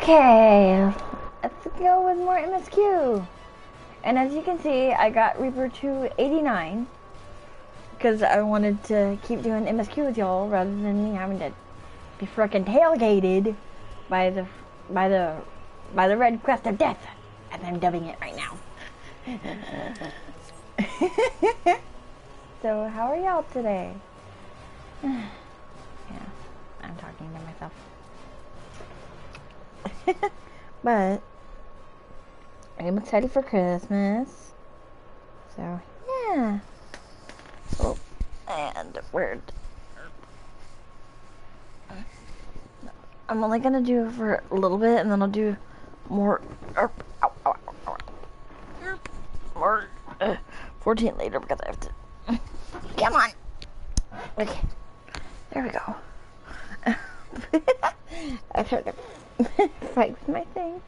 Okay, let's go with more MSQ. And as you can see, I got Reaper to 89 because I wanted to keep doing MSQ with y'all rather than me having to be frickin' tailgated by the red crest of death, as I'm dubbing it right now. So how are y'all today? Yeah, I'm talking to myself. But I'm excited for Christmas. So yeah. Oh, and word. I'm only gonna do it for a little bit, and then I'll do more. More 14 later because I have to. Come on. Okay. There we go. I tried to fight with my thing.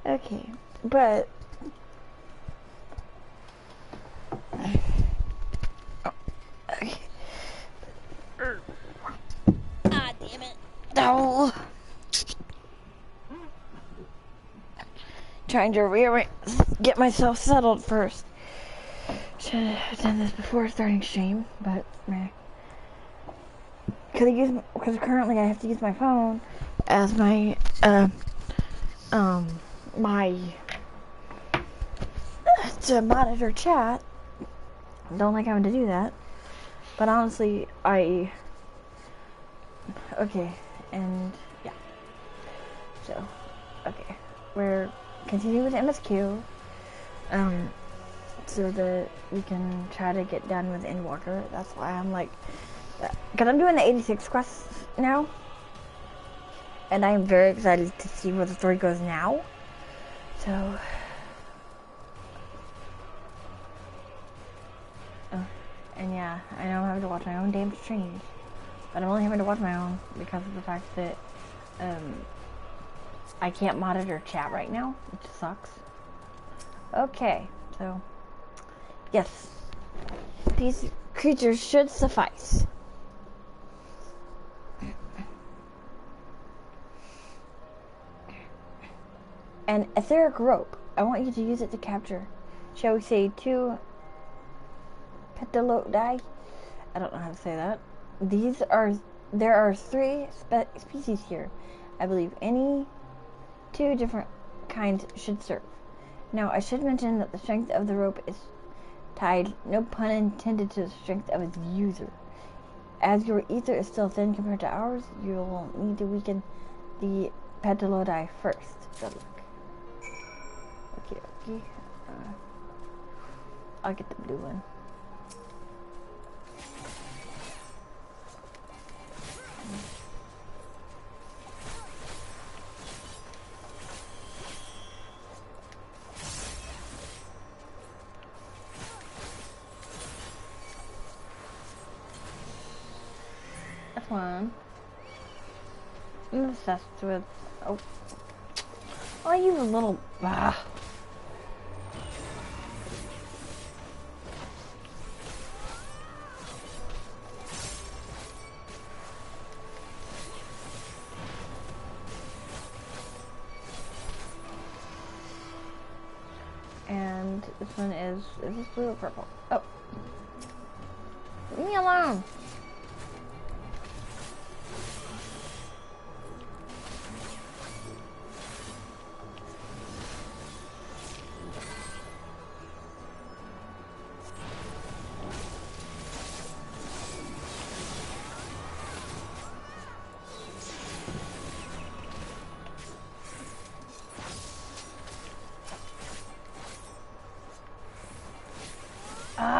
Okay, but okay. Ah, damn it. No. Trying to rearrange, get myself settled first. Should have done this before starting stream, but meh. Because currently I have to use my phone as my to monitor chat. Don't like having to do that, but honestly okay, and yeah, so okay, we're continuing with MSQ so that we can try to get done with Endwalker. That's why I'm like, because I'm doing the 86 quests now, and I'm very excited to see where the story goes now. So, and yeah, I know I'm having to watch my own damn streams, but I'm only having to watch my own because of the fact that I can't monitor chat right now, which sucks. Okay, so yes, these creatures should suffice. An etheric rope. I want you to use it to capture, shall we say, 2 petalodai? I don't know how to say that. There are 3 species here. I believe any 2 different kinds should serve. Now, I should mention that the strength of the rope is tied, no pun intended, to the strength of its user. As your ether is still thin compared to ours, you'll need to weaken the petalodai first. Good luck. Okay. I'll get the blue one. That's one. I'm obsessed with. Oh, I use a little. And this one is this blue or purple? Oh. Leave me alone.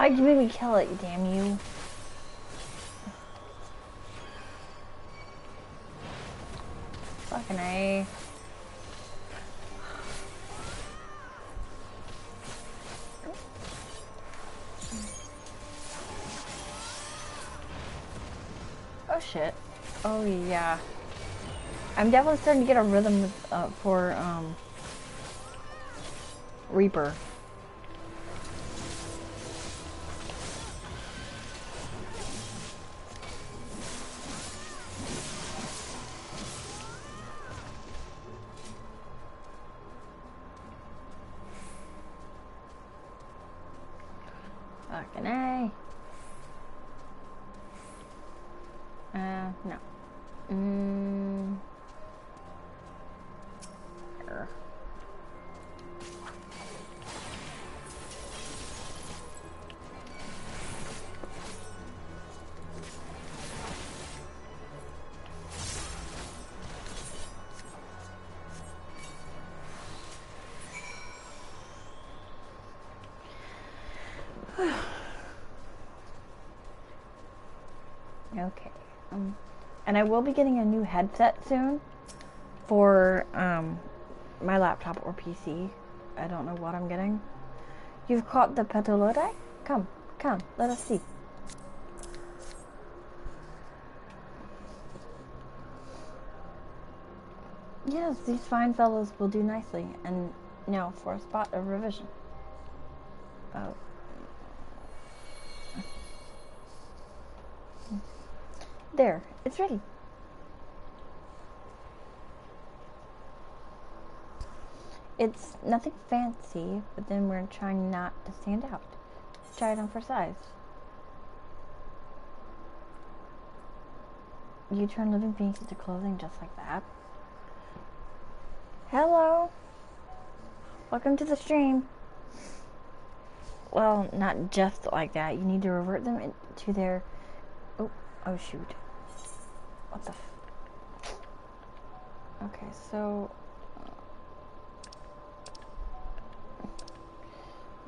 You made me kill it, damn you. Fucking A. Oh shit. Oh yeah. I'm definitely starting to get a rhythm with, for Reaper. Fucking A. No. Err. Okay. And I will be getting a new headset soon for my laptop or PC. I don't know what I'm getting. You've caught the Petolodi? Come, let us see. Yes, these fine fellows will do nicely. And now for a spot of revision. Oh. There, it's ready. It's nothing fancy, but then we're trying not to stand out. Try it on for size. You turn living things into clothing just like that. Hello. Welcome to the stream. Well, not just like that. You need to revert them to their... Oh shoot. What the Okay, so...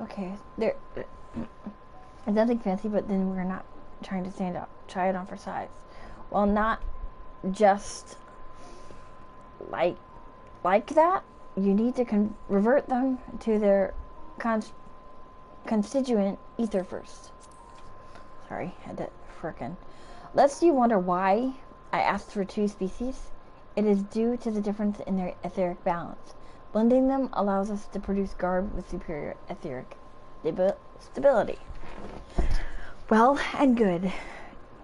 Okay, there... It's nothing fancy, but then we're not trying to stand out. Try it on for size. Well, not just like that. You need to revert them to their constituent ether first. Sorry, had to frickin'. Lest you wonder why I asked for two species, it is due to the difference in their etheric balance. Blending them allows us to produce garb with superior etheric stability. Well and good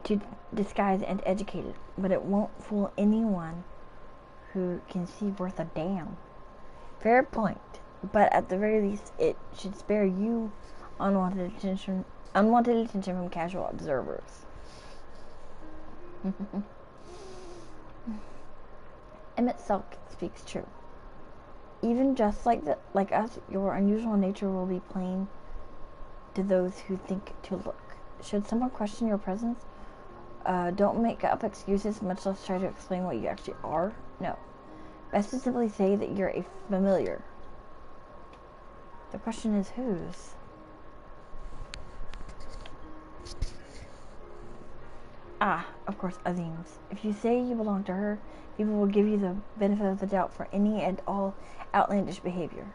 to disguise and educate it, but it won't fool anyone who can see worth a damn. Fair point, but at the very least, it should spare you unwanted attention from casual observers. Emmett Selk speaks true. Even just like us, your unusual nature will be plain to those who think to look. Should someone question your presence, don't make up excuses, much less try to explain what you actually are. No. Best to simply say that you're a familiar. The question is whose? Ah, of course, Azim's. If you say you belong to her, people will give you the benefit of the doubt for any and all outlandish behavior.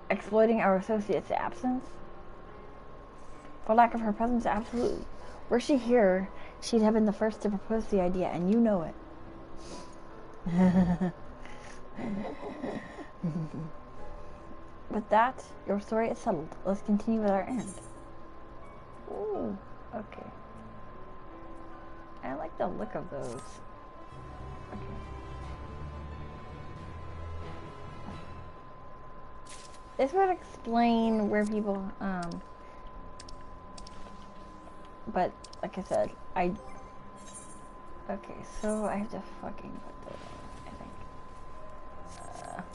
Exploiting our associate's absence? For lack of her presence, absolutely. Were she here, she'd have been the first to propose the idea, and you know it. With that, your story is settled. Let's continue with our end. Ooh, okay. I like the look of those. Okay. This would explain where people, but like I said, okay, so I have to fucking put those on, I think.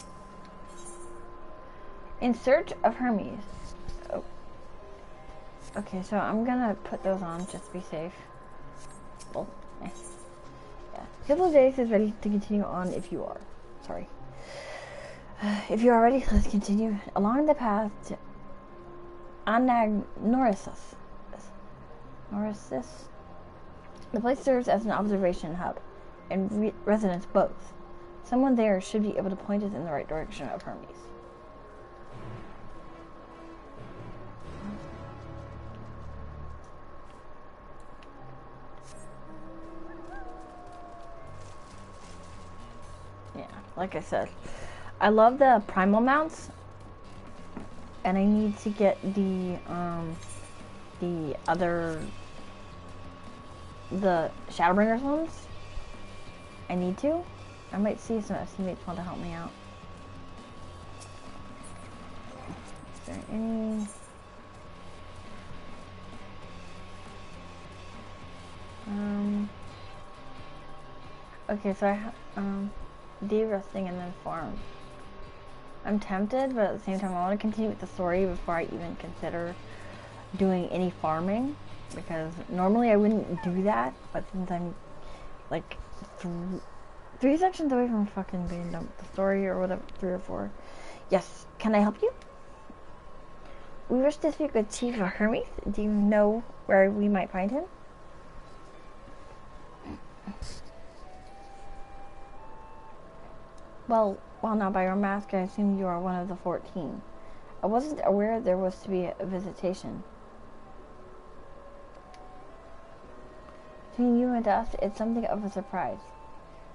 In search of Hermes. Oh. Okay, so I'm gonna put those on just to be safe. Well, yeah. Hippo Days is ready to continue on if you are. Sorry. If you are ready, let's continue along the path to Anagnorisis. The place serves as an observation hub and residence both. Someone there should be able to point us in the right direction of Hermes. Yeah, like I said, I love the primal mounts, and I need to get the Shadowbringers ones. I need to. I might see some estimates want to help me out. there any... Okay, so I have, de-resting and then farm. I'm tempted, but at the same time, I want to continue with the story before I even consider doing any farming, because normally I wouldn't do that, but since I'm like three sections away from fucking being done with the story or whatever, 3 or 4. Yes, can I help you? We wish to speak with Chief Hermes. Do you know where we might find him? Well, not by your mask, I assume you are one of the 14. I wasn't aware there was to be a visitation. Between you and us, it's something of a surprise.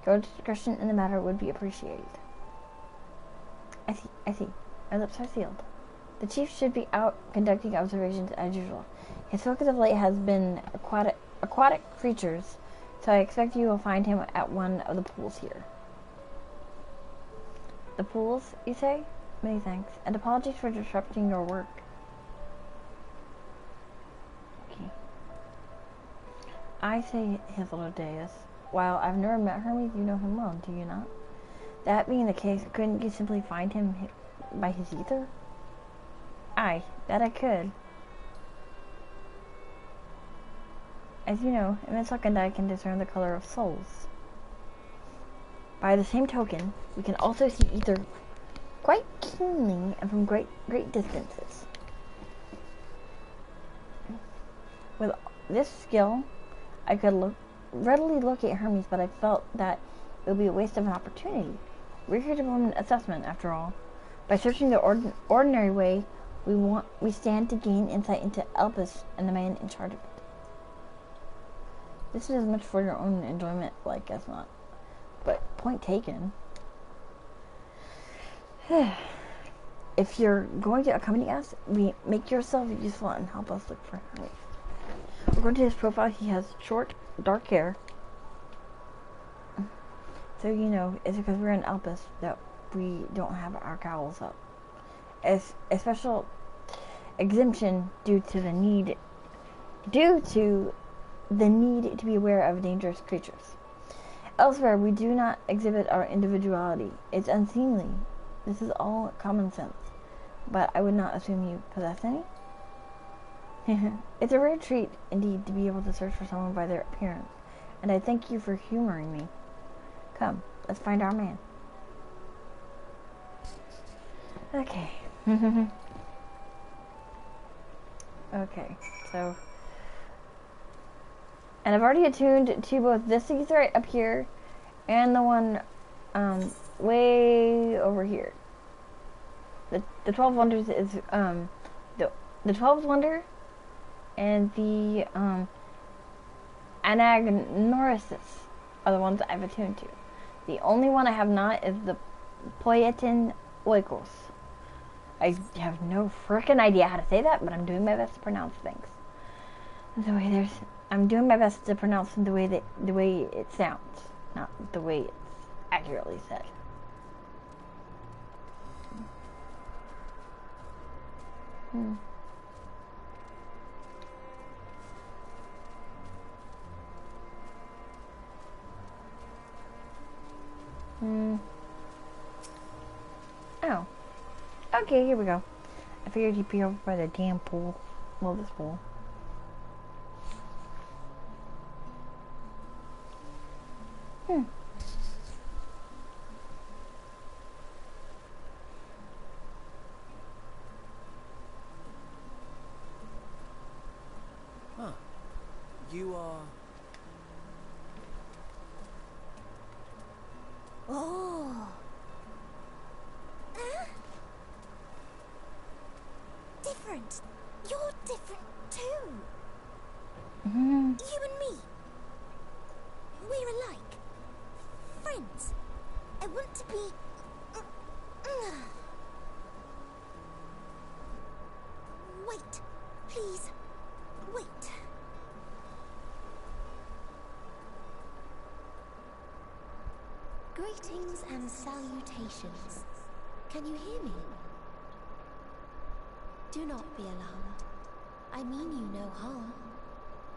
Your discretion in the matter would be appreciated. I see. My lips are sealed. The chief should be out conducting observations as usual. His focus of late has been aquatic creatures, so I expect you will find him at one of the pools here. The pools, you say? Many thanks, and apologies for disrupting your work. Okay. I say Hypnodeus. While I've never met Hermes, you know him well, do you not? That being the case, couldn't you simply find him by his ether? Aye, that I could. As you know, MSQ and I can discern the color of souls. By the same token, we can also see ether quite keenly and from great distances. With this skill, I could readily locate Hermes, but I felt that it would be a waste of an opportunity. We're here to perform an assessment, after all. By searching the ordinary way, we stand to gain insight into Elpis and the man in charge of it. This is as much for your own enjoyment, like as not. But point taken. If you're going to accompany us, make yourself useful and help us look for Hermes. According to his profile, he has short, dark hair. So, you know, it's because we're in Elpis that we don't have our cowls up. As a special exemption due to the need to be aware of dangerous creatures. Elsewhere, we do not exhibit our individuality. It's unseemly. This is all common sense. But I would not assume you possess any. It's a rare treat, indeed, to be able to search for someone by their appearance. And I thank you for humoring me. Come, let's find our man. Okay. Okay, so... And I've already attuned to both this ether up here and the one way over here. The 12 wonders is the 12th wonder and the Anagnorisis are the ones I've attuned to. The only one I have not is the Poietin Oikos. I have no frickin' idea how to say that, but I'm doing my best to pronounce things. I'm doing my best to pronounce them the way it sounds, not the way it's accurately said. Oh. Okay, here we go. I figured he'd be over by the damn pool. Well, this pool. Huh. You are... Oh. Different. You're different too. You and me. We're alike. Friends. I want to be... Wait. Please. Wait. Greetings and salutations. Can you hear me? Do not be alarmed. I mean you no harm.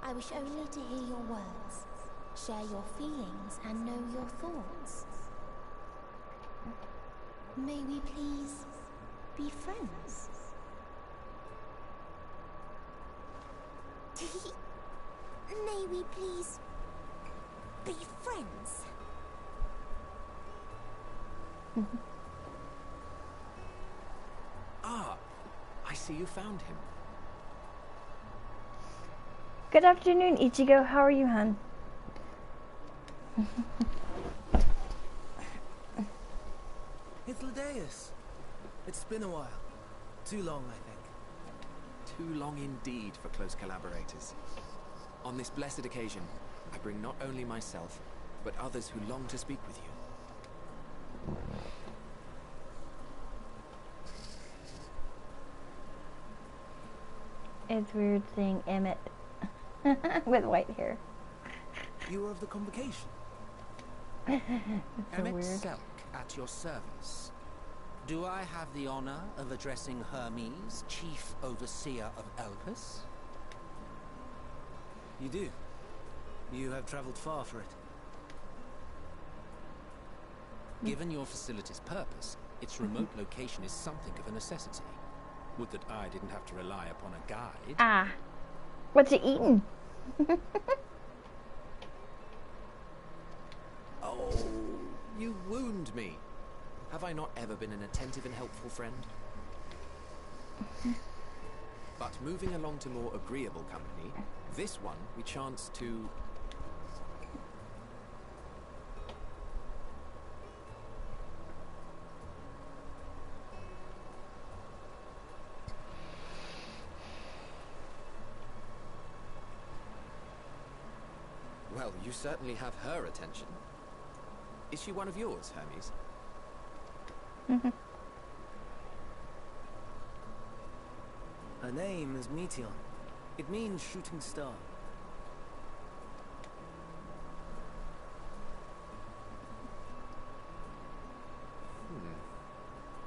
I wish only to hear your words, share your feelings, and know your thoughts. May we please be friends? May we please be friends? Ah, I see you found him. Good afternoon, Ichigo. How are you, hon? It's Ladeus. It's been a while. Too long, I think. Too long indeed for close collaborators. On this blessed occasion, I bring not only myself, but others who long to speak with you. It's weird seeing Emmett with white hair. You are of the convocation. It's so Emmett weird. Selk at your service. Do I have the honor of addressing Hermes, Chief Overseer of Elpis? You do. You have traveled far for it. Given your facility's purpose, its remote location is something of a necessity. Would that I didn't have to rely upon a guide. Ah, what's it eating? Oh, you wound me. Have I not ever been an attentive and helpful friend? But moving along to more agreeable company, this one we chance to... Well, you certainly have her attention. Is she one of yours, Hermes? Her name is Meteor. It means shooting star.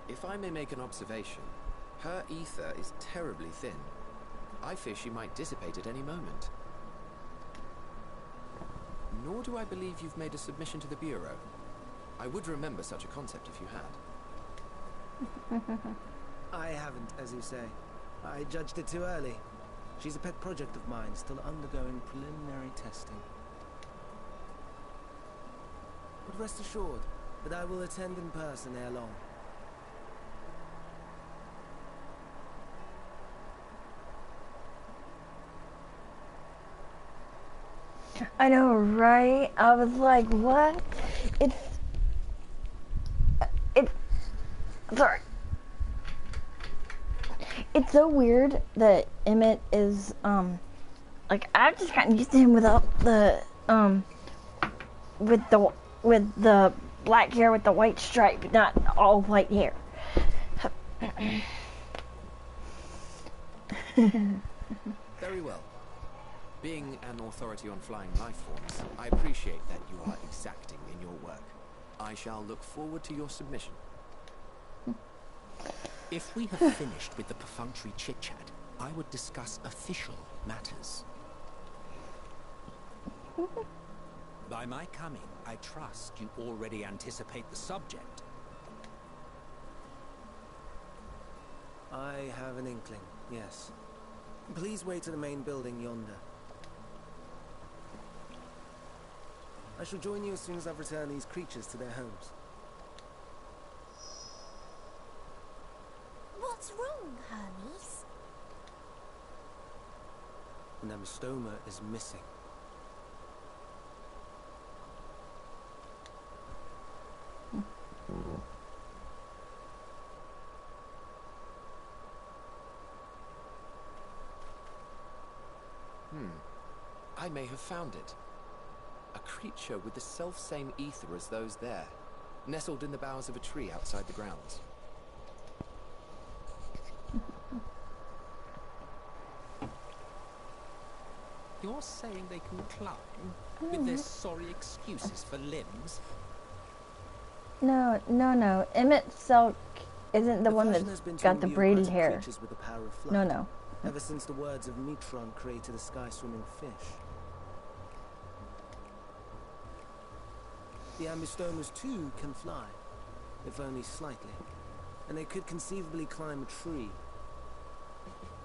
If I may make an observation, her ether is terribly thin. I fear she might dissipate at any moment. Nor do I believe you've made a submission to the Bureau. I would remember such a concept if you had. I haven't, as you say. I judged it too early. She's a pet project of mine, still undergoing preliminary testing. But rest assured that I will attend in person ere long. I know, right? I was like, what? It's sorry. It's so weird that Emmett is, like, I've just gotten used to him without the, with the black hair with the white stripe, not all white hair. Very well. Being an authority on flying life forms, I appreciate that you are exacting in your work. I shall look forward to your submission. If we have finished with the perfunctory chit-chat, I would discuss official matters. By my coming, I trust you already anticipate the subject. I have an inkling, yes. Please wait to the main building yonder. I shall join you as soon as I've returned these creatures to their homes. What's wrong, Hermes? The Nemostoma is missing. I may have found it. A creature with the self-same ether as those there, nestled in the boughs of a tree outside the grounds. You're saying they can climb, with their sorry excuses for limbs? No. Emmett Selk isn't the one fashion that's has been to got the imbue braided aquatic hair. creatures with the power of flight, No, no. ever since the words of Metron created a sky-swimming fish. The Ambistomas too can fly, if only slightly, and they could conceivably climb a tree.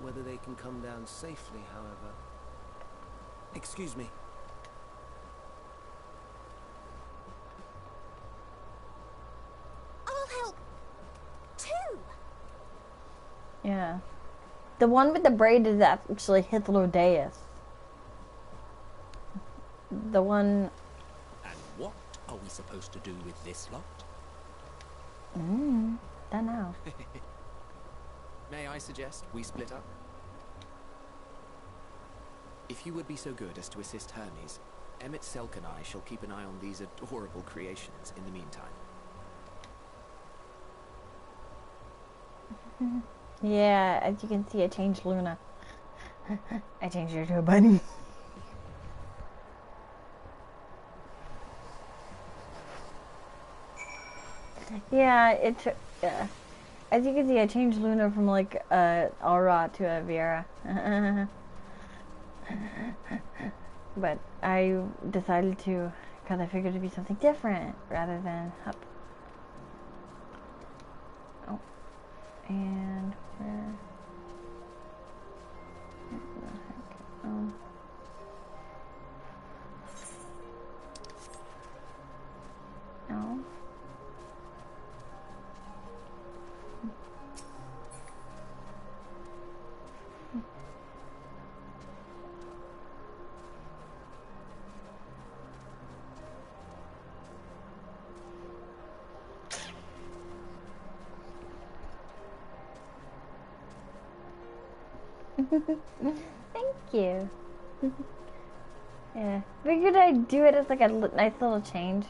Whether they can come down safely, however... Excuse me. I'll help too. Yeah. The one with the braid is actually Hitler-Deus. The one... And what are we supposed to do with this lot? Don't know. May I suggest we split up? If you would be so good as to assist Hermes, Emmett Selk and I shall keep an eye on these adorable creations in the meantime. Yeah, as you can see, I changed Luna. I changed her to a bunny. Yeah, yeah. As you can see, I changed Luna from like Aura to a Viera. But I decided to, because I figured it'd be something different rather than Hup. Oh, and where the heck? No. Thank you. Yeah, figured I'd do it as like a nice little change.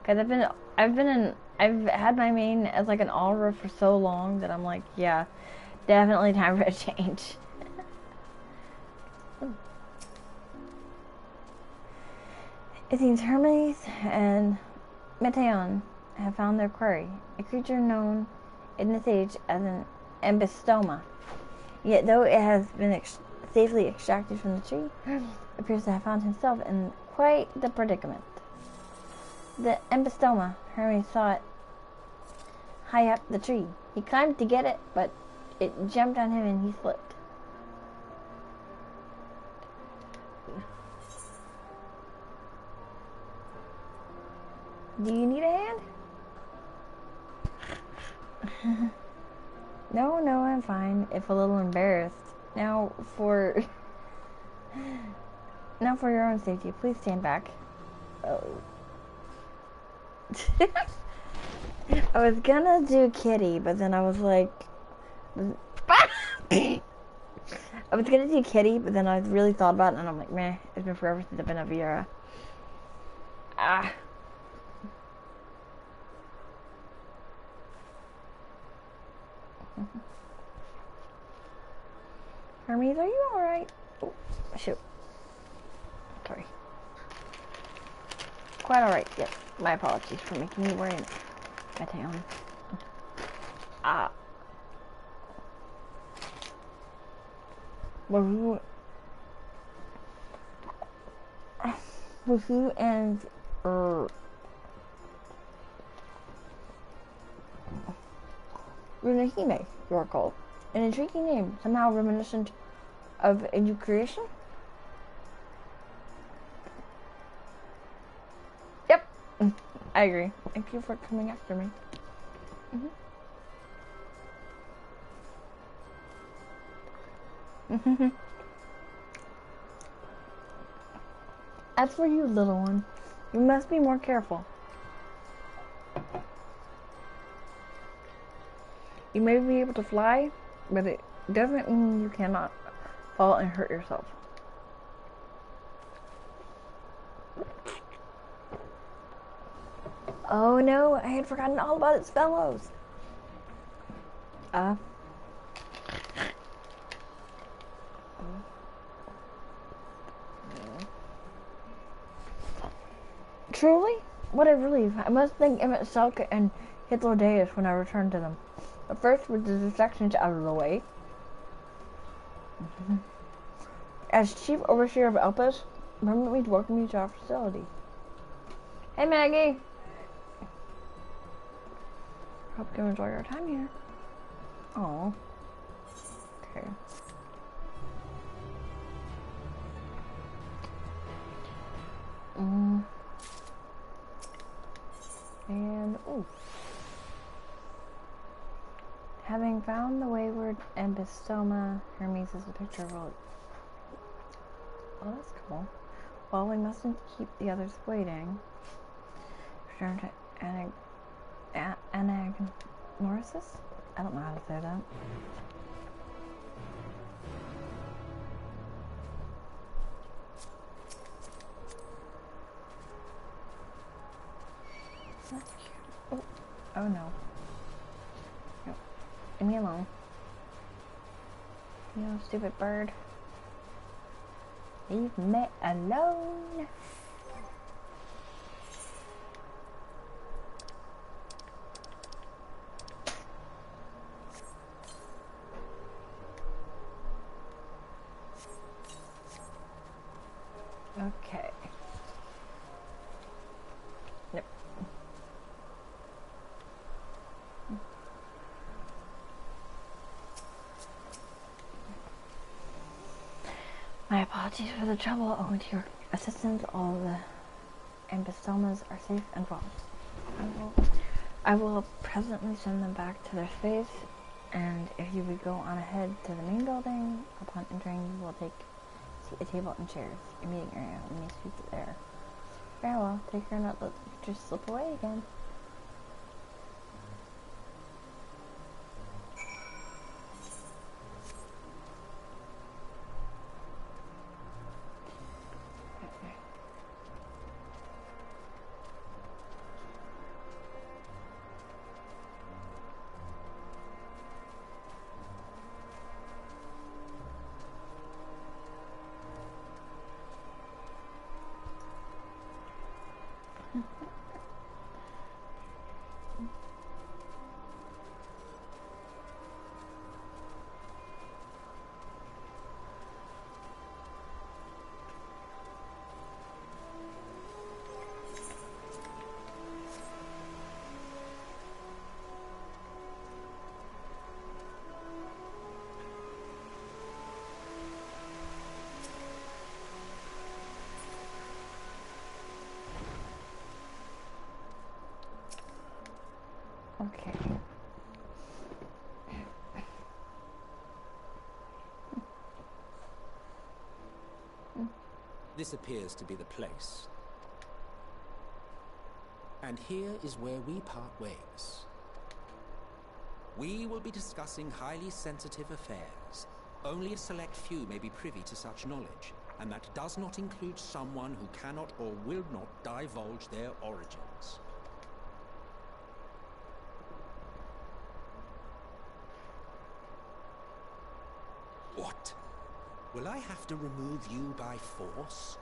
Cause I've had my main as like an aura for so long that I'm like, yeah, definitely time for a change. It seems Hermes and Meteon have found their quarry, a creature known in this age as an embystoma. Yet though it has been safely extracted from the tree, it appears to have found himself in quite the predicament. The embystoma, Hermes saw it high up the tree. He climbed to get it, but it jumped on him and he slipped. Do you need a hand? No, I'm fine, if a little embarrassed. Now for your own safety, please stand back. Oh. I was gonna do kitty, but then I was like... I was gonna do kitty, but then I really thought about it, and I'm like, meh, it's been forever since I've been a Viera. Ah. Hermes, are you alright? Oh, shoot. Sorry. Quite alright, yes. My apologies for making you wear my tail. Ah. Woohoo and Runahime, you are called. An intriguing name, somehow reminiscent of a new creation? Yep, I agree. Thank you for coming after me. As for you, little one, you must be more careful. You may be able to fly, but it doesn't mean you cannot fall and hurt yourself. Oh no, I had forgotten all about its fellows. Truly? What a relief. I must thank Emmett Selk and Hitler-Deus when I return to them. But first, with the distractions out of the way, as Chief Overseer of Elpis, permit me to welcome you to our facility. Hey, Maggie. Hope you enjoy your time here. Oh. Okay. And, ooh. Having found the wayward Embystoma, Hermes is a picture of all. Oh, that's cool. Well, we mustn't keep the others waiting. Return to Anagnosis? I don't know how to say that. Oh, oh no. No. Leave me alone. You stupid bird. Leave me alone. Okay. Nope. My apologies for the trouble. Owing to your assistance, all the Embystomas are safe and well. I will presently send them back to their space, and if you would go on ahead to the main building, upon entering you will see a table and chairs, a meeting area, and may speak there. Very well, take care and not let the pictures slip away again. Okay. This appears to be the place. And here is where we part ways. We will be discussing highly sensitive affairs. Only a select few may be privy to such knowledge, and that does not include someone who cannot or will not divulge their origins. What? Will I have to remove you by force?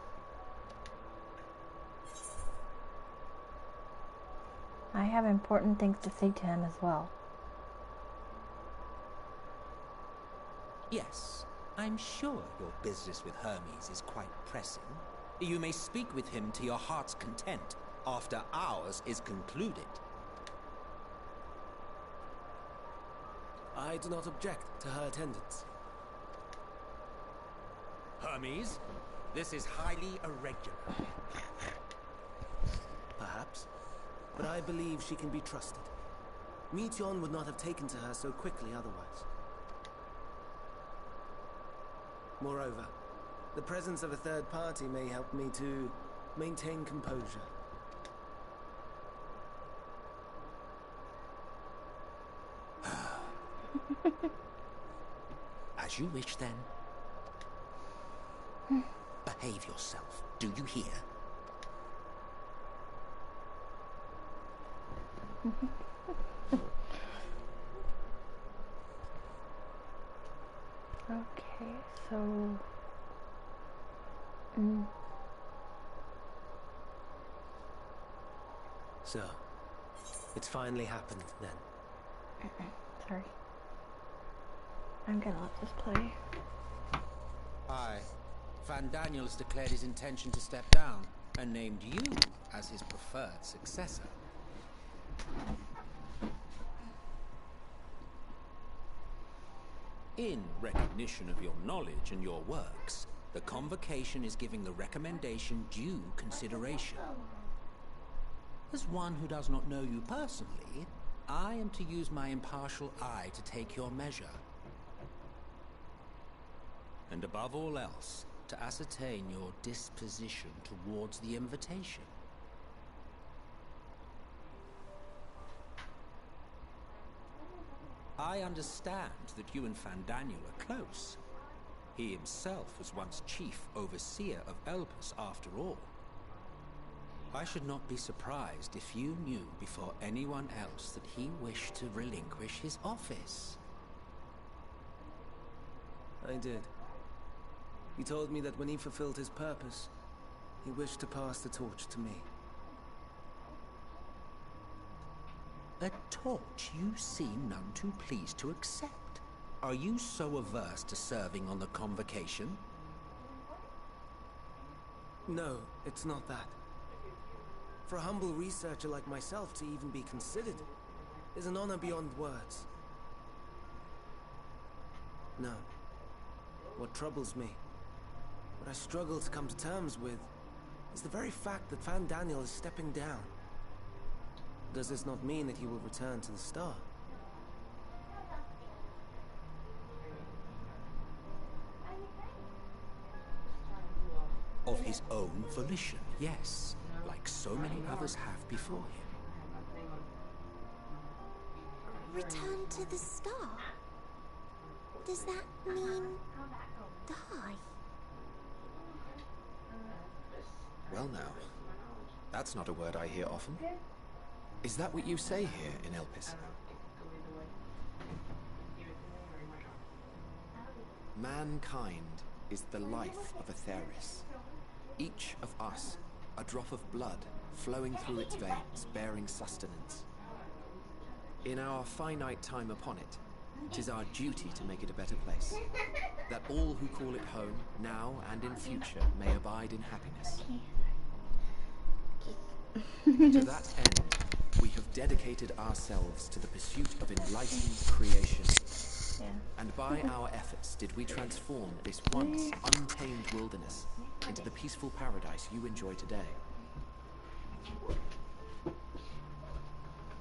I have important things to say to him as well. Yes, I'm sure your business with Hermes is quite pressing. You may speak with him to your heart's content after ours is concluded. I do not object to her attendance. Hermes, this is highly irregular. Perhaps, but I believe she can be trusted. Meteon would not have taken to her so quickly otherwise. Moreover, the presence of a third party may help me to maintain composure. As you wish, then. Behave yourself, do you hear? Okay, so... So, it's finally happened then. Sorry. I'm gonna let this play. Aye. Van Daniels declared his intention to step down and named you as his preferred successor. In recognition of your knowledge and your works, the Convocation is giving the recommendation due consideration. As one who does not know you personally, I am to use my impartial eye to take your measure. And above all else, to ascertain your disposition towards the invitation. I understand that you and Van Daniel are close. He himself was once chief overseer of Elpis after all. I should not be surprised if you knew before anyone else that he wished to relinquish his office. I did. He told me that when he fulfilled his purpose, he wished to pass the torch to me. A torch you seem none too pleased to accept. Are you so averse to serving on the Convocation? No, it's not that. For a humble researcher like myself to even be considered is an honor beyond words. No. What troubles me, what I struggle to come to terms with, is the very fact that Van Daniel is stepping down. Does this not mean that he will return to the Star? Of his own volition, yes, like so many others have before him. Return to the Star? Does that mean die? Well now, that's not a word I hear often. Is that what you say here in Elpis? Mankind is the life of Atheris. Each of us, a drop of blood flowing through its veins, bearing sustenance. In our finite time upon it, 'tis our duty to make it a better place, that all who call it home, now and in future, may abide in happiness. To that end, we have dedicated ourselves to the pursuit of enlightened creation. Yeah. And by our efforts did we transform this once untamed wilderness into the peaceful paradise you enjoy today.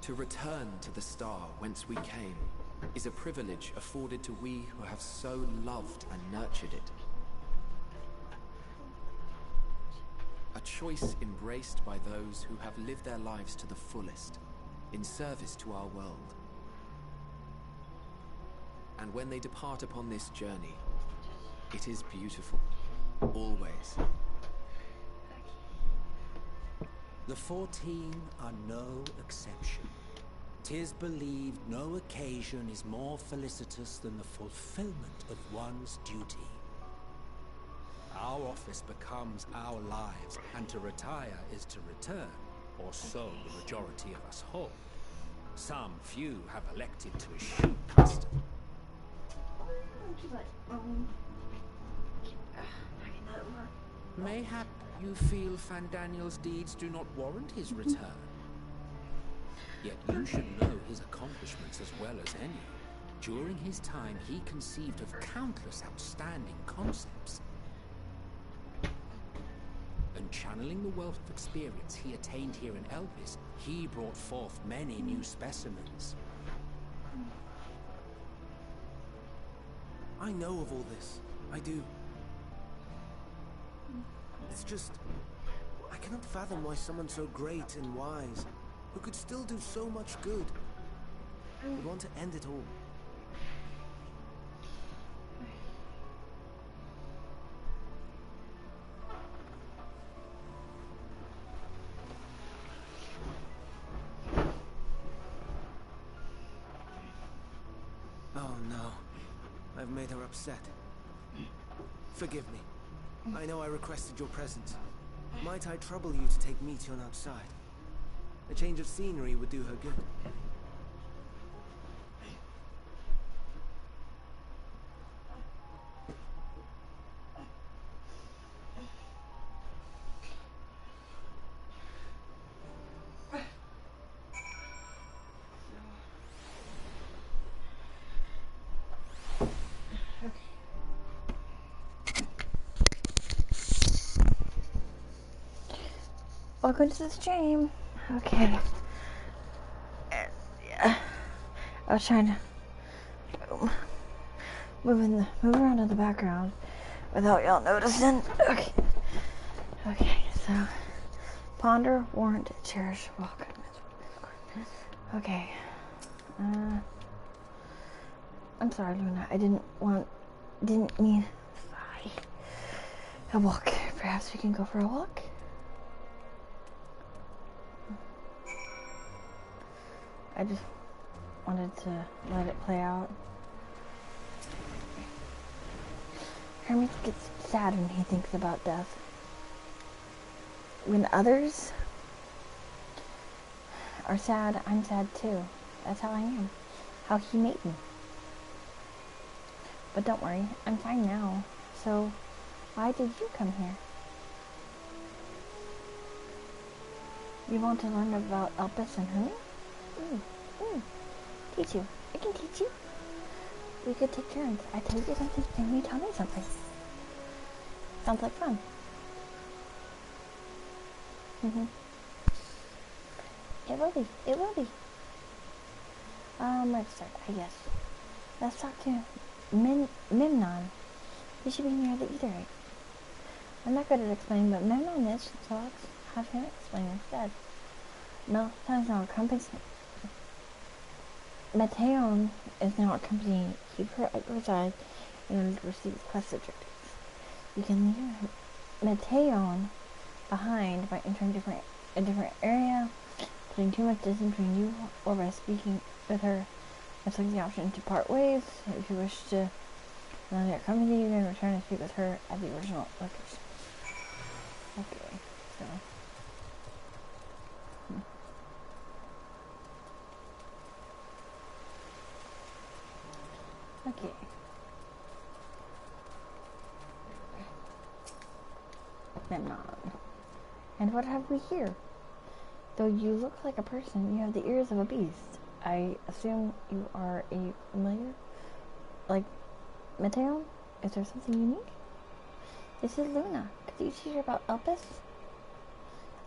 To return to the star whence we came is a privilege afforded to we who have so loved and nurtured it. A choice embraced by those who have lived their lives to the fullest, in service to our world. And when they depart upon this journey, it is beautiful, always. The 14 are no exception. 'Tis believed no occasion is more felicitous than the fulfillment of one's duty. Our office becomes our lives, and to retire is to return, or so the majority of us hold. Some few have elected to eschew custom. Mayhap you feel Van Daniel's deeds do not warrant his return. Yet you should know his accomplishments as well as any. During his time, he conceived of countless outstanding concepts. And channeling the wealth of experience he attained here in Elpis, he brought forth many new specimens. I know of all this. I do. It's just, I cannot fathom why someone so great and wise, who could still do so much good, would want to end it all. Oh no, I've made her upset. Forgive me. I know I requested your presence. Might I trouble you to take Meteon outside? A change of scenery would do her good. Welcome to the stream. Okay. Yeah. I was trying to move around in the background without y'all noticing. Okay. Okay, so ponder, warrant, cherish, welcome. Okay. I'm sorry, Luna. I didn't mean. Sorry. A walk. Perhaps we can go for a walk? I just wanted to let it play out. Hermes gets sad when he thinks about death. When others are sad, I'm sad too. That's how I am. How he made me. But don't worry, I'm fine now. So, why did you come here? You want to learn about Elpis and Hermes? Teach you. I can teach you. We could take turns. I tell you something and you tell me something. Sounds like fun. It will be. It will be. Let's start, I guess. Let's talk to Memnon. He should be near the eatery. I'm not good at explaining, but Memnon is, so let's have him explain instead. Mateon is now accompanying Keeper at your side in order to receive quest objectives. You can leave Mateon behind by entering a different area, putting too much distance between you, or by speaking with her. It's like the option to part ways. If you wish to another accompany you, then return and speak with her at the original location. Okay, so. Okay. Memnon. And what have we here? Though you look like a person, you have the ears of a beast. I assume you are a familiar? Like Mateon? Is there something unique? This is Luna. Could you teach her about Elpis?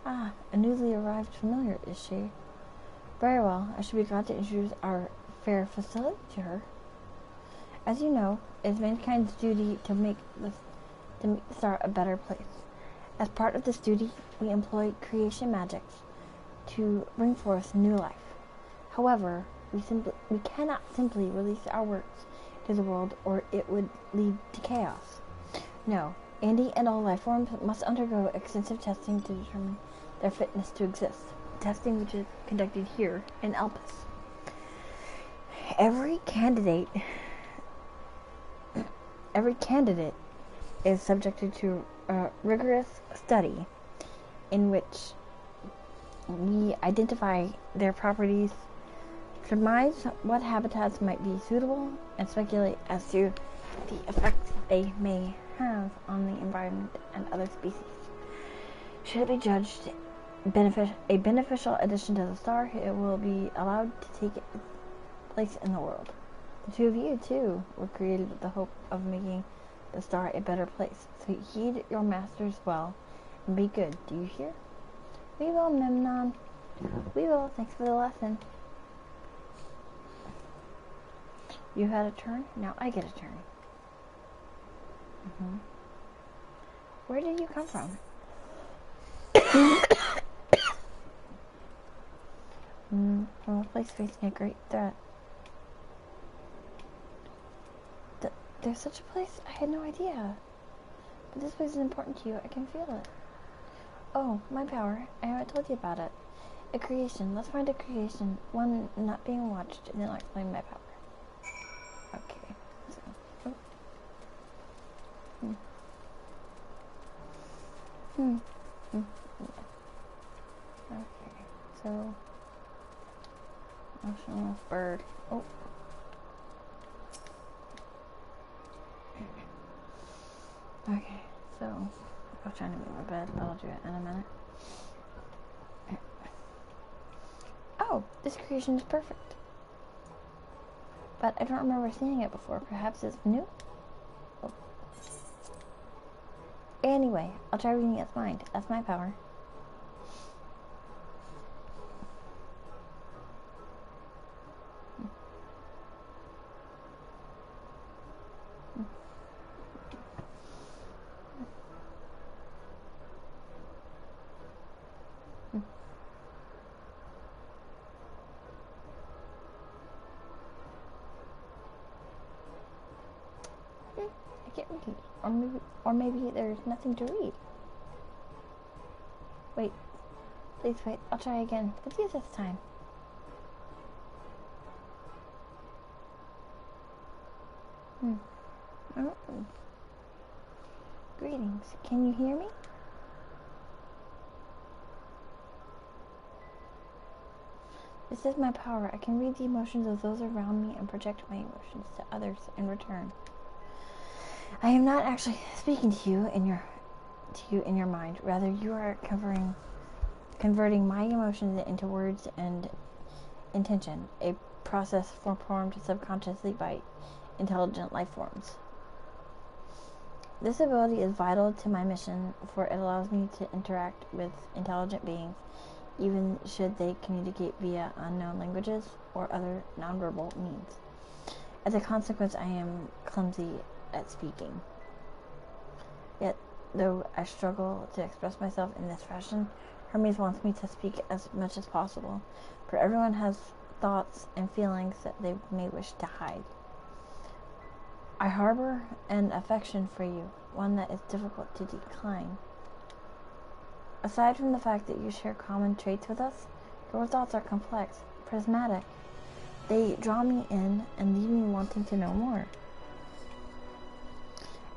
Ah, a newly arrived familiar, is she? Very well. I should be glad to introduce our fair facility to her. As you know, it is mankind's duty to make the star a better place. As part of this duty, we employ creation magics to bring forth new life. However, we cannot simply release our works to the world, or it would lead to chaos. No, Andy and all life forms must undergo extensive testing to determine their fitness to exist. Testing which is conducted here in Elpis. Every candidate is subjected to a rigorous study in which we identify their properties, surmise what habitats might be suitable, and speculate as to the effects they may have on the environment and other species. Should it be judged a beneficial addition to the star, it will be allowed to take its place in the world. The two of you, too, were created with the hope of making the star a better place. So heed your masters well, and be good. Do you hear? We will, Memnon. We will. Thanks for the lesson. You had a turn, now I get a turn. Where did you come from? From a place facing a great threat. There's such a place? I had no idea. But this place is important to you. I can feel it. Oh, my power. I haven't told you about it. A creation. Let's find a creation. One not being watched, and then I'll explain my power. Okay. So. Okay. So. Motionless bird. Oh. Okay, so I was trying to make my bed, but I'll do it in a minute. Oh, this creation is perfect. But I don't remember seeing it before. Perhaps it's new? Oh. Anyway, I'll try reading its mind. That's my power. I can't read. Or maybe there's nothing to read. Wait. Please wait. I'll try again. With you this time. Oh. Greetings. Can you hear me? This is my power. I can read the emotions of those around me and project my emotions to others in return. I am not actually speaking to you in your mind. Rather, you are converting my emotions into words and intention, a process performed subconsciously by intelligent life forms. This ability is vital to my mission, for it allows me to interact with intelligent beings, even should they communicate via unknown languages or other nonverbal means. As a consequence, I am clumsy at speaking. Yet, though I struggle to express myself in this fashion, Hermes wants me to speak as much as possible, for everyone has thoughts and feelings that they may wish to hide. I harbor an affection for you, one that is difficult to decline. Aside from the fact that you share common traits with us, your thoughts are complex, prismatic. They draw me in and leave me wanting to know more.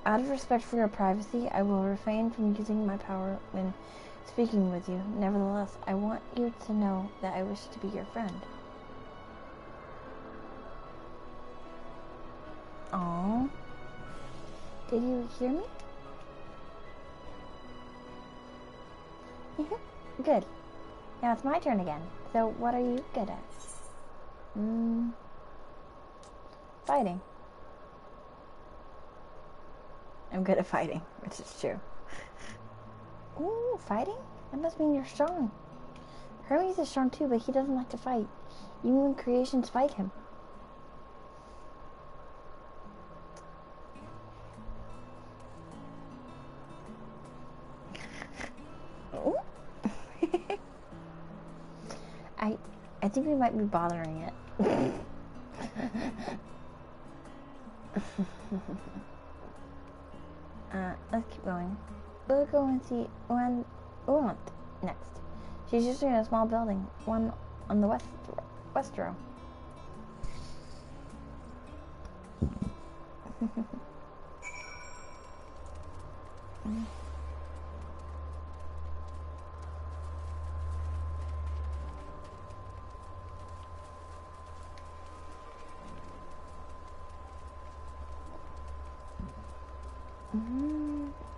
Out of respect for your privacy, I will refrain from using my power when speaking with you. Nevertheless, I want you to know that I wish to be your friend. Aww. Did you hear me? Good. Now it's my turn again. So what are you good at? Fighting. I'm good at fighting, which is true. Ooh, fighting? That must mean you're strong. Hermes is strong too, but he doesn't like to fight. Even when creations fight him. Ooh. I think we might be bothering it. Let's keep going. We'll go and see Ulant next. She's usually in a small building, one on the west row.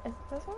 Is it this one?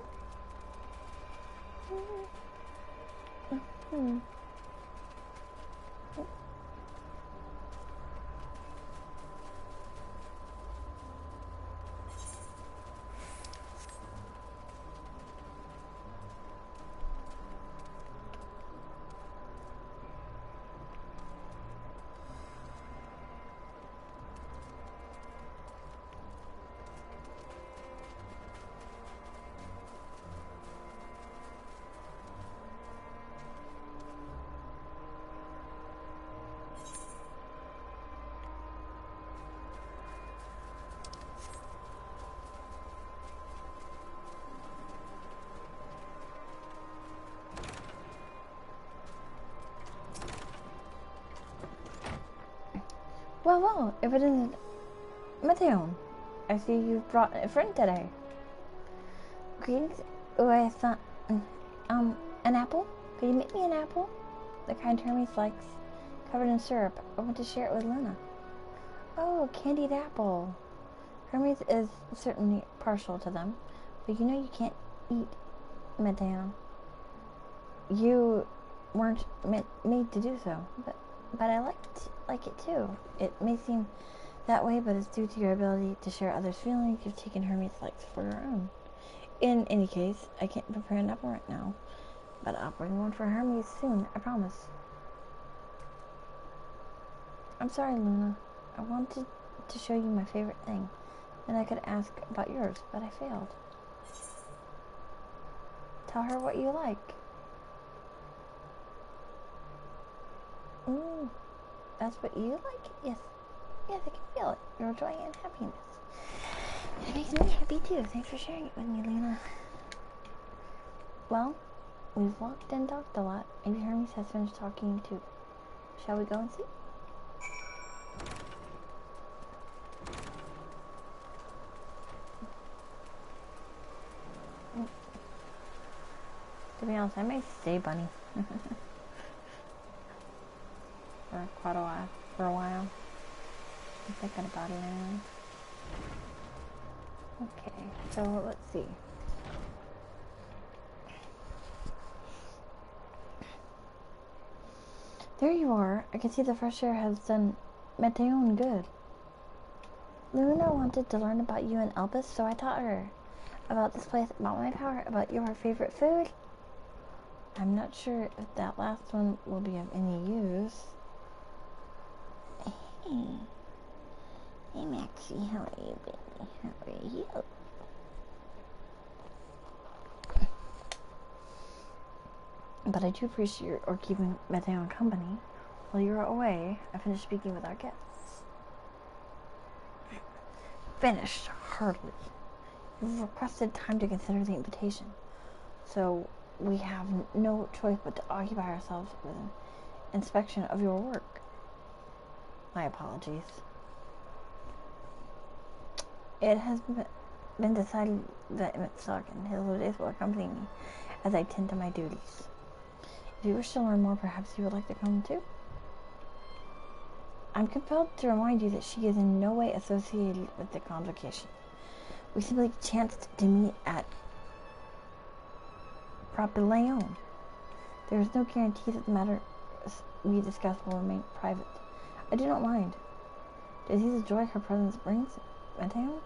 Well, if it isn't Mattheon, I see you've brought a friend today. Greetings. Oh, I thought, an apple? Could you make me an apple? The kind Hermes likes, covered in syrup. I want to share it with Luna. Oh, candied apple. Hermes is certainly partial to them, but you know you can't eat Mattheon. You weren't made to do so, but I like it too. It may seem that way, but it's due to your ability to share others' feelings. You've taken Hermes' likes for your own. In any case, I can't prepare an apple right now, but I'll bring one for Hermes soon, I promise. I'm sorry, Luna. I wanted to show you my favorite thing. Then I could ask about yours, but I failed. Tell her what you like. Ooh, that's what you like? Yes. Yes, I can feel it. Your joy and happiness. It makes me happy too. Thanks for sharing it with me, Lena. Well, we've walked and talked a lot. Maybe Hermes has finished talking too. Shall we go and see? To be honest, I may stay bunny. For quite a while. For a while. I'm thinking about it anyway. Okay, so let's see. There you are. I can see the fresh air has done Meteon good. Luna wanted to learn about you and Elvis, so I taught her about this place, about my power, about your favorite food. I'm not sure if that last one will be of any use. Hey. Hey, Maxie. How are you, baby? How are you? But I do appreciate your keeping Meteon company. While you were away, I finished speaking with our guests. Finished? Hardly. You've requested time to consider the invitation. So we have no choice but to occupy ourselves with an inspection of your work. My apologies. It has been decided that Emmett Stock and his days will accompany me as I tend to my duties. If you wish to learn more, perhaps you would like to come too? I'm compelled to remind you that she is in no way associated with the convocation. We simply chanced to meet at Propylaeon. There is no guarantee that the matter we discuss will remain private. I do not mind. To see the joy her presence brings, Meteon,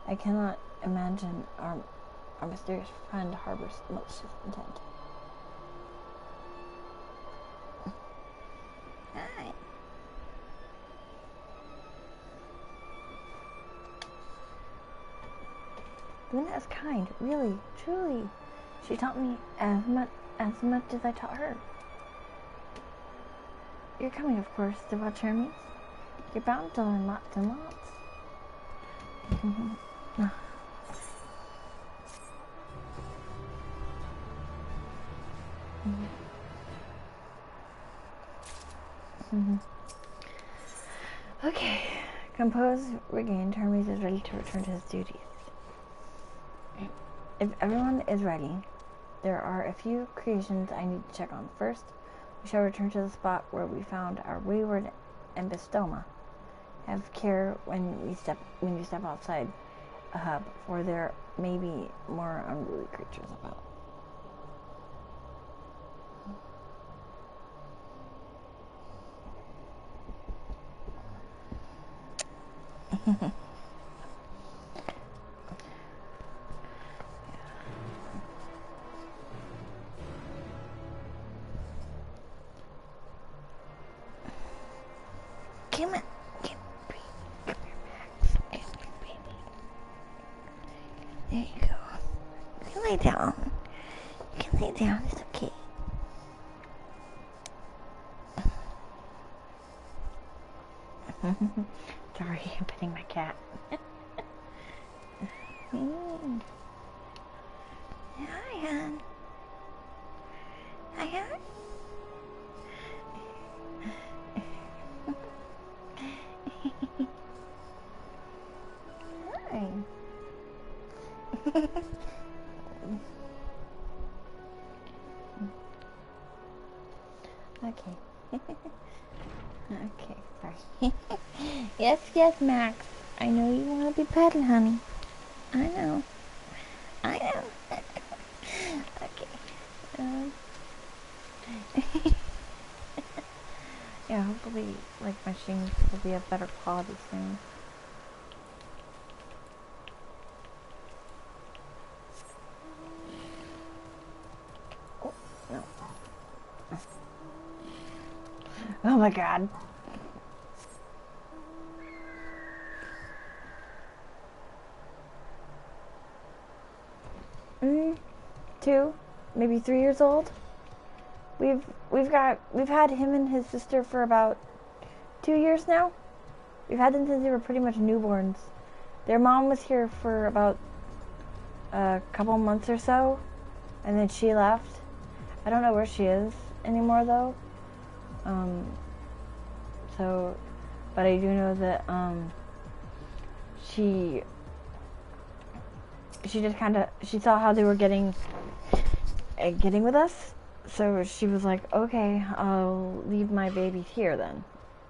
I cannot imagine our mysterious friend harbors malicious intent. Hi. Luna is kind, really, truly. She taught me as much as I taught her. You're coming, of course, to watch Hermes. You're bound to learn lots and lots. Okay, composed, regained, Hermes is ready to return to his duties. If everyone is ready, there are a few creations I need to check on. First, we shall return to the spot where we found our wayward embystoma. Have care when you step outside a hub, for there may be more unruly creatures about. Come on. Come here, Max. Come here, baby. There you go. You can lay down. You can lay down. It's okay. Sorry, I'm petting my cat. Hi, hon. Hi, hon. Hi. Okay. Okay, sorry. Yes, Max. I know you want to be petted, honey. I know. Okay. Yeah, hopefully, like, machines will be of better quality soon. Oh, no. Oh my god. Two, maybe 3 years old. we've had him and his sister for about 2 years now. We've had them since they were pretty much newborns. Their mom was here for about a couple months or so, and then she left. I don't know where she is anymore though. But I do know that she just she saw how they were getting with us, so she was like, okay, I'll leave my babies here then.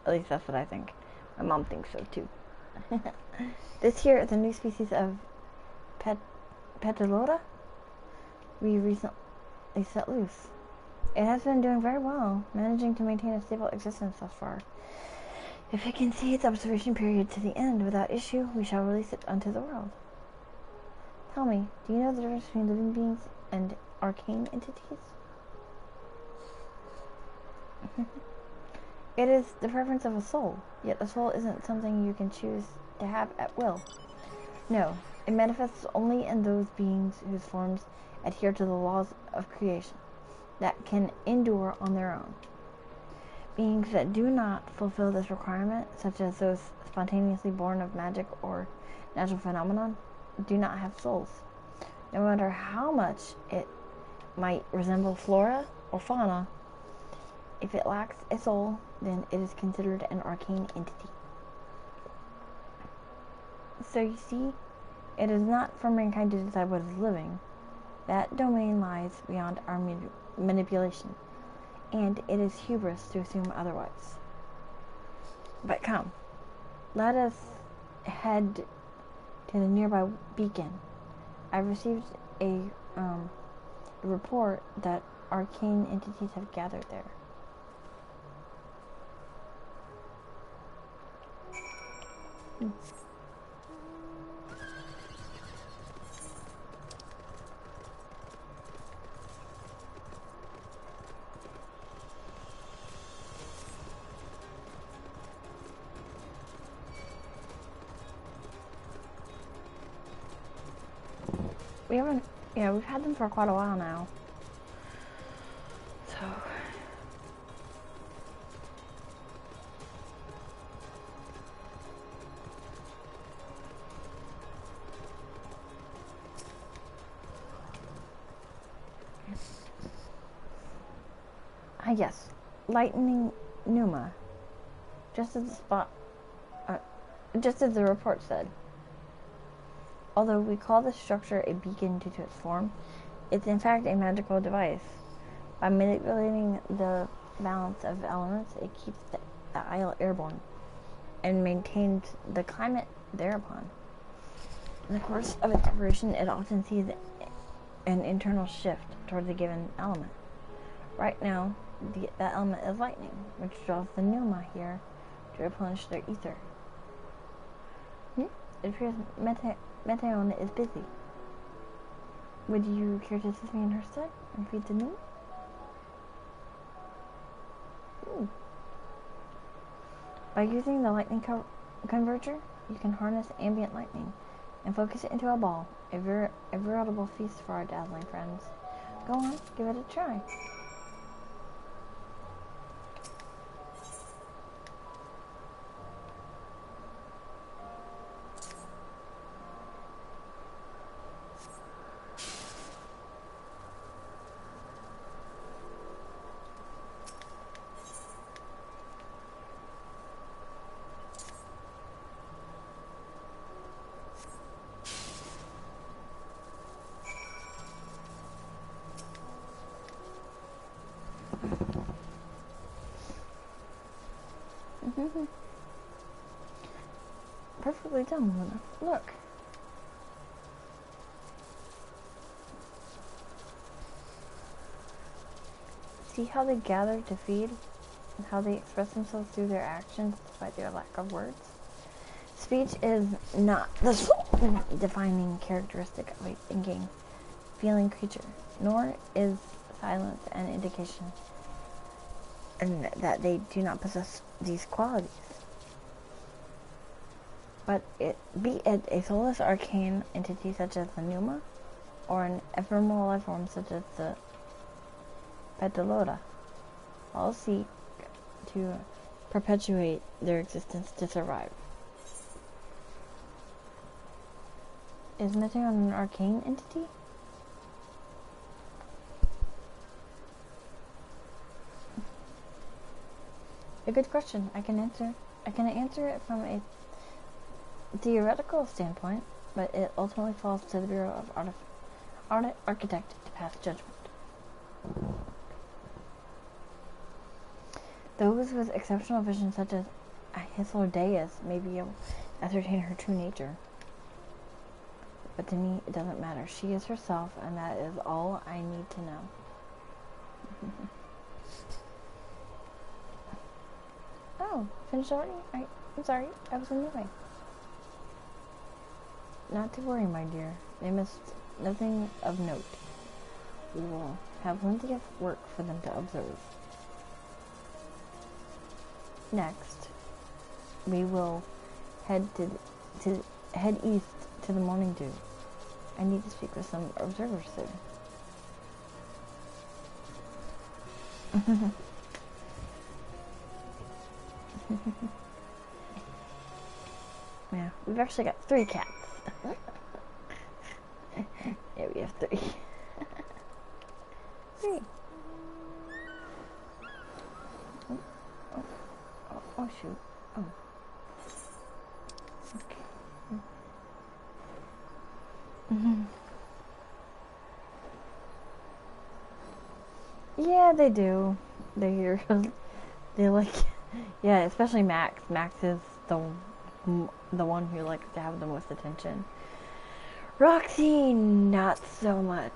At least that's what I think. My mom thinks so too. This here is a new species of Petalota we recently set loose. It has been doing very well, managing to maintain a stable existence thus far. If it can see its observation period to the end without issue, we shall release it unto the world. Tell me, do you know the difference between living beings and arcane entities? It is the preference of a soul, yet a soul isn't something you can choose to have at will. No, it manifests only in those beings whose forms adhere to the laws of creation, that can endure on their own. Beings that do not fulfill this requirement, such as those spontaneously born of magic or natural phenomenon, do not have souls. No matter how much it might resemble flora or fauna, if it lacks a soul, then it is considered an arcane entity. So you see, it is not for mankind to decide what is living. That domain lies beyond our manipulation, and it is hubris to assume otherwise. But come, let us head to the nearby beacon. I've received a report that arcane entities have gathered there. We've had them for quite a while now. So. Yes. Lightning Pneuma. Just as the report said. Although we call this structure a beacon due to its form, it's in fact a magical device. By manipulating the balance of elements, it keeps the isle airborne and maintains the climate thereupon. In the course of its operation, it often sees an internal shift towards a given element. Right now, that element is lightning, which draws the pneuma here to replenish their ether. It appears Meteon is busy. Would you care to assist me in her stead and feed the pneuma? By using the lightning converter, you can harness ambient lightning and focus it into a ball, a veritable feast for our dazzling friends. Go on, give it a try. Perfectly done, Luna. Look. See how they gather to feed, and how they express themselves through their actions despite their lack of words? Speech is not the sole defining characteristic of a thinking, feeling creature, nor is silence an indication and that they do not possess these qualities. But be it a soulless arcane entity such as the pneuma, or an ephemeral life form such as the Petalota, all seek to perpetuate their existence to survive. Is Meteon an arcane entity? A good question. I can answer it from a theoretical standpoint, but it ultimately falls to the Bureau of Architect to pass judgment. Those with exceptional vision, such as Hythlodaeus, may be able to ascertain her true nature. But to me, it doesn't matter. She is herself, and that is all I need to know. Oh, finished already? I'm sorry, I was in the way. Not to worry, my dear. They missed nothing of note. We will have plenty of work for them to observe. Next, we will head head east to the Morning Dew. I need to speak with some observers there. Yeah, we've actually got 3 cats. Yeah, we have 3. 3. Oh, shoot. Oh. Okay. Yeah, they do. They like, yeah, especially Max. Max is the one who likes to have the most attention. Roxy, not so much.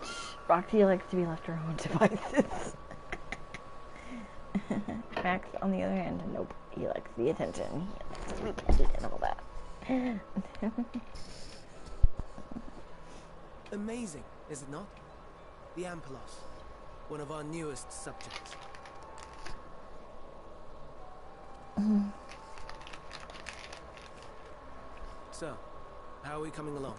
Roxy likes to be left to her own devices. Max, on the other hand, nope. He likes the attention. He likes to be petty and all that. Amazing, is it not? The Ampelos, one of our newest subjects. So, how are we coming along?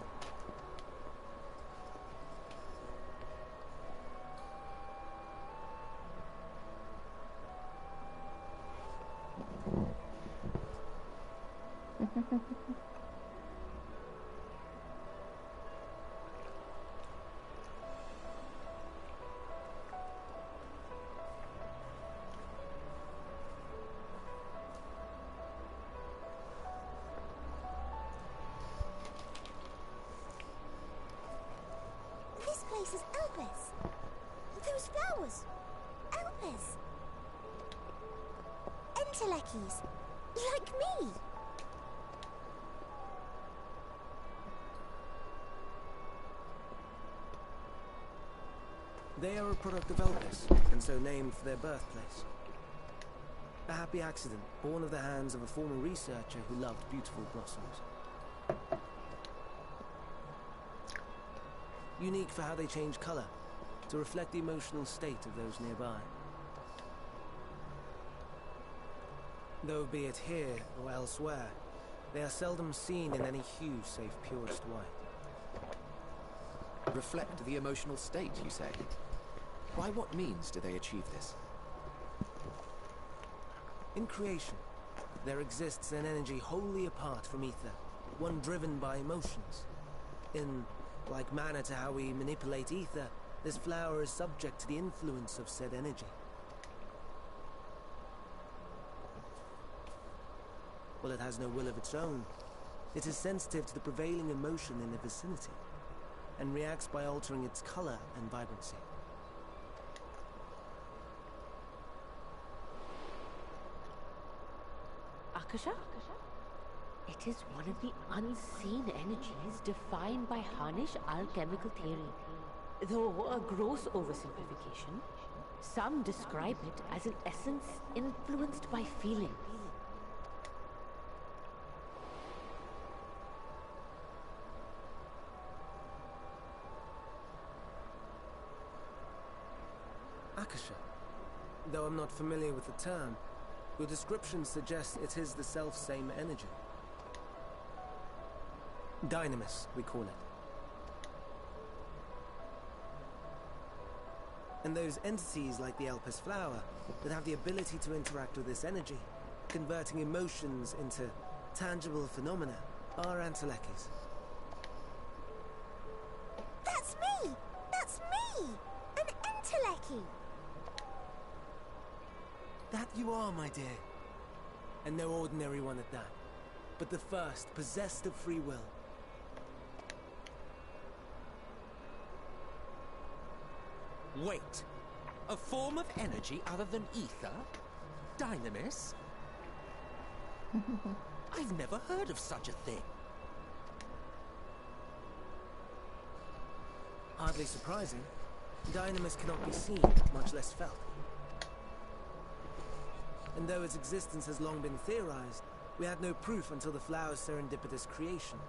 This place is Elpis. Those flowers. Elpis. Entelekis. Like me. They are a product of Elpis, and so named for their birthplace. A happy accident, born of the hands of a former researcher who loved beautiful blossoms. Unique for how they change color, to reflect the emotional state of those nearby. Though be it here or elsewhere, they are seldom seen in any hue save purest white. Reflect the emotional state, you say? By what means do they achieve this? In creation, there exists an energy wholly apart from ether, one driven by emotions. In like manner to how we manipulate ether, this flower is subject to the influence of said energy. While it has no will of its own, it is sensitive to the prevailing emotion in the vicinity, and reacts by altering its color and vibrancy. Akasha? It is one of the unseen energies defined by Harnish alchemical theory. Though a gross oversimplification, some describe it as an essence influenced by feeling. Akasha. Though I'm not familiar with the term, your description suggests it is the self-same energy. Dynamis, we call it. And those entities like the Elpis flower that have the ability to interact with this energy, converting emotions into tangible phenomena, are Antelekis. That's me! That's me! An Enteleki! That you are, my dear. And no ordinary one at that, but the first possessed of free will. Wait. A form of energy other than ether? Dynamis? I've never heard of such a thing. Hardly surprising. Dynamis cannot be seen, much less felt. And though its existence has long been theorized, we had no proof until the flower's serendipitous creation.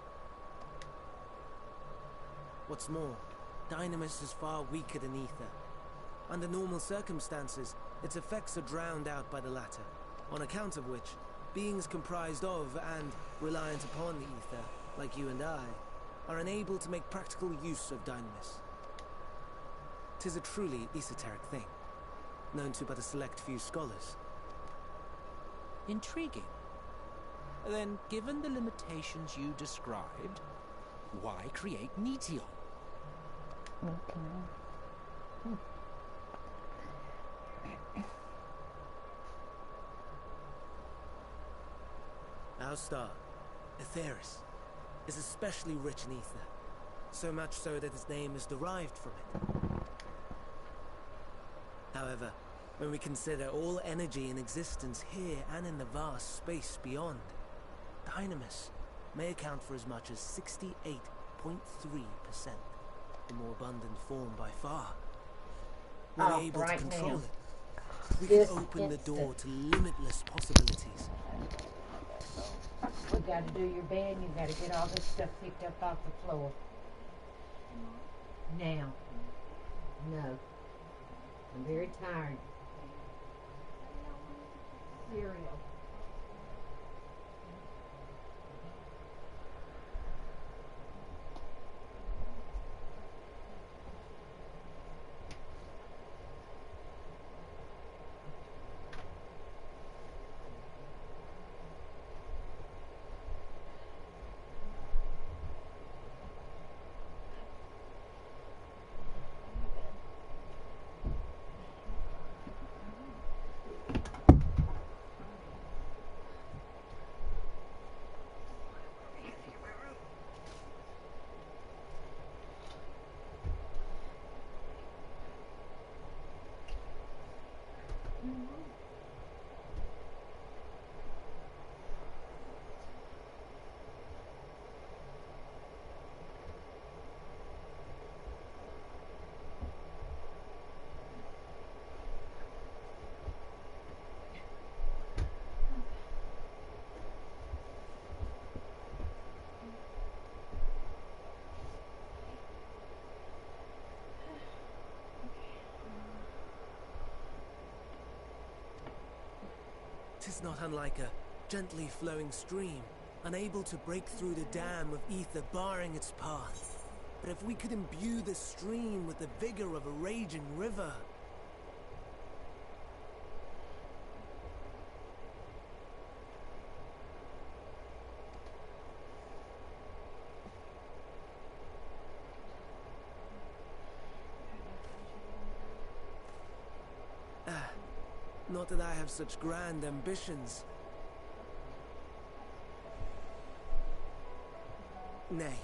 What's more, Dynamis is far weaker than ether. Under normal circumstances, its effects are drowned out by the latter, on account of which, beings comprised of and reliant upon the ether, like you and I, are unable to make practical use of Dynamis. 'Tis a truly esoteric thing, known to but a select few scholars. Intriguing. Then, given the limitations you described, why create Meteor? Our star, Aetheris, is especially rich in ether, so much so that its name is derived from it. However, when we consider all energy in existence here and in the vast space beyond, Dynamis may account for as much as 68.3%, the more abundant form by far. We're able to control it. We can open the door to limitless possibilities. You gotta do your bed and you gotta get all this stuff picked up off the floor. Now. No. I'm very tired. Cereal. Tis not unlike a gently flowing stream, unable to break through the dam of ether barring its path. But if we could imbue the stream with the vigor of a raging river... Not that I have such grand ambitions. Nay.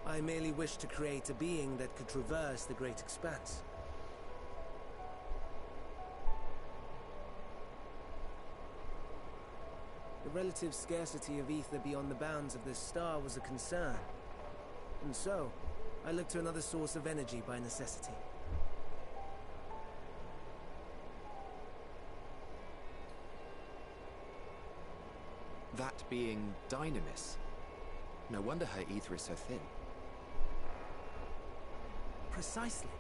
I merely wish to create a being that could traverse the great expanse. The relative scarcity of ether beyond the bounds of this star was a concern. And so, I looked to another source of energy by necessity. That being Dynamis. No wonder her ether is so thin. Precisely.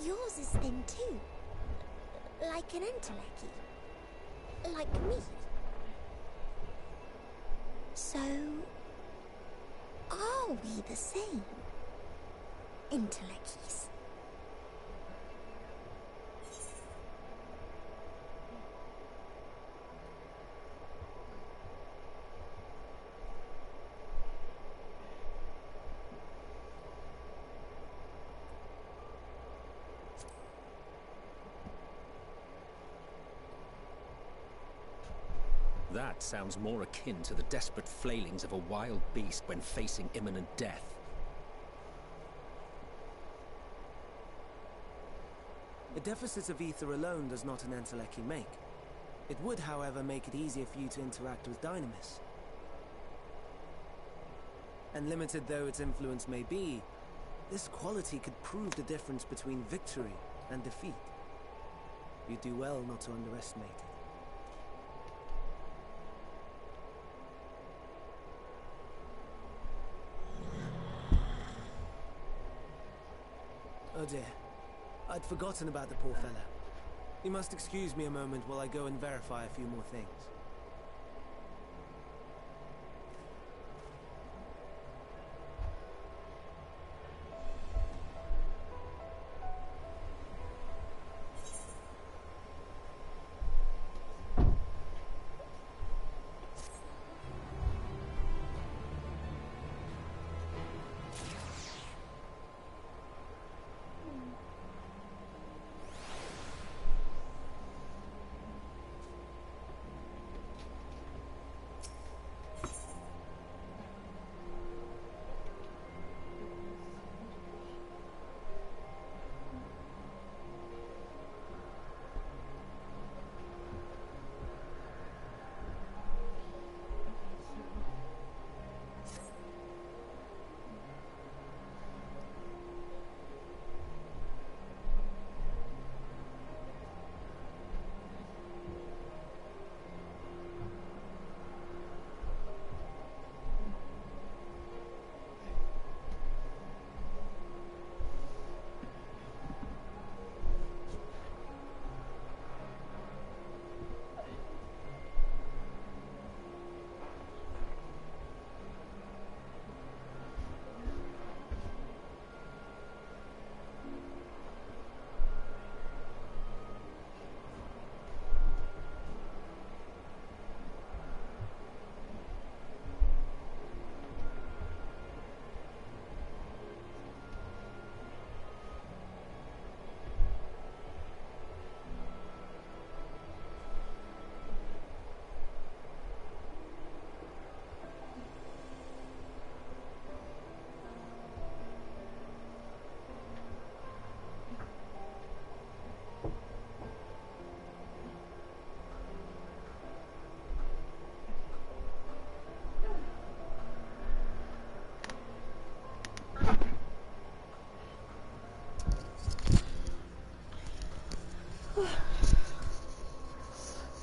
Yours is thin too. Like an Enteleki. Like me. So... are we the same? intellects. That sounds more akin to the desperate flailings of a wild beast when facing imminent death. A deficit of ether alone does not an Enteleki make. It would, however, make it easier for you to interact with Dynamis. And limited though its influence may be, this quality could prove the difference between victory and defeat. You do well not to underestimate it. Oh dear. I'd forgotten about the poor fella. You must excuse me a moment while I go and verify a few more things.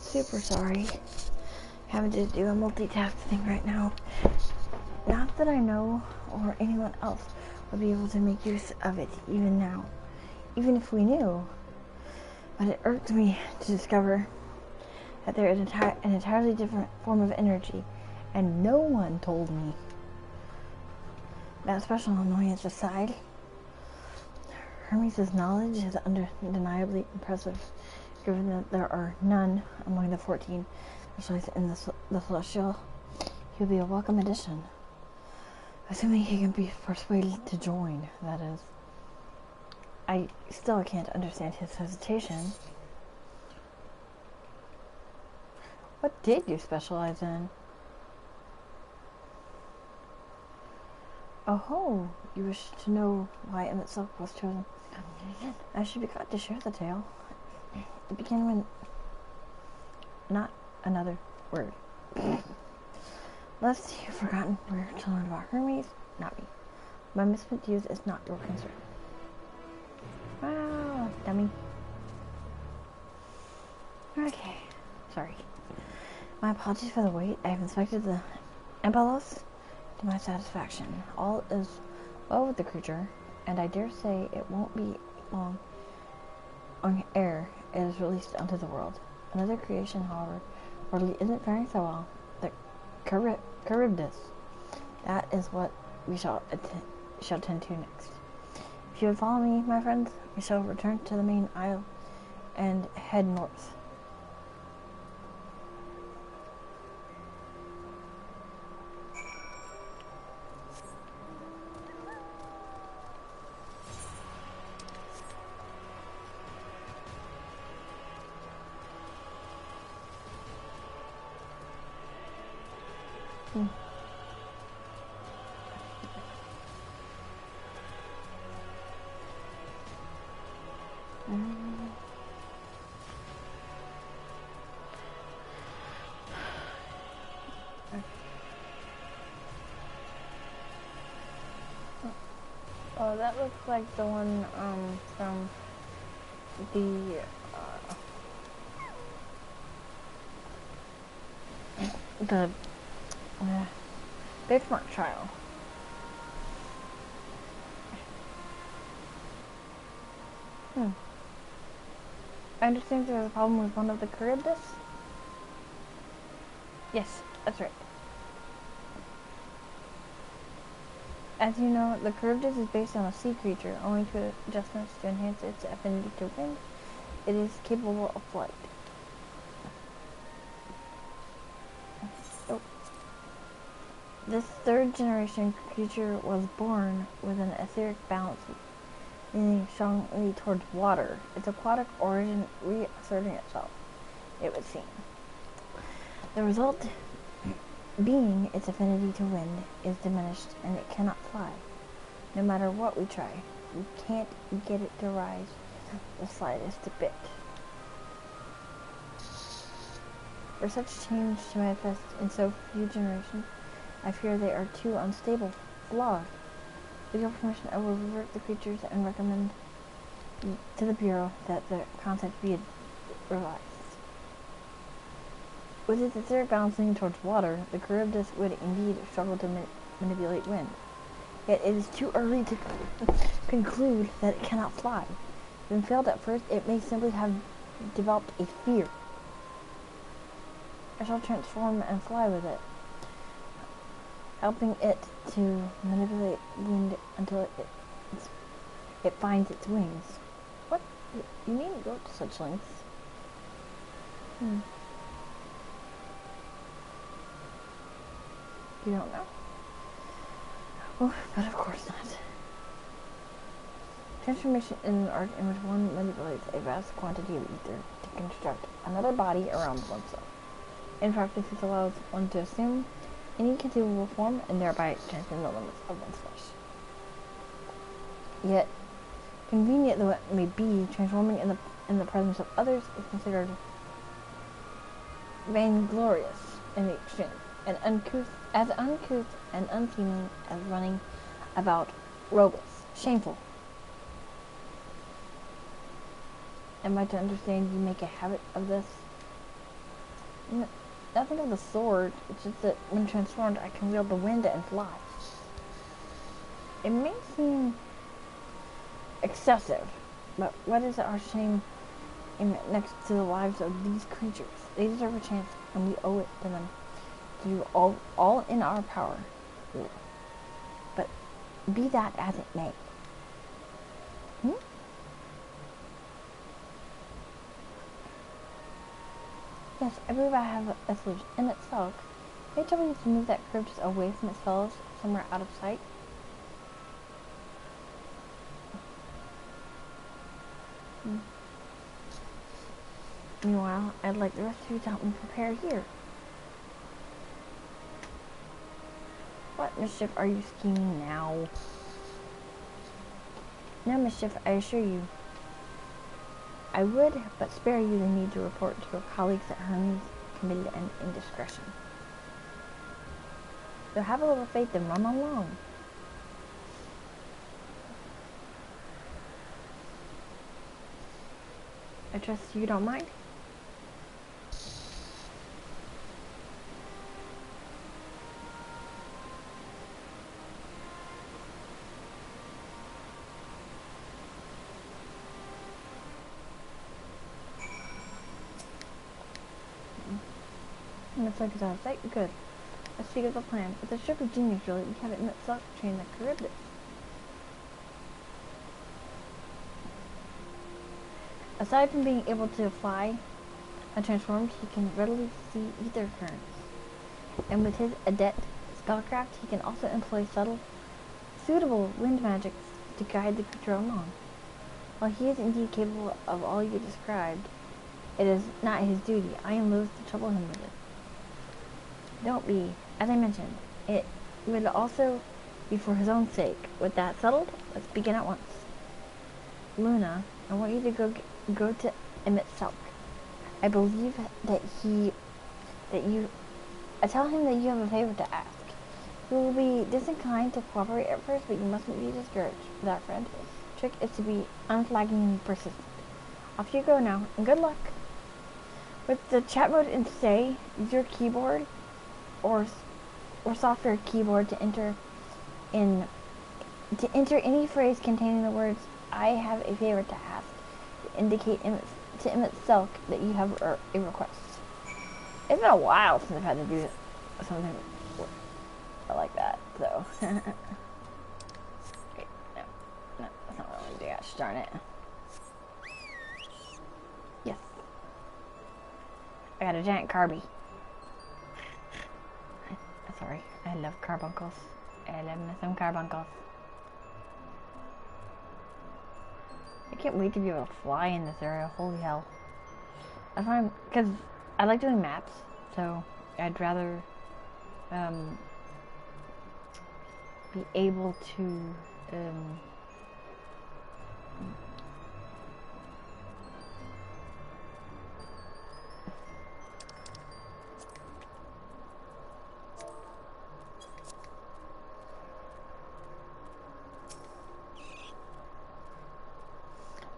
Super sorry. Having to do a multitask thing right now. Not that I know or anyone else would be able to make use of it even now. Even if we knew. But it irks me to discover that there is an entirely different form of energy, and no one told me. That special annoyance aside, Hermes' knowledge is undeniably impressive, given that there are none among the 14 specialists in the Celestial. He'll be a welcome addition. Assuming he can be persuaded to join, that is. I still can't understand his hesitation. What did you specialize in? Oh, you wish to know why Emmett Silk was chosen? I should be glad to share the tale. It began when... Not another word. Lest you've forgotten where to learn about Hermes, not me. My misspent youth is not your concern. Wow, dummy. Okay, sorry. My apologies for the wait. I've inspected the Embalos to my satisfaction. All is well with the creature, and I dare say it won't be long ere it is released onto the world. Another creation, however, hardly isn't faring so well. The Charybdis. That is what we shall tend to next. If you would follow me, my friends, we shall return to the main aisle and head north. Oh, that looks like the one from the benchmark trial. I understand there was a problem with one of the Charybdis? Yes, that's right. As you know, the Charybdis is based on a sea creature. Owing to adjustments to enhance its affinity to wind, it is capable of flight. Oh. This third generation creature was born with an etheric balance, leaning strongly towards water, its aquatic origin reasserting itself, it would seem. The result being its affinity to wind is diminished and it cannot fly. No matter what we try, we can't get it to rise the slightest bit. For such change to manifest in so few generations, I fear they are too unstable, flawed. With your permission, I will revert the creatures and recommend to the Bureau that the concept be revised. With its etheric balancing towards water, the Charybdis would indeed struggle to manipulate wind. Yet it is too early to conclude that it cannot fly. When failed at first, it may simply have developed a fear. I shall transform and fly with it, helping it to manipulate wind until it finds its wings. What? You needn't go to such lengths. You don't know? Oh, but of course not. Transformation is an art in which one manipulates a vast quantity of ether to construct another body around oneself. In practice, this allows one to assume any conceivable form and thereby transcend the limits of one's flesh. Yet, convenient though it may be, transforming in the presence of others is considered vainglorious in the extreme, and as uncouth and unseemly as running about robeless. Shameful. Am I to understand you make a habit of this? Nothing of the sort. It's just that when transformed, I can wield the wind and fly. It may seem excessive, but what is our shame next to the lives of these creatures? They deserve a chance, and we owe it to them to do all in our power. But be that as it may. Yes, I believe I have a solution. In itself, may I trouble you to move that Charybdis away from its fellows, somewhere out of sight? Meanwhile, I'd like the rest of you to help me prepare here. What mischief are you scheming now? No mischief, I assure you. I would, but spare you the need to report to your colleagues that Hermes committed an indiscretion. So have a little faith and run along. I trust you don't mind? Looks like it's out of sight. Good. Let's figure the plan. It's a stroke of genius, really. We have it in itself to train the Charybdis. Aside from being able to fly untransformed, he can readily see ether currents. And with his adept spellcraft, he can also employ suitable wind magics to guide the creature along. While he is indeed capable of all you described, it is not his duty. I am loath to trouble him with it. Don't be. As I mentioned, it would also be for his own sake. With that settled, let's begin at once. Luna, I want you to go to Emmett Selk. I believe I tell him that you have a favor to ask. He will be disinclined to cooperate at first, but you mustn't be discouraged. That, friend, trick is to be unflagging and persistent. Off you go now, and good luck. With the chat mode in Say, use your keyboard or software keyboard to enter any phrase containing the words "I have a favor to ask" to indicate to Emmett Selk that you have a request. It's been a while since I've had to do something like that, so. Wait, no, that's not what I want to do. Gosh darn it. Yes. I got a giant Carby. Sorry, I love carbuncles. I love me some carbuncles. I can't wait to be able to fly in this area. Holy hell. I find, because I like doing maps, so I'd rather be able to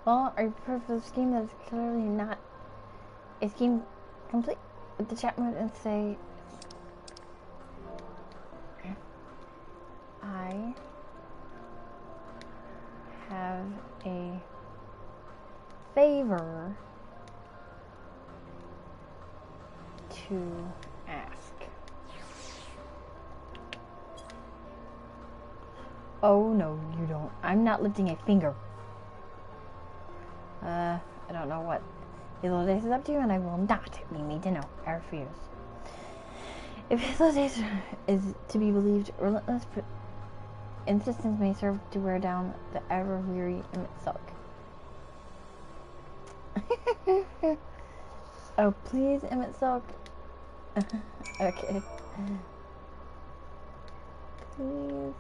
well, I prefer for the scheme that's clearly not a scheme complete with the chat mode and say I have a favor to ask. Oh no, you don't. I'm not lifting a finger. I don't know what His is up to, and I will not be made to know. I refuse. If His is to be believed, relentless insistence may serve to wear down the ever-weary Emmett Selk. Oh, please, Emmett Selk. Okay. Please.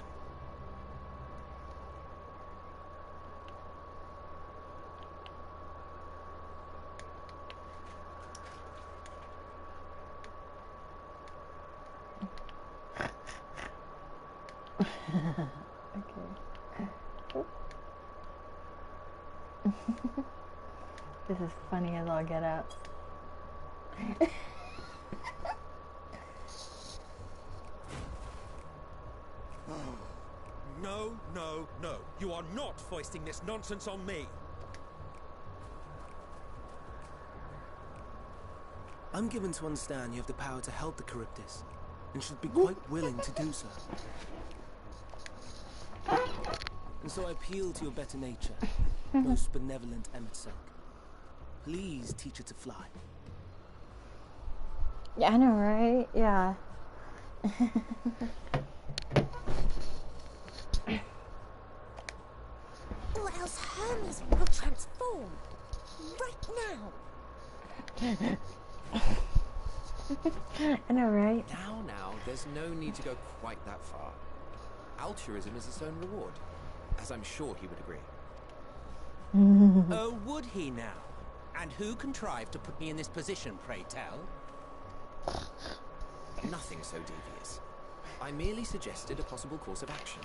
Okay. This is funny as all get out. No, no, no. You are not foisting this nonsense on me. I'm given to understand you have the power to help the Charybdis, and should be quite willing to do so. And so I appeal to your better nature, most benevolent Emmett Selk. Please teach her to fly. Yeah, I know, right? Yeah. Or else Hermes will transform. Right now. I know, right? Now, there's no need to go quite that far. Altruism is its own reward, as I'm sure he would agree. Oh, would he now? And who contrived to put me in this position, pray tell? Nothing so devious. I merely suggested a possible course of action.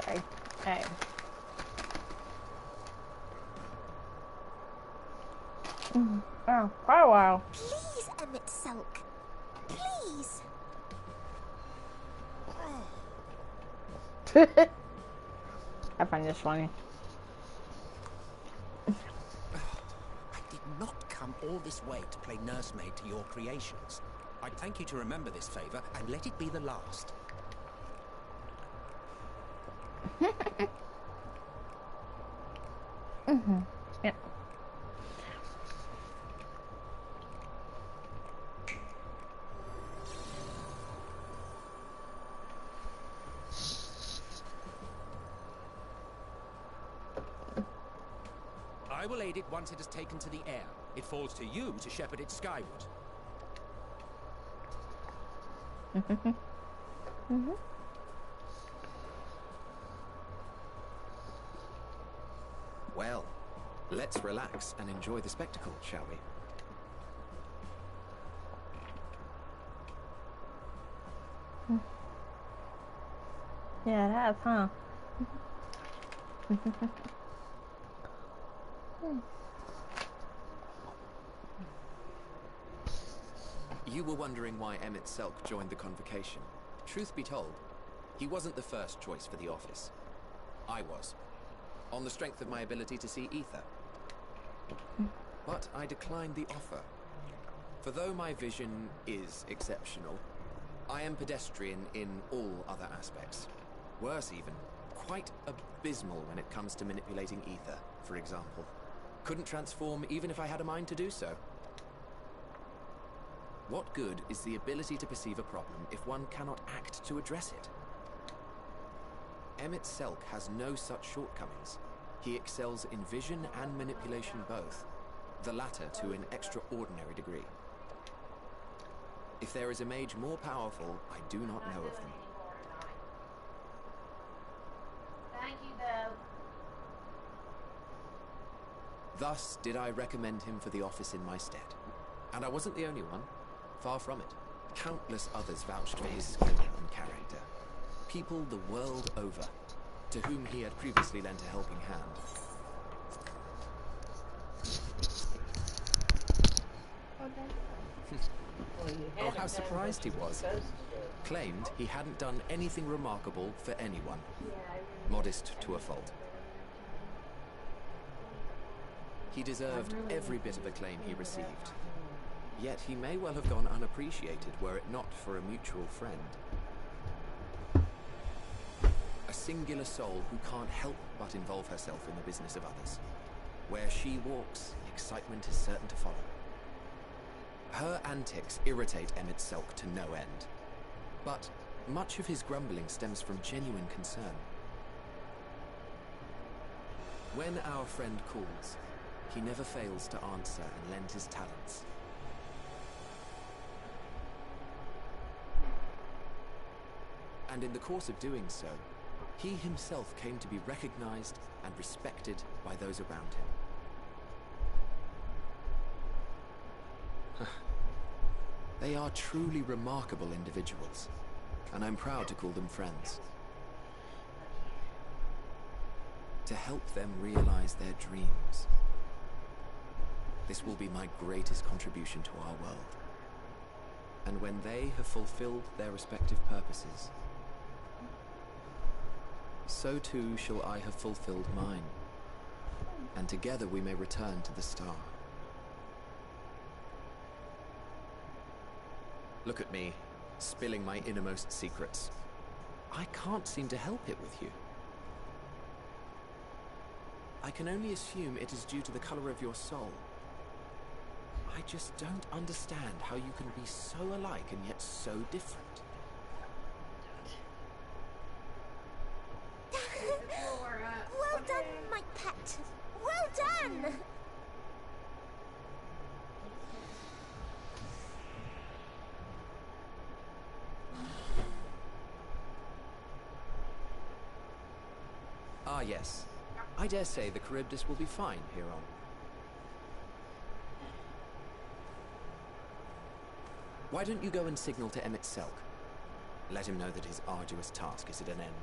Sorry. Okay. Oh, quite a while. Please, Emmett Selk. Please. I find this funny. I did not come all this way to play nursemaid to your creations. I thank you to remember this favor, and let it be the last. Yeah. I will aid it once it has taken to the air. It falls to you to shepherd it skyward. Well, let's relax and enjoy the spectacle, shall we? Yeah, it has, huh? You were wondering why Emmett Selk joined the convocation. Truth be told, he wasn't the first choice for the office. I was, on the strength of my ability to see ether. But I declined the offer. For though my vision is exceptional, I am pedestrian in all other aspects. Worse even, quite abysmal when it comes to manipulating ether, for example. Couldn't transform even if I had a mind to do so. What good is the ability to perceive a problem if one cannot act to address it? Emmett Selk has no such shortcomings. He excels in vision and manipulation both, the latter to an extraordinary degree. If there is a mage more powerful, I do not know of them. Thank you, though. Thus did I recommend him for the office in my stead. And I wasn't the only one. Far from it. Countless others vouched for his skill and character. People the world over, to whom he had previously lent a helping hand. Oh, how surprised he was. Claimed he hadn't done anything remarkable for anyone. Modest to a fault. He deserved every bit of acclaim he received. Yet he may well have gone unappreciated were it not for a mutual friend. A singular soul who can't help but involve herself in the business of others. Where she walks, excitement is certain to follow. Her antics irritate Emmett Selk to no end. But much of his grumbling stems from genuine concern. When our friend calls, he never fails to answer and lend his talents. And in the course of doing so, he himself came to be recognized and respected by those around him. They are truly remarkable individuals, and I'm proud to call them friends. To help them realize their dreams. This will be my greatest contribution to our world. And when they have fulfilled their respective purposes, so too shall I have fulfilled mine, and together we may return to the star. Look at me, spilling my innermost secrets. I can't seem to help it with you. I can only assume it is due to the color of your soul. I just don't understand how you can be so alike and yet so different. Well done, my pet. Well done! Ah, yes. I dare say the Charybdis will be fine here on. Why don't you go and signal to Emmett Selk? Let him know that his arduous task is at an end.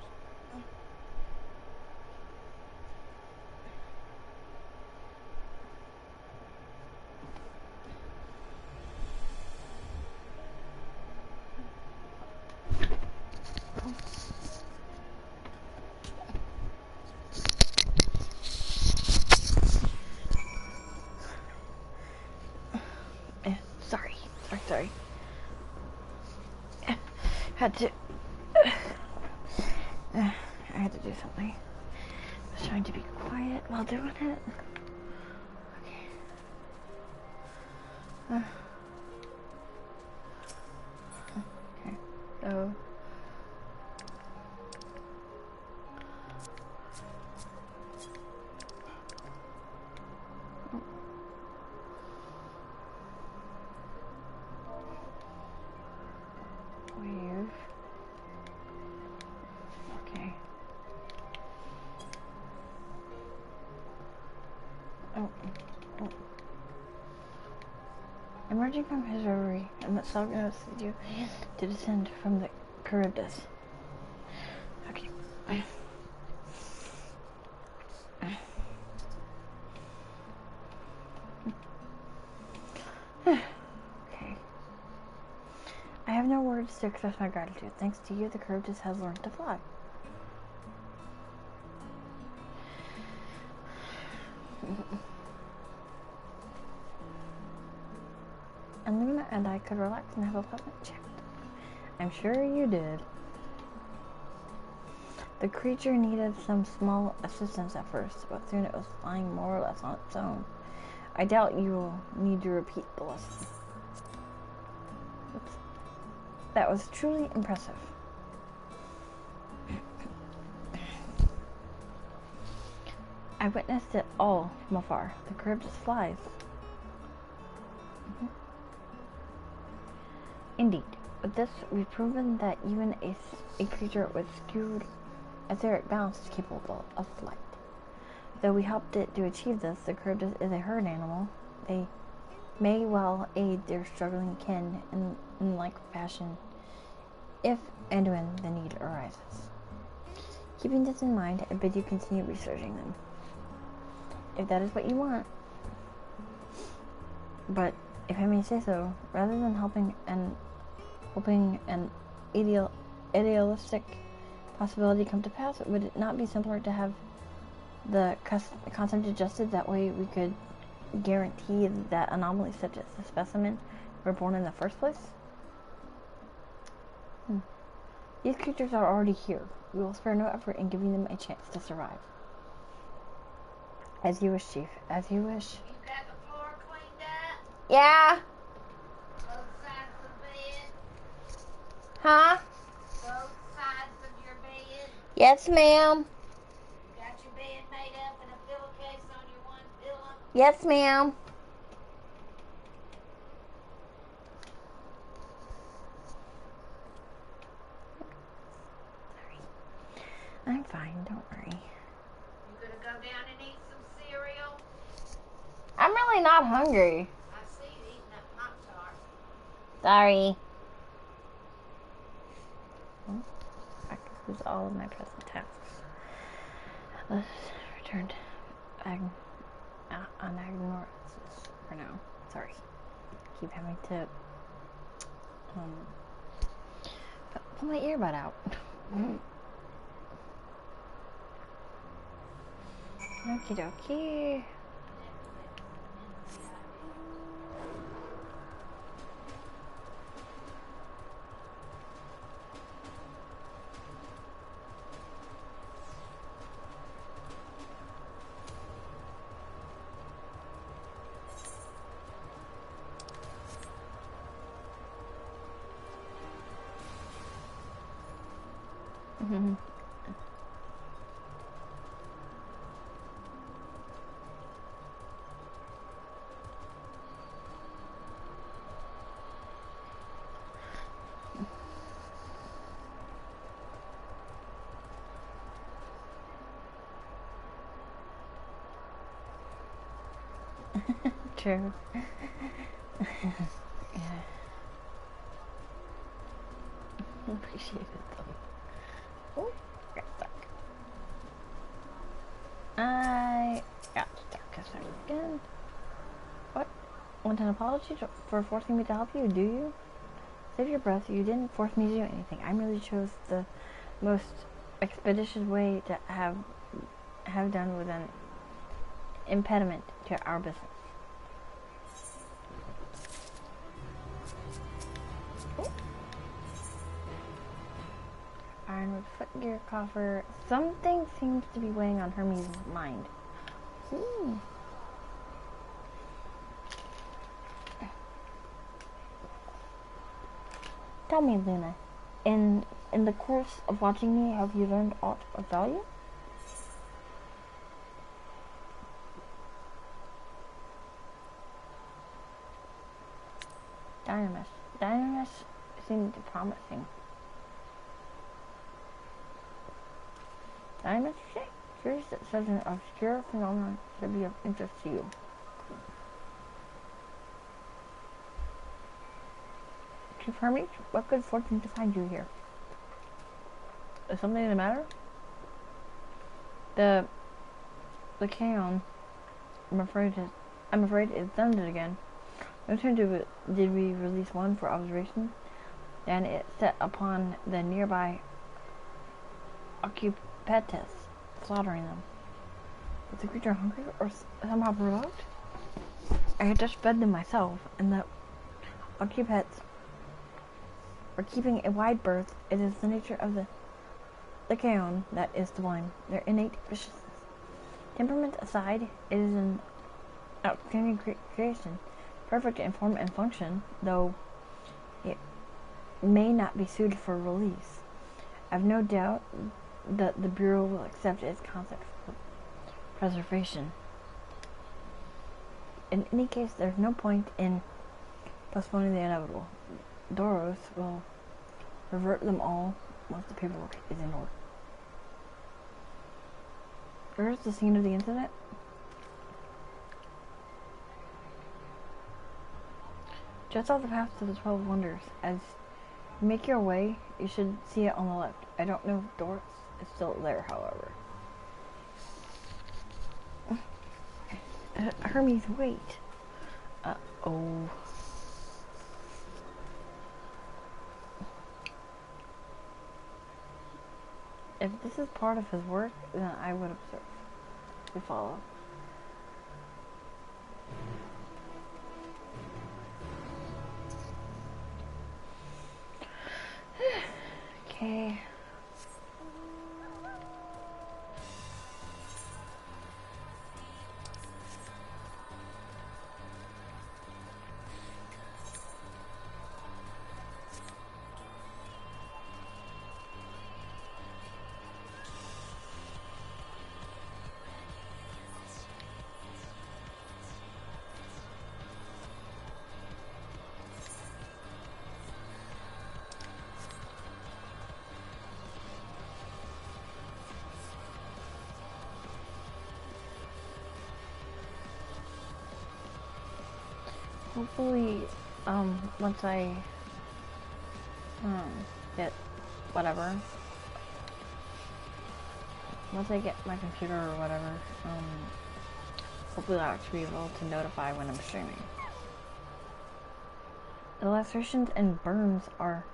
Sorry. Had to... I had to do something. I was trying to be quiet. quiet while doing it. Okay. Okay. So. Wave. Okay. Oh. Emerging from his reverie, and that Salg noticed you to descend from the Charybdis. Okay. Okay. I have no words to express my gratitude. Thanks to you, the Charybdis has learned to fly. And Luna and I could relax and have a pleasant chat. I'm sure you did. The creature needed some small assistance at first, but soon it was flying more or less on its own. I doubt you will need to repeat the lesson. Oops. That was truly impressive. I witnessed it all from afar. The Charybdis flies. Indeed. With this, we've proven that even a creature with skewed etheric balance is capable of flight. Though we helped it to achieve this, the Charybdis is a herd animal. They may well aid their struggling kin in like fashion, if and when the need arises. Keeping this in mind, I bid you continue researching them, if that is what you want. But, if I may say so, rather than hoping an idealistic possibility come to pass, would it not be simpler to have the concept adjusted? That way we could guarantee that anomalies such as the specimen were born in the first place? These creatures are already here. We will spare no effort in giving them a chance to survive. As you wish, Chief. As you wish. You got the floor cleaned up? Yeah. Both sides of the bed? Huh? Both sides of your bed? Yes, ma'am. Got your bed made up and a pillowcase on your one pillow? Yes, ma'am. I'm fine, don't worry. You gonna go down and eat some cereal? I'm really not hungry. I see you eating that Pop-Tart. Sorry. That concludes all of my present tasks. Let's return to Anagnosis for now. Sorry. Keep having to pull my earbud out. Okie dokie. True. Yeah. Appreciate it though. Oh, got stuck. I got stuck a second. What? Want an apology for forcing me to help you, do you? Save your breath. You didn't force me to do anything. I merely chose the most expeditious way to have done with an impediment to our business. Ironwood footgear coffer. Something seems to be weighing on Hermes' mind. Ooh. Tell me, Luna, in the course of watching me, have you learned aught of value? Dynamis. Dynamis seemed promising. Dynamis, curious that such an obscure phenomenon should be of interest to you. Chief Hermes, what good fortune to find you here. Is something the matter? The Kaon, I'm afraid it's done it again. No sooner did we release one for observation, than it set upon the nearby occupetes, slaughtering them. Was the creature hungry or somehow provoked? I had just fed them myself, and the occupetes were keeping a wide berth. It is the nature of the Kaon that is to blame. Their innate viciousness. Temperament aside, it is an outstanding creation, perfect in form and function, though it may not be suited for release. I have no doubt that the Bureau will accept its concept for preservation. In any case, there's no point in postponing the inevitable. Doros will revert them all once the paperwork is in order. Where's the scene of the incident? Just off the path to the 12 Wonders. As you make your way, you should see it on the left. I don't know if Doris is still there, however. Hermes, wait. Oh. If this is part of his work, then I would observe. We follow. Okay. Hopefully, once I get whatever, once I get my computer or whatever, hopefully I'll actually be able to notify when I'm streaming. The lacerations and burns are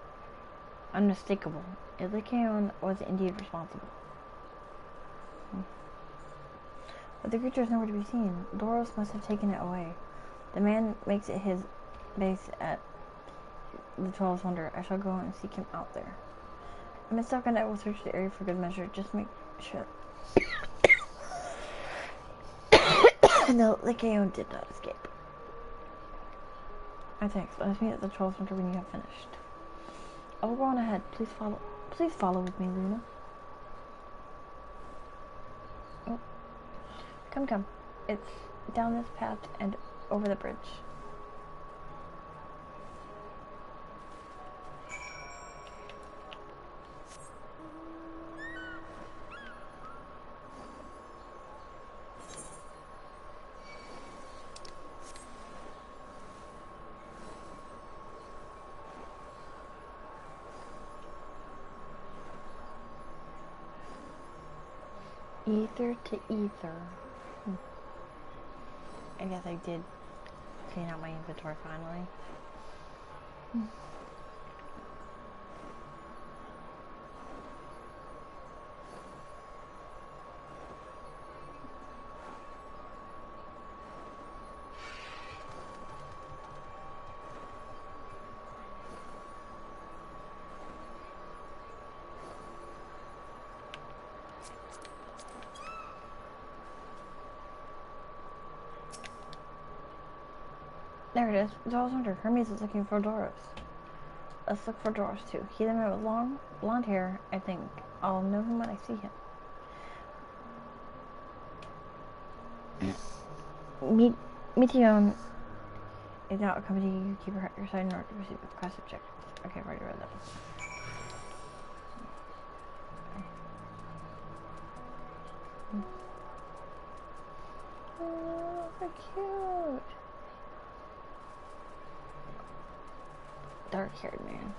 unmistakable. Illicaon was indeed responsible. But the creature is nowhere to be seen. Doros must have taken it away. The man makes it his base at the 12th Wonder. I shall go and seek him out there. I'm stuck and I will search the area for good measure. Just make sure. No, the Kaon did not escape. Thanks. Let us meet at the 12th Wonder when you have finished. I will go on ahead. Please follow. Please follow with me, Luna. Oh. Come. It's down this path and over the bridge. Ether to ether. I guess I did clean out my inventory finally. There it is. It's always wonder. Hermes is looking for Doros. Let's look for Doros too. He's the man with long, blonde hair. I think I'll know him when I see him. Meteon is not a company you keep your side in order to receive a quest objectives. Okay, I've already read that. Oh, so cute. Dark-haired man.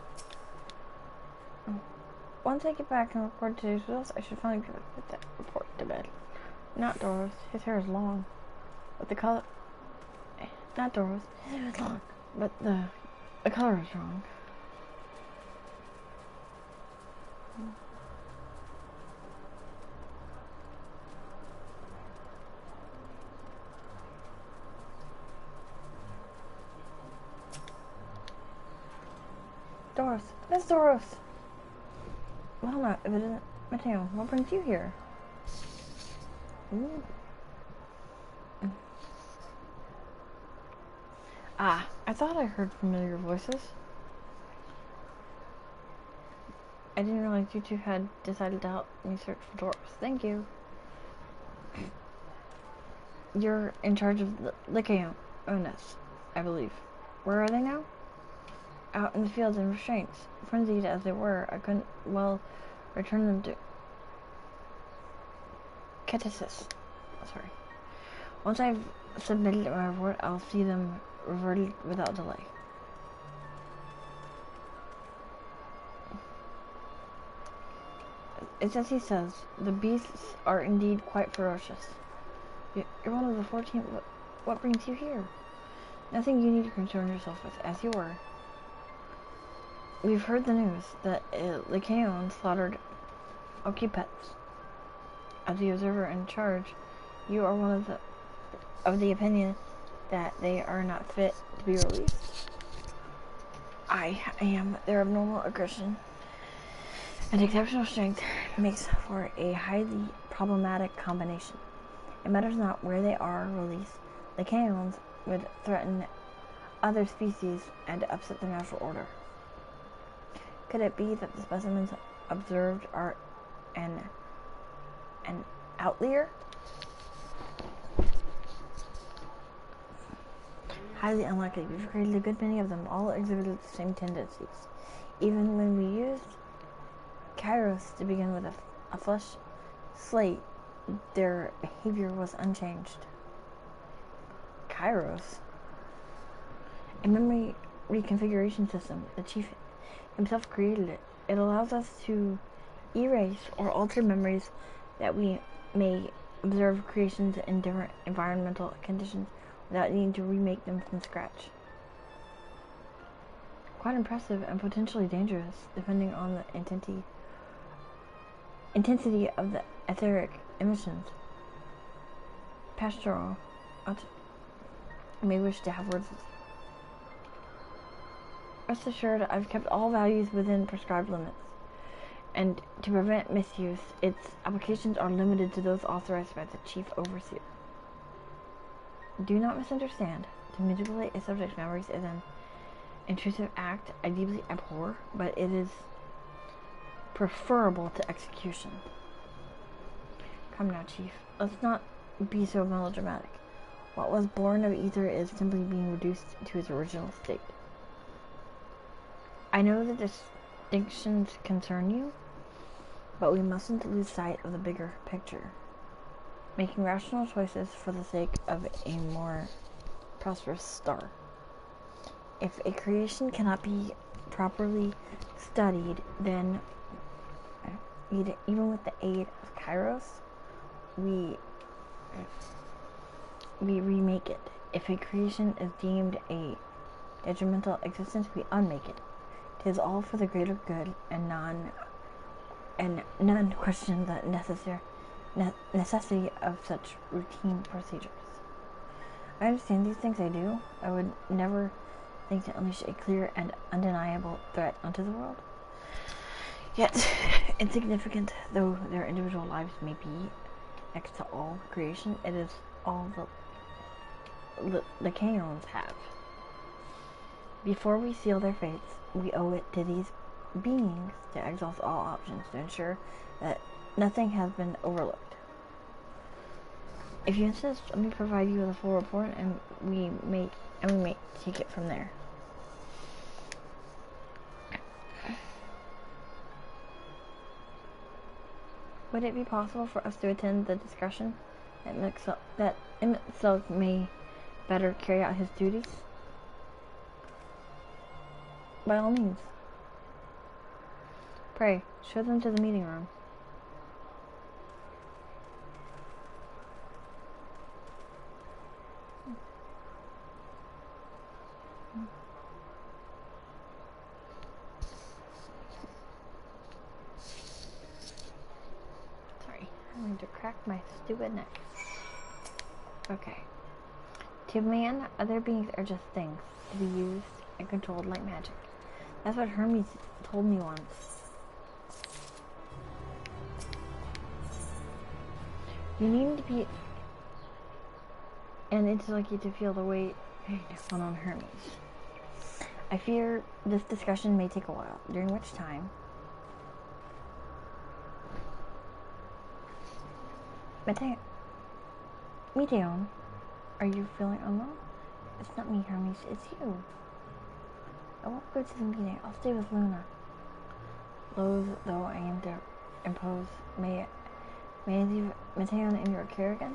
Once I get back and record today's results, I should finally be able to put that report to bed. Not Doros. His hair is long. But the color... Not Doros. His hair is long. But the color is wrong. Doros. Miss Doros! Well, no, if it isn't Mateo, what brings you here? Ooh. Ah, I thought I heard familiar voices. I didn't realize you two had decided to help me search for Doros. Thank you. You're in charge of the Lycaones, I believe. Where are they now? Out in the fields in restraints. Frenzied as they were, I couldn't well return them to Ketasis. Sorry. Once I've submitted my report, I'll see them reverted without delay. It's as he says, the beasts are indeed quite ferocious. You're one of the 14. What brings you here? Nothing you need to concern yourself with, as you were. We've heard the news that Lycaon slaughtered occupants. As the observer in charge, you are one of the opinion that they are not fit to be released. I am. Their abnormal aggression and exceptional strength makes for a highly problematic combination. It matters not where they are released. Lycaons would threaten other species and upset their natural order. Could it be that the specimens observed are an outlier? Highly unlikely. We've created a good many of them. All exhibited the same tendencies. Even when we used Kairos to begin with a flesh slate, their behavior was unchanged. Kairos? A memory reconfiguration system. The chief himself created it. It allows us to erase or alter memories that we may observe creations in different environmental conditions without needing to remake them from scratch. Quite impressive and potentially dangerous, depending on the intensity of the etheric emissions. Pastoral may wish to have words. Rest assured, I've kept all values within prescribed limits, and to prevent misuse, its applications are limited to those authorized by the Chief Overseer. Do not misunderstand. To manipulate a subject's memories is an intrusive act I deeply abhor, but it is preferable to execution. Come now, Chief. Let's not be so melodramatic. What was born of ether is simply being reduced to its original state. I know the distinctions concern you, but we mustn't lose sight of the bigger picture. Making rational choices for the sake of a more prosperous star. If a creation cannot be properly studied, then even with the aid of Kairos, we remake it. If a creation is deemed a detrimental existence, we unmake it. 'Tis all for the greater good, and none question the necessity of such routine procedures. I understand these things, I do. I would never think to unleash a clear and undeniable threat onto the world. Yet, insignificant though their individual lives may be, next to all creation, it is all the Lycaons have. Before we seal their fates, we owe it to these beings to exhaust all options to ensure that nothing has been overlooked. If you insist, let me provide you with a full report, and we may take it from there. Would it be possible for us to attend the discussion that MSQ may better carry out his duties? By all means. Pray, show them to the meeting room. Sorry, I'm going to crack my stupid neck. Okay. To man, other beings are just things to be used and controlled like magic. That's what Hermes told me once. You need to be and it's lucky to feel the weight on Hermes. I fear this discussion may take a while, during which time Meteon, are you feeling unwell? It's not me, Hermes, it's you. I won't go to the meeting. I'll stay with Luna. Loath though I am to impose, may I leave Meteon in your care again?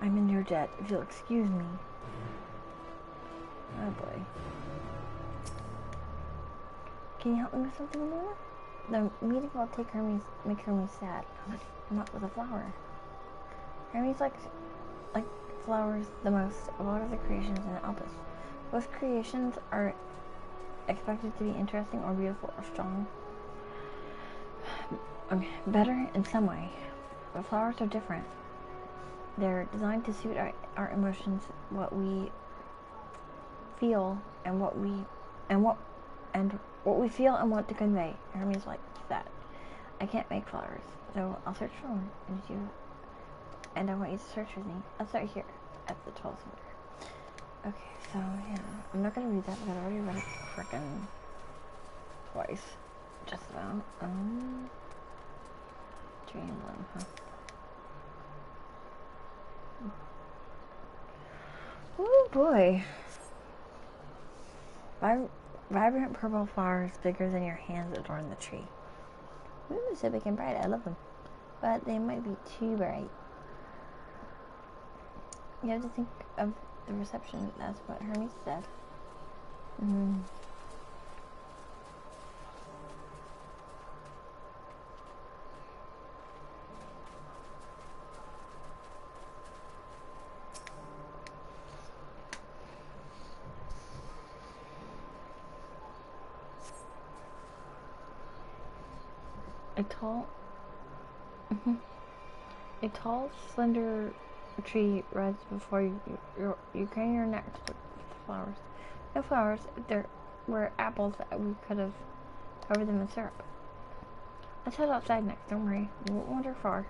I'm in your debt, if you'll excuse me. Oh boy. Can you help me with something, Luna? The meeting will make Hermes sad. Not with a flower. Hermes likes flowers the most of all of the creations in the Alpes. Most creations are expected to be interesting or beautiful or strong. Better in some way. But flowers are different. They're designed to suit our emotions, what we feel and what we feel and want to convey. Hermes likes that. I can't make flowers, so I'll search for one, and I want you to search with me. I'll start here at the 12th meter. Okay, so yeah, I'm not gonna read that because I already read it frickin' twice, just about. Tree emblem, huh? Oh boy. Vibrant purple flowers bigger than your hands adorn the tree. Ooh, so big and bright. I love them. But they might be too bright. You have to think of the reception. That's what Hermes said. A tall, slender tree rises before you. You crane your neck to look for the flowers. No flowers. If there were apples, we could have covered them in syrup. Let's head outside next. Don't worry. We won't wander far.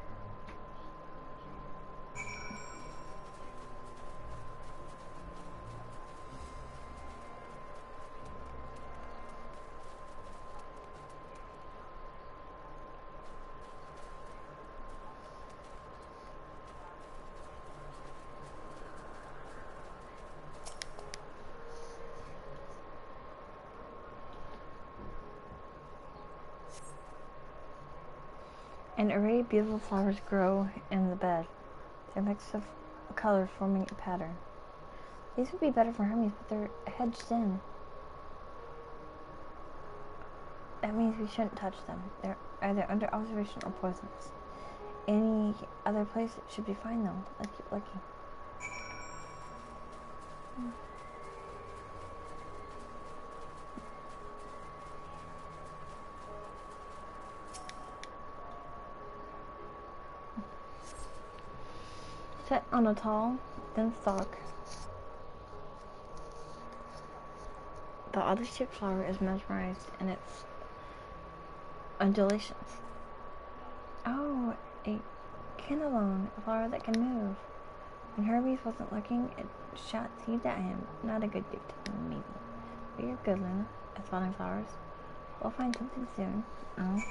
An array of beautiful flowers grow in the bed, their mix of colors forming a pattern. These would be better for Hermes, but they're hedged in. That means we shouldn't touch them. They're either under observation or poisonous. Any other place should be fine though. Let's keep looking. Set on a tall, thin stalk, the oddly shaped flower is mesmerized in its undulations. Oh, a cannelone, a flower that can move. When Hermes wasn't looking, it shot seeds at him. Not a good gift, maybe. But you're good, Luna, at spotting flowers. We'll find something soon. Oh.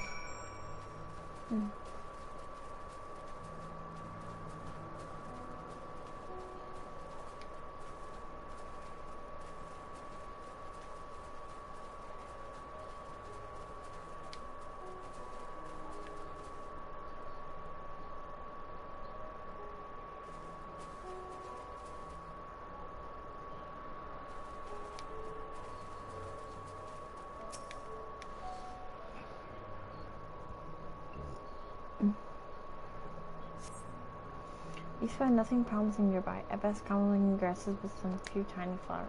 You find nothing promising nearby. At best, common grasses with some few tiny flowers.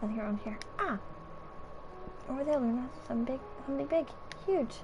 Nothing around here. Ah! Over there, Luna. Something big. Huge.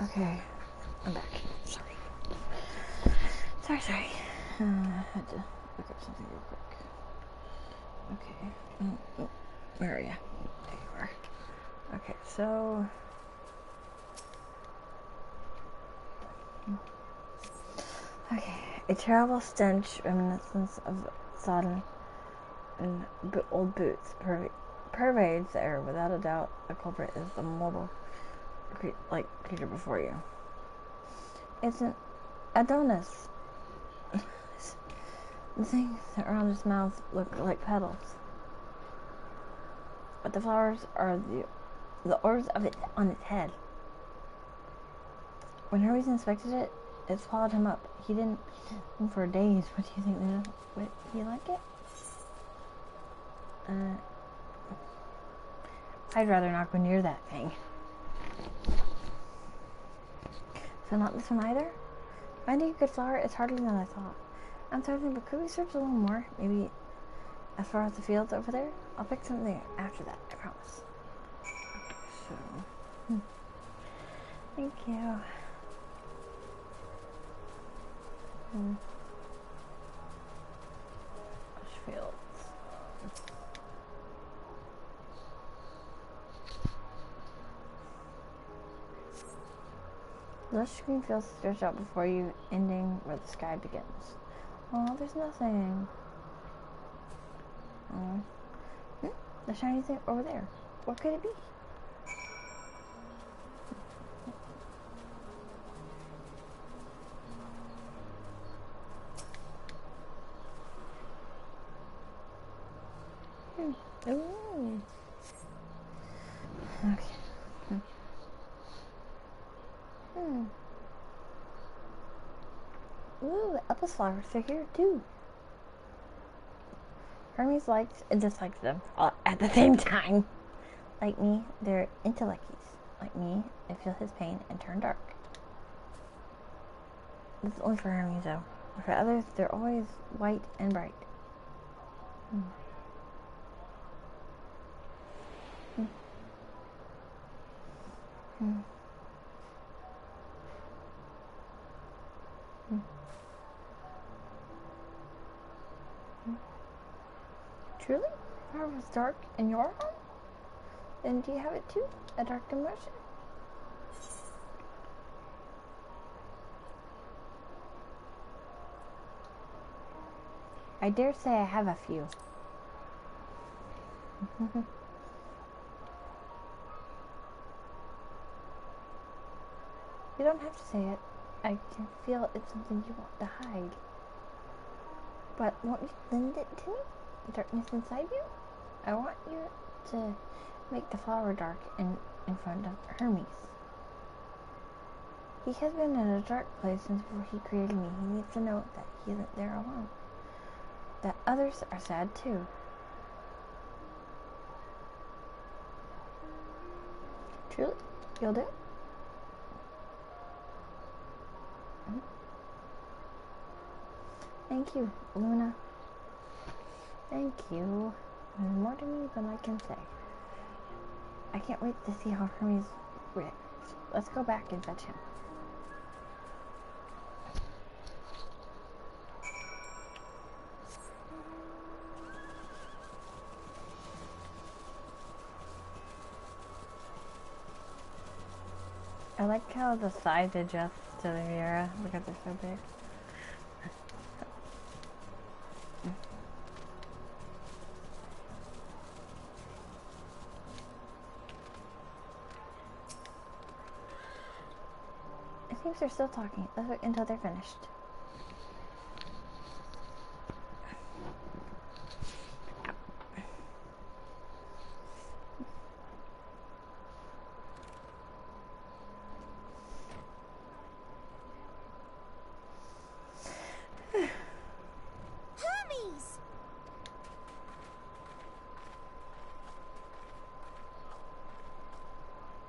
Okay, I'm back. Sorry. I had to look up something real quick. Okay. Where are you? There you are. Okay, so... Okay, a terrible stench reminiscent of sodden and old boots pervades the air. Without a doubt, the culprit is the mortal creature before you. It's an Adonis. The things around his mouth look like petals, but the flowers are the orbs of it on its head. When Hermes inspected it, it swallowed him up. He didn't for days. What do you think, Luna? Would you like it? I'd rather not go near that thing. So not this one either? Finding a good flower is harder than I thought. I'm sorry, but could we search a little more? Maybe as far as the fields over there? I'll pick something after that, I promise. So, thank you. Fields. Lush green fields stretch out before you, ending where the sky begins. Oh, there's nothing. Oh. The shiny thing over there. What could it be? Ooh. Okay. Ooh, Elpis flowers are here too. Hermes likes and dislikes them all at the same time. Like me, they're intellecties. Like me, they feel his pain and turn dark. This is only for Hermes though. For others, they're always white and bright. Truly? Power was dark in your home? Then do you have it too? A dark emotion? I dare say I have a few. You don't have to say it. I can feel it's something you want to hide. But won't you lend it to me? The darkness inside you? I want you to make the flower dark in front of Hermes. He has been in a dark place since before he created me. He needs to know that he isn't there alone. That others are sad too. Truly? You'll do it? Thank you, Luna. Thank you. More to me than I can say. I can't wait to see how Hermes reacts. Let's go back and fetch him. I like how the size adjusts to the mirror because they're so big. It seems they're still talking. Let's wait until they're finished. Hermes!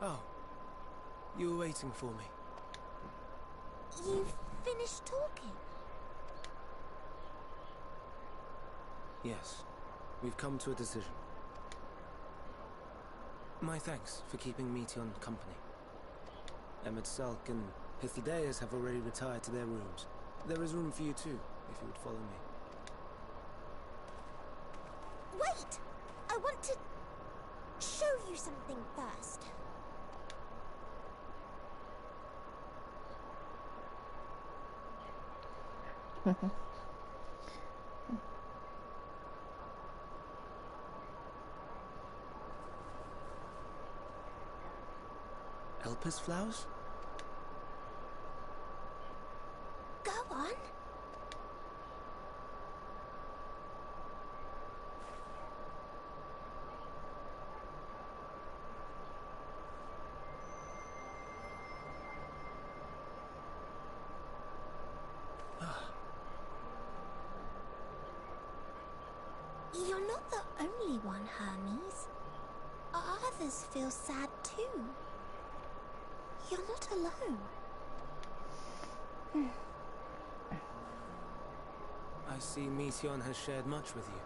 Oh, you were waiting for me. You've finished talking? Yes, we've come to a decision. My thanks for keeping Meteon company. Emmett Salk and Hythlodaeus have already retired to their rooms. There is room for you too, if you would follow me. Wait! I want to show you something first. Elpis flowers? Go on. You're not the only one, Hermes. Others feel sad too. You're not alone. I see Meteon has shared much with you.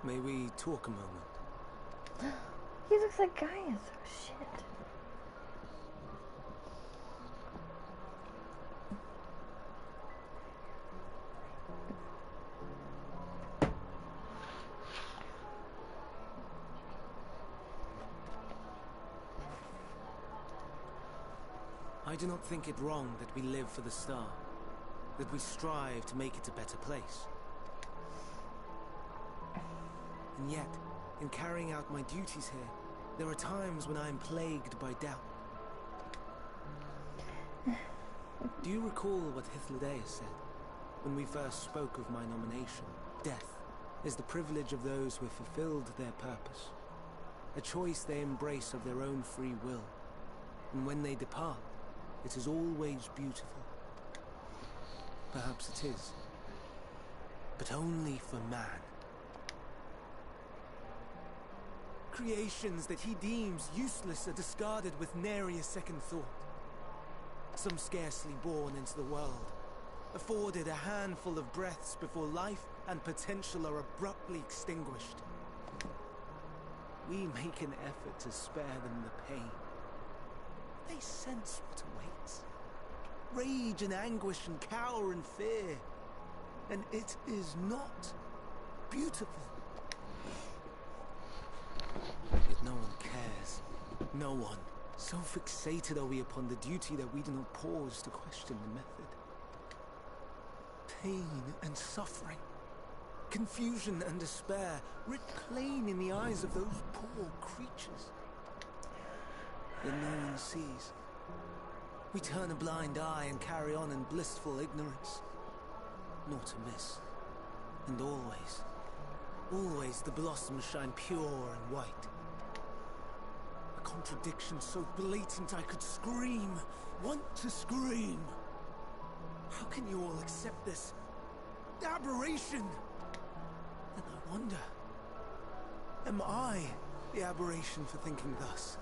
May we talk a moment? He looks like Gaius. Oh, shit. I do not think it wrong that we live for the star, that we strive to make it a better place. And yet, in carrying out my duties here, there are times when I am plagued by doubt. Do you recall what Hythlodaeus said when we first spoke of my nomination? Death is the privilege of those who have fulfilled their purpose, a choice they embrace of their own free will. And when they depart, it is always beautiful. Perhaps it is, but only for man. Creations that he deems useless are discarded with nary a second thought. Some scarcely born into the world afforded a handful of breaths before life and potential are abruptly extinguished. We make an effort to spare them the pain. They sense what awaits. Rage and anguish and cower and fear. And it is not beautiful. Yet no one cares. No one. So fixated are we upon the duty that we do not pause to question the method. Pain and suffering, confusion and despair, writ plain in the eyes of those poor creatures. Yet no one sees. We turn a blind eye and carry on in blissful ignorance. Naught amiss. And always, always the blossoms shine pure and white. A contradiction so blatant I could scream, want to scream. How can you all accept this aberration? And I wonder, am I the aberration for thinking thus?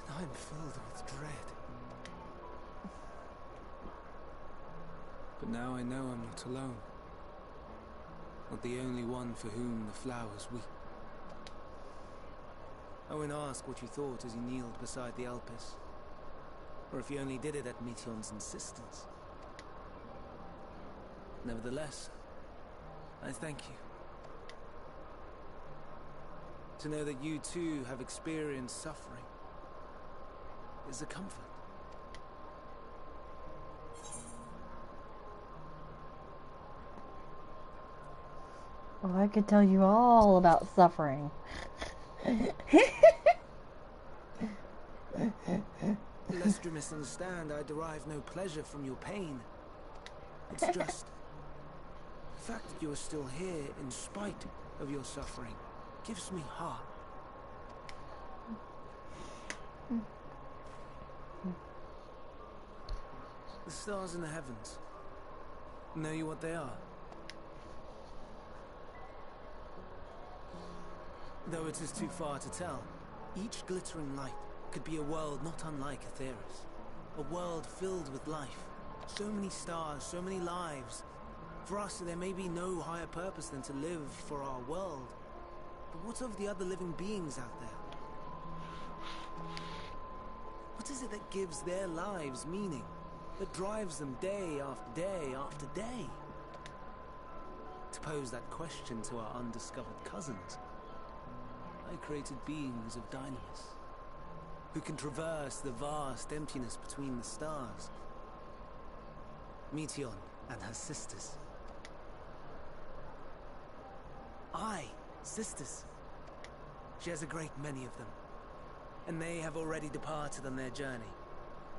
And I'm filled with dread. But now I know I'm not alone. Not the only one for whom the flowers weep. I won't ask what you thought as you kneeled beside the Alpes, or if you only did it at Meteon's insistence. Nevertheless, I thank you. To know that you too have experienced suffering is a comfort. Well, I could tell you all about suffering. Lest you misunderstand, I derive no pleasure from your pain. It's just the fact that you are still here in spite of your suffering gives me heart. The stars in the heavens, know you what they are? Though it is too far to tell, each glittering light could be a world not unlike Aetheris. A world filled with life. So many stars, so many lives. For us, there may be no higher purpose than to live for our world. But what of the other living beings out there? What is it that gives their lives meaning? That drives them day after day after day? To pose that question to our undiscovered cousins, I created beings of dynamis, who can traverse the vast emptiness between the stars. Meteon and her sisters. Aye, sisters. She has a great many of them, and they have already departed on their journey,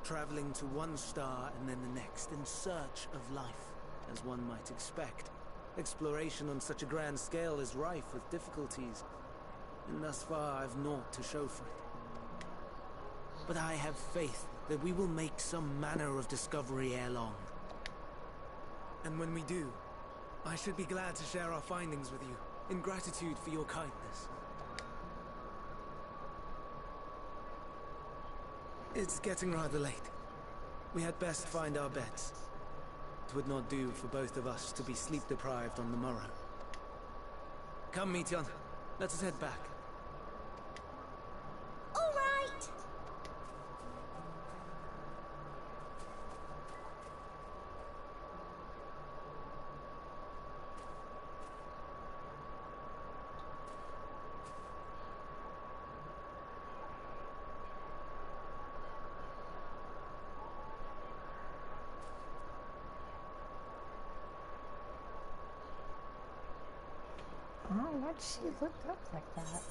traveling to one star and then the next in search of life, as one might expect. Exploration on such a grand scale is rife with difficulties, and thus far I've naught to show for it. But I have faith that we will make some manner of discovery ere long. And when we do, I should be glad to share our findings with you, in gratitude for your kindness. It's getting rather late. We had best find our beds. It would not do for both of us to be sleep-deprived on the morrow. Come, Meteon. Let us head back. All right. Oh, why'd she look up like that?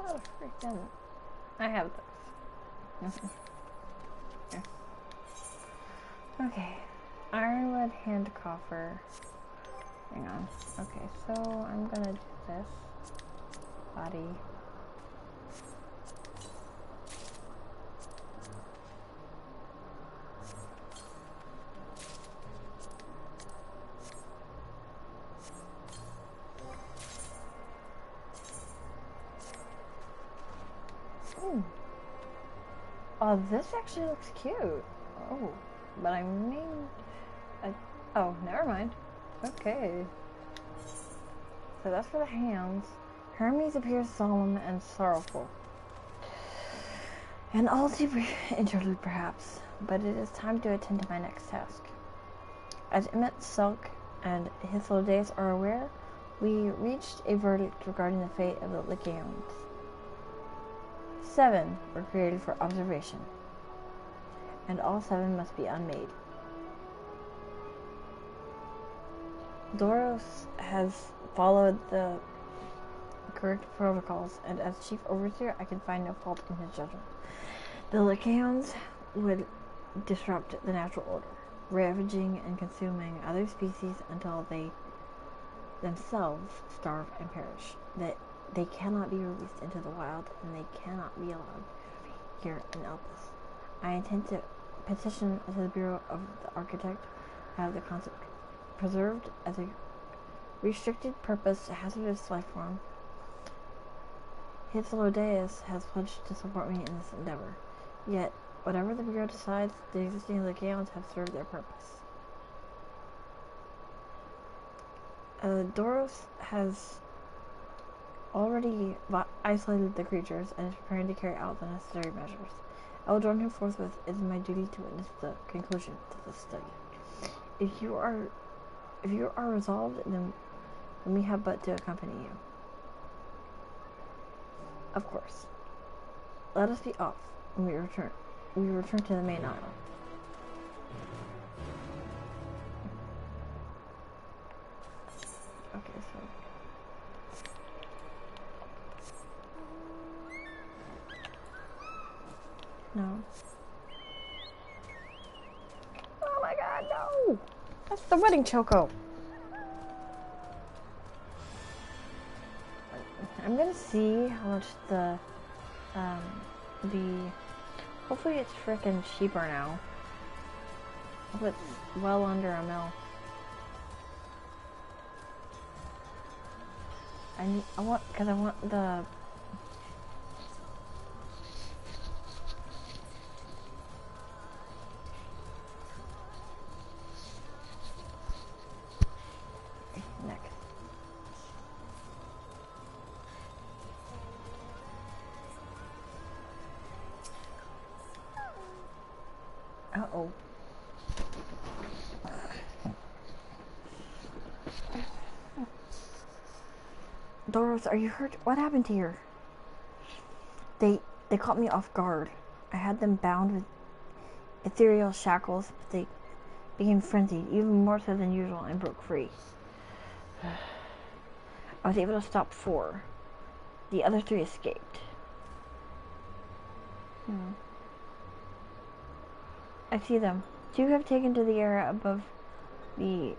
Oh, freaking! I have this. Here. Okay, ironwood hand coffer. Hang on. Okay, so I'm gonna do this. Body. Oh, this actually looks cute. Oh, but I mean... oh, never mind. Okay. So that's for the hands. Hermes appears solemn and sorrowful. An all-too interlude, perhaps, but it is time to attend to my next task. As Emmett, Sulk, and Hythlodaeus are aware, we reached a verdict regarding the fate of the Lycaons. 7 were created for observation, and all 7 must be unmade. Doros has followed the correct protocols, and as Chief Overseer, I can find no fault in his judgment. The Lycaons would disrupt the natural order, ravaging and consuming other species until they themselves starve and perish. That they cannot be released into the wild, and they cannot be allowed here in Elpis. I intend to petition to the Bureau of the Architect to have the concept preserved as a restricted purpose hazardous life form. Hythlodaeus has pledged to support me in this endeavor. Yet, whatever the Bureau decides, the existing Lycaons have served their purpose. Doros has already isolated the creatures and is preparing to carry out the necessary measures. I will join him forthwith. It is my duty to witness the conclusion to this study. If you are resolved, then we have but to accompany you. Of course. Let us be off when we return. We return to the main island. Okay, so. No. Oh my god, no! That's the wedding choco! I'm gonna see how much the hopefully it's frickin' cheaper now. Hope it's well under $1 mil. I want the next. Uh-oh. Doros, are you hurt? What happened here? They caught me off guard. I had them bound with ethereal shackles, but they became frenzied, even more so than usual, and broke free. I was able to stop 4. The other 3 escaped. I see them. 2 have taken to the area above the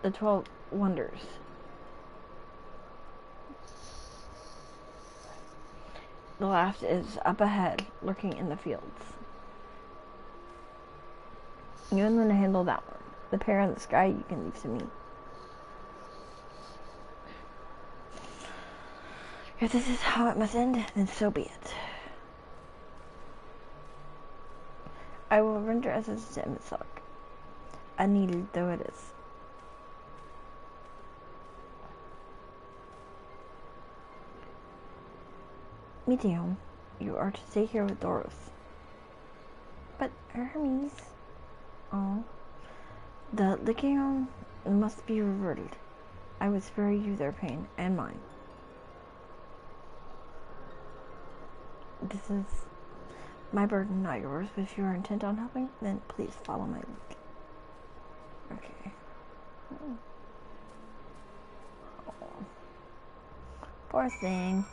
12 wonders. The last is up ahead, lurking in the fields. You and Luna handle that one. The pair in the sky you can leave to me. If this is how it must end, then so be it. I will render essence to Emmett, unneeded though it is. Medium, you are to stay here with Doros. But Hermes... Oh. The Lycaon must be reverted. I would spare you their pain, and mine. This is my burden, not yours, but if you are intent on helping, then please follow my lead. Okay. Oh. Poor thing.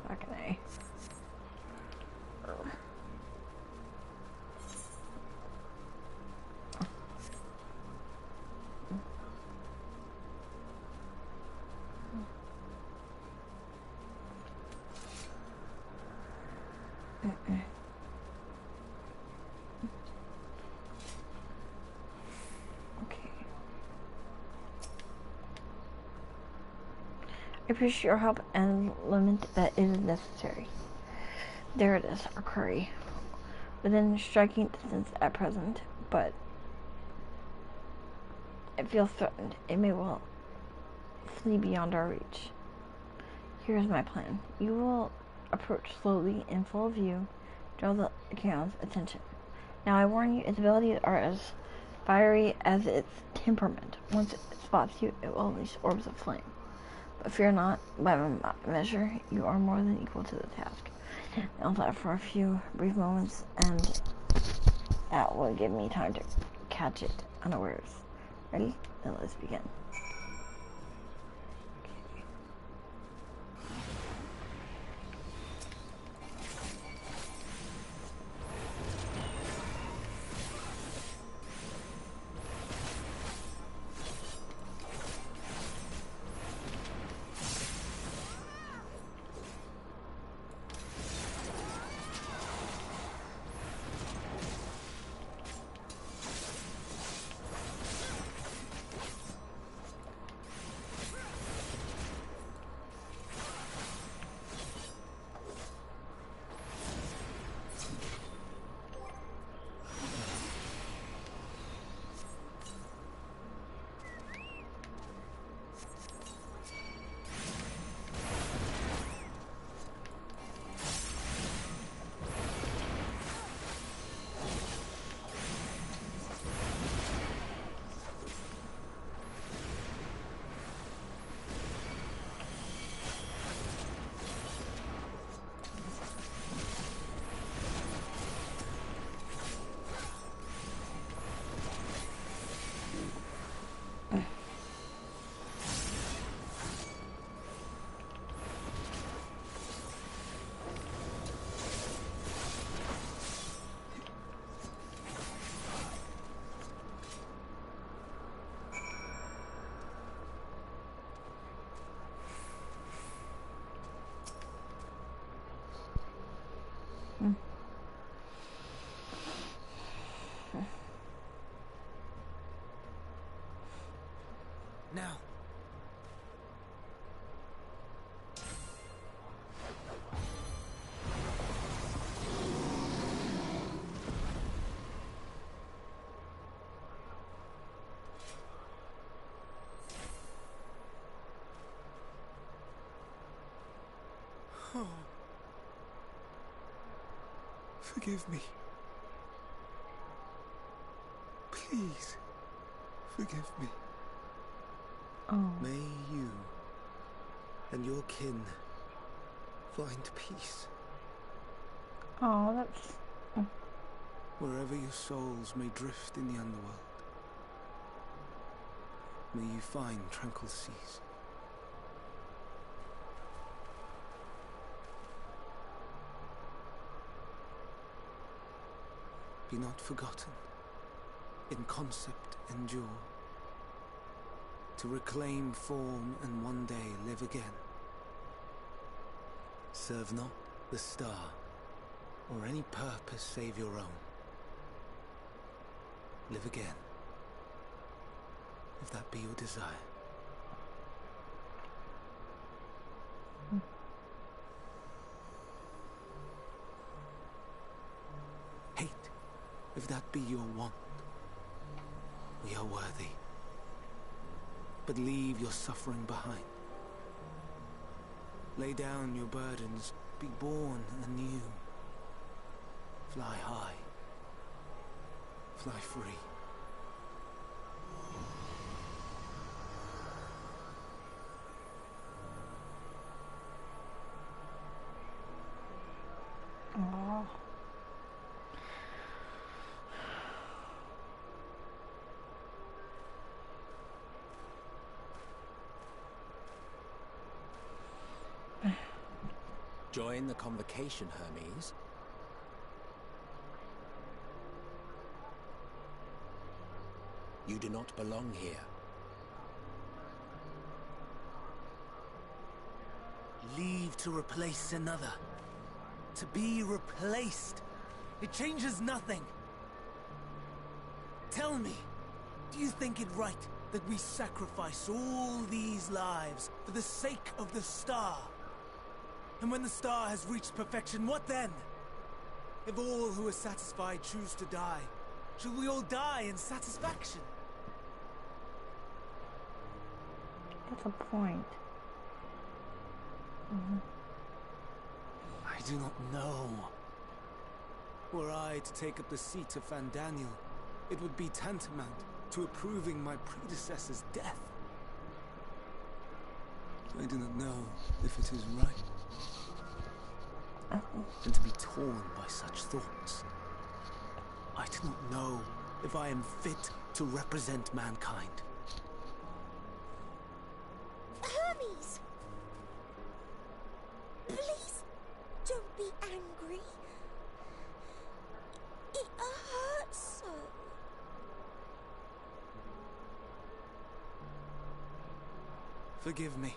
Fucking A. I appreciate your help and lament that it is necessary. There it is, our quarry. Within striking distance at present, but it feels threatened. It may well flee beyond our reach. Here is my plan. You will approach slowly in full view, draw the Chaos attention. Now I warn you, its abilities are as fiery as its temperament. Once it spots you, it will unleash orbs of flame. But fear not, by my measure, you are more than equal to the task. I'll die for a few brief moments, and that will give me time to catch it unawares. Ready? Then let's begin. Now. Oh. Forgive me. Please, forgive me. Oh. May you and your kin find peace. Oh, that's... Wherever your souls may drift in the underworld, may you find tranquil seas. Be not forgotten, in concept endure, to reclaim form and one day live again. Serve not the star, or any purpose save your own. Live again, if that be your desire. Hate, if that be your want. We are worthy. But leave your suffering behind. Lay down your burdens, be born anew. Fly high, fly free. Oh. Join the convocation, Hermes. You do not belong here. Leave to replace another. To be replaced. It changes nothing. Tell me, do you think it right that we sacrifice all these lives for the sake of the star. And when the star has reached perfection, what then? If all who are satisfied choose to die, shall we all die in satisfaction? That's a point. I do not know. Were I to take up the seat of Van Daniel, it would be tantamount to approving my predecessor's death. I do not know if it is right. And to be torn by such thoughts. I do not know if I am fit to represent mankind. Hermes! Please, don't be angry. It hurts so. Forgive me.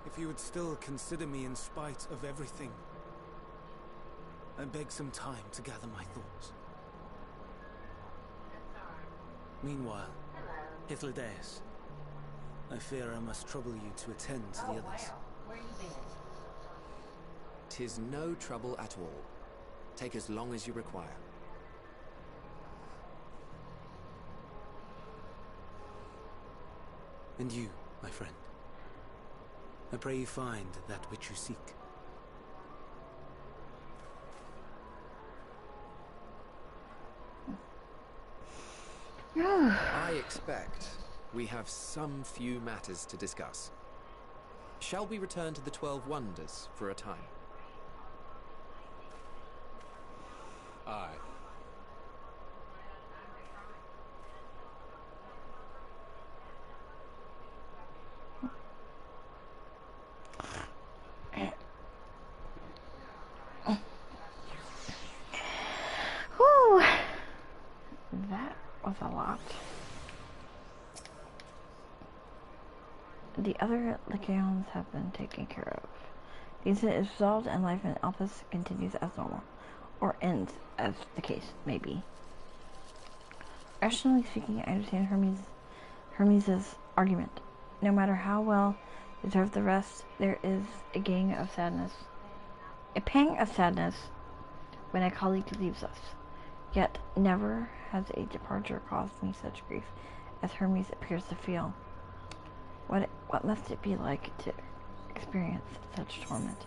If you would still consider me in spite of everything, I beg some time to gather my thoughts. Meanwhile, Hythlodaeus, I fear I must trouble you to attend to the others. "'Tis no trouble at all. Take as long as you require. And you, my friend, I pray you find that which you seek. I expect we have some few matters to discuss. Shall we return to the 12 Wonders for a time? Aye. Whew. That was a lot. The other Lycaons have been taken care of. The incident is resolved and life in Alpus continues as normal. Or ends, as the case may be. Rationally speaking, I understand Hermes' argument. No matter how well deserved the rest, there is a pang of sadness when a colleague leaves us. Yet never has a departure caused me such grief as Hermes appears to feel. What must it be like to experience such torment?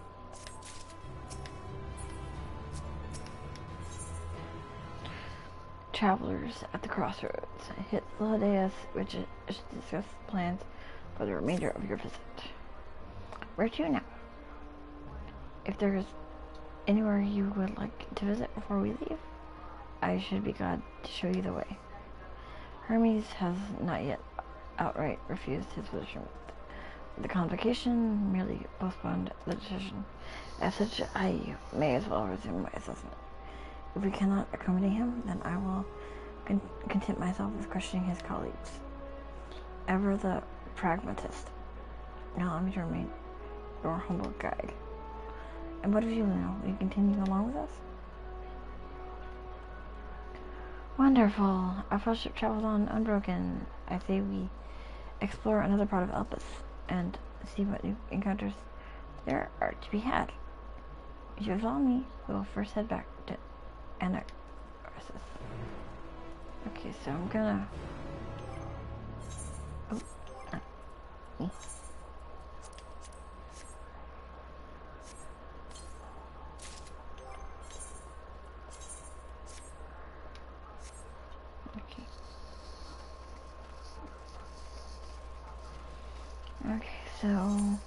Travelers at the crossroads. Hythlodaeus wishes to discuss plans for the remainder of your visit. Where to now? If there is anywhere you would like to visit before we leave, I should be glad to show you the way. Hermes has not yet outright refused his position. The convocation merely postponed the decision. As such, I may as well resume my assessment. If we cannot accommodate him, then I will content myself with questioning his colleagues. Ever the pragmatist. Now let me remain your humble guide. And what of you, Lino? Will you continue along with us? Wonderful. Our fellowship travels on unbroken. I say we explore another part of Alpus and see what new encounters there are to be had. If you follow me, we will first head back to Anaxarsis. Okay, so I'm gonna... Oh, me. Okay. Okay, so...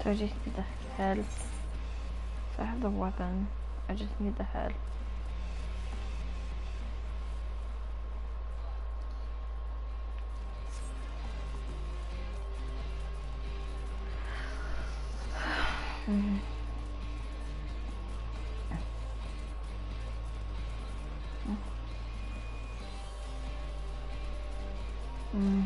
So I just need the head. So I have the weapon. I just need the head. Mm. Mm. Mm.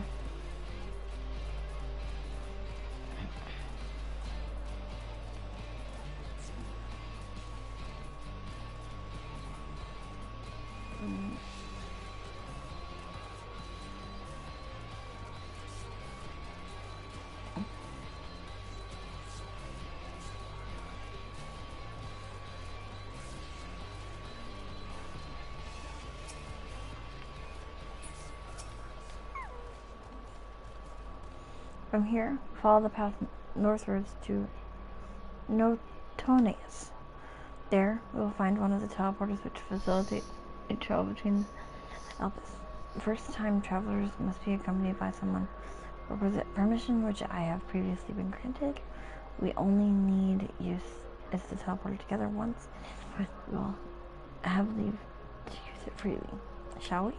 From here, follow the path northwards to Notonius. There, we will find one of the teleporters which facilitate a travel between Elpis. First-time travelers must be accompanied by someone or present permission, which I have previously been granted. We only need use as the teleporter together once, but we'll have leave to use it freely. Shall we?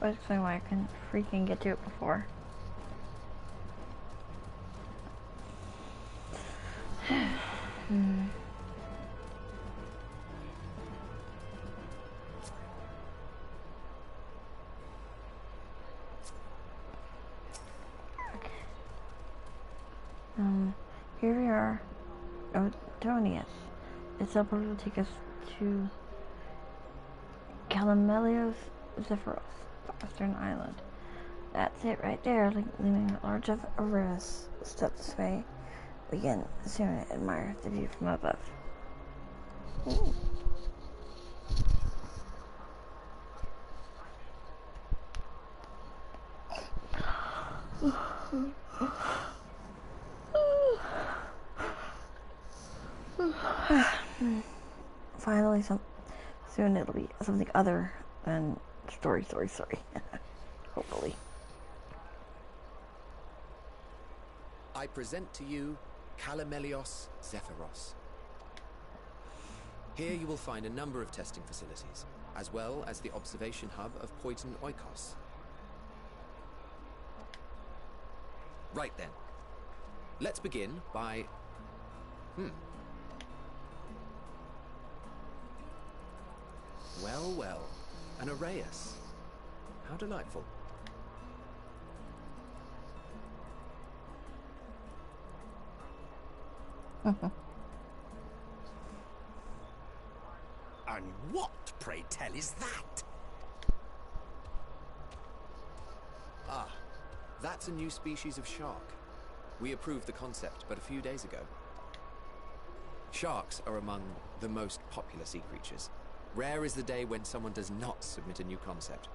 I'll explain why I couldn't freaking get to it before. Here we are, Otonius. The teleporter will take us to Calamelios Zephyros, Western Island. That's it right there, leaving a large of Aurorus. Step this way. We can soon admire the view from above. Ooh. Finally, soon it'll be something other than story. Hopefully. I present to you Calamelios Zephyros. Here you will find a number of testing facilities, as well as the observation hub of Poiton Oikos. Right then. Let's begin by... Well, an Arrhaeus. How delightful. And what, pray tell, is that? Ah, that's a new species of shark. We approved the concept but a few days ago. Sharks are among the most popular sea creatures. Rare is the day when someone does not submit a new concept.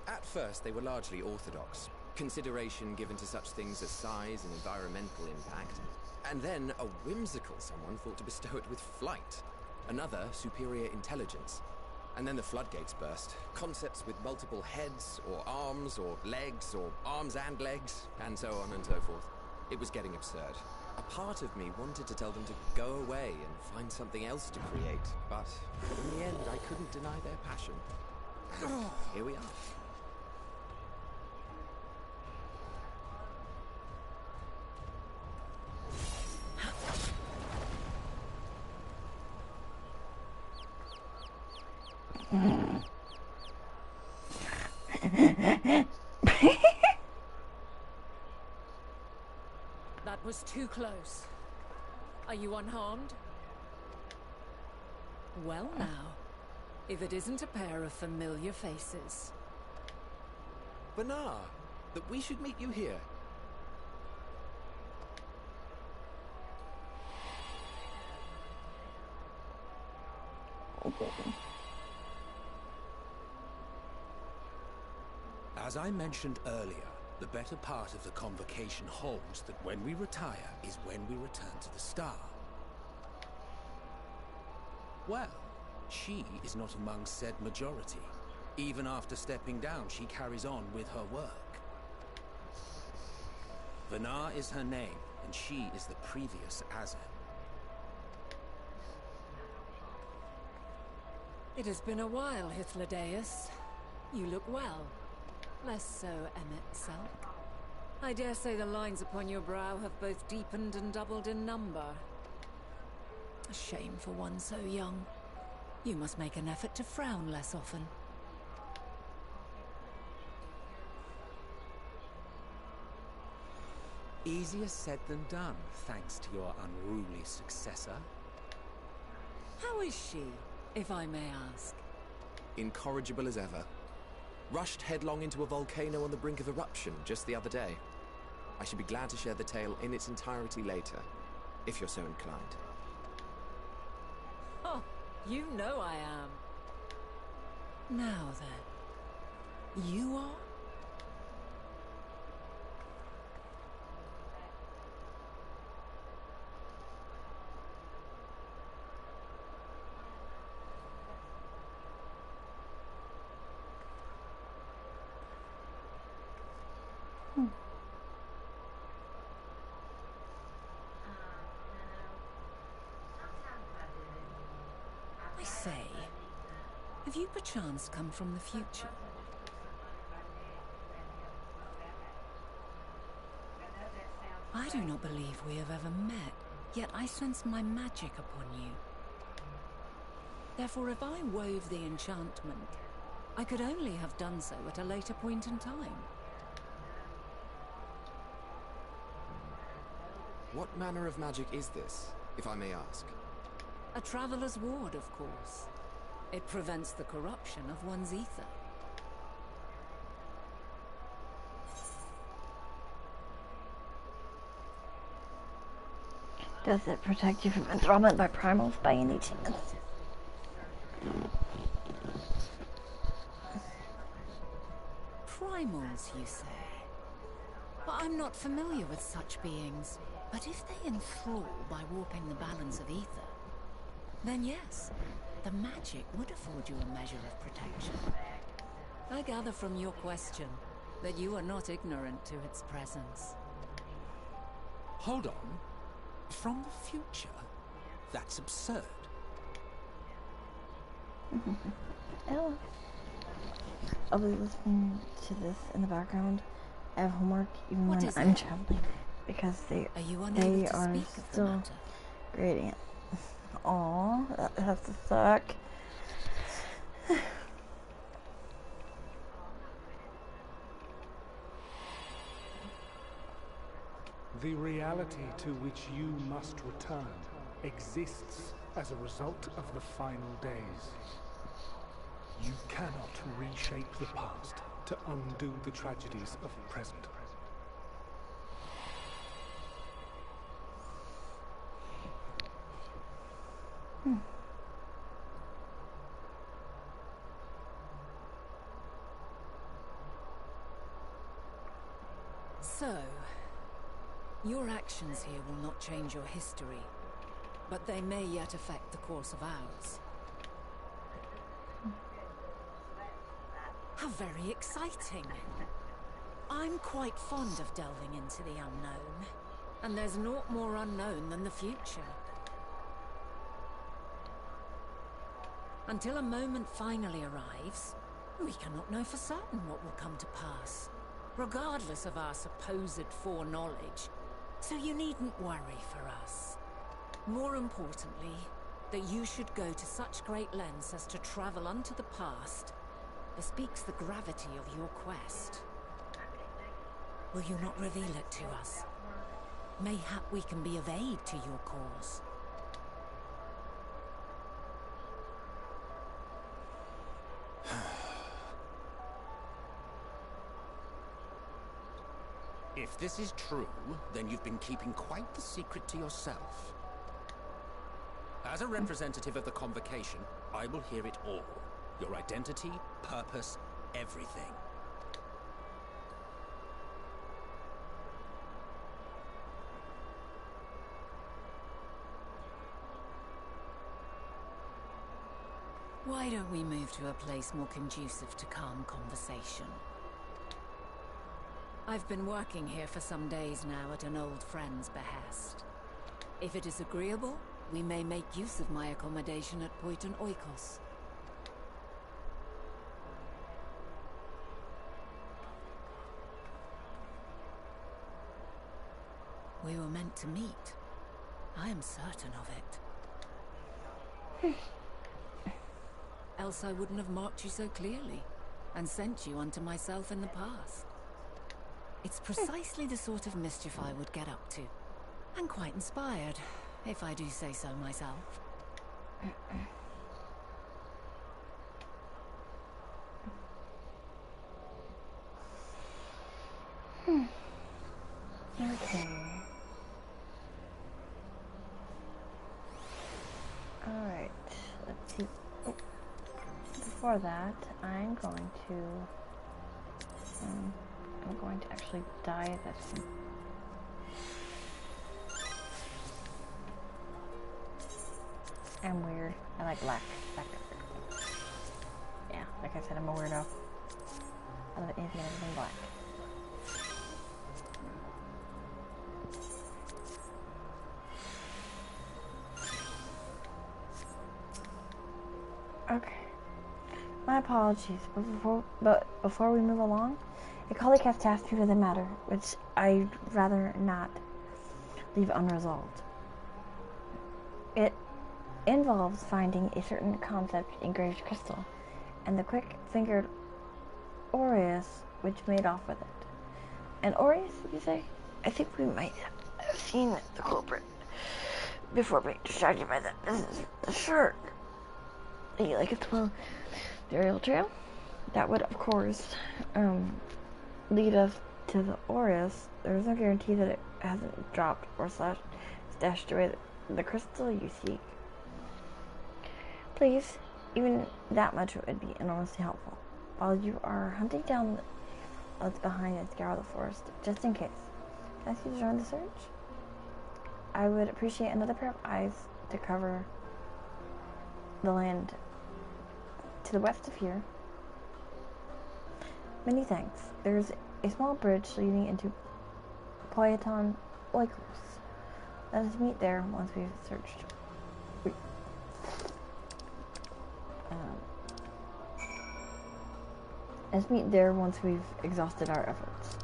At first, they were largely orthodox, consideration given to such things as size and environmental impact, and then a whimsical someone thought to bestow it with flight, another superior intelligence. And then the floodgates burst. Concepts with multiple heads, or arms and legs, and so on and so forth. It was getting absurd. A part of me wanted to tell them to go away and find something else to create, but in the end I couldn't deny their passion. Here we are. That was too close. Are you unharmed? Well now, if it isn't a pair of familiar faces. Banar, that we should meet you here. As I mentioned earlier, the better part of the convocation holds that when we retire is when we return to the star. Well, she is not among said majority. Even after stepping down, she carries on with her work. Vanar is her name, and she is the previous Azen. It has been a while, Hythlodaeus. You look well. Less so, Emmett Selk. I dare say the lines upon your brow have both deepened and doubled in number. A shame for one so young. You must make an effort to frown less often. Easier said than done, thanks to your unruly successor. How is she, if I may ask? Incorrigible as ever. Rushed headlong into a volcano on the brink of eruption just the other day. I should be glad to share the tale in its entirety later, if you're so inclined. Oh, you know I am. Now then, you are? I say, have you perchance come from the future? I do not believe we have ever met, yet I sense my magic upon you. Therefore, if I wove the enchantment, I could only have done so at a later point in time. What manner of magic is this, if I may ask? A traveler's ward, of course. It prevents the corruption of one's ether. Does it protect you from enthrallment by primals by any chance? Primals, you say? Well, I'm not familiar with such beings. But if they enthrall by warping the balance of ether, then yes, the magic would afford you a measure of protection. I gather from your question that you are not ignorant to its presence. Hold on. From the future? That's absurd. Oh. I'll be listening to this in the background. I have homework even What when is I'm it? traveling because they Are you unable to are speak of the still matter? grading it. Aw, that has to suck. The reality to which you must return exists as a result of the final days. You cannot reshape the past to undo the tragedies of the present. So, your actions here will not change your history, but they may yet affect the course of ours. How very exciting! I'm quite fond of delving into the unknown, and there's naught more unknown than the future. Until a moment finally arrives, we cannot know for certain what will come to pass, regardless of our supposed foreknowledge. So you needn't worry for us. More importantly, that you should go to such great lengths as to travel unto the past bespeaks the gravity of your quest. Will you not reveal it to us? Mayhap we can be of aid to your cause. If this is true, then you've been keeping quite the secret to yourself. As a representative of the Convocation, I will hear it all. Your identity, purpose, everything. Why don't we move to a place more conducive to calm conversation? I've been working here for some days now at an old friend's behest. If it is agreeable, we may make use of my accommodation at Poiton Oikos. We were meant to meet. I am certain of it. Else I wouldn't have marked you so clearly, and sent you unto myself in the past. It's precisely the sort of mischief I would get up to. And quite inspired, if I do say so myself. Okay. Alright, let's see. Oh. Before that, I'm going to actually dye this. I'm weird. I like black. Yeah, like I said, I'm a weirdo. I love anything and everything black. Okay. My apologies, but before we move along, a colleague has tasked me with a matter which I'd rather not leave unresolved. It involves finding a certain concept engraved crystal, and the quick-fingered aureus which made off with it. An aureus, you say? I think we might have seen the culprit before being distracted by that business. The shark. You like it to follow the aerial trail? That would, of course, lead us to the aureus. There's no guarantee that it hasn't dropped or stashed away the crystal you seek. Please, even that much would be enormously helpful. While you are hunting down what's behind and scour the forest, just in case. Can I ask you to join the search? I would appreciate another pair of eyes to cover the land to the west of here. Many thanks. There's a small bridge leading into Poiton Oikos. Let us meet there once we've searched. Let's meet there once we've exhausted our efforts.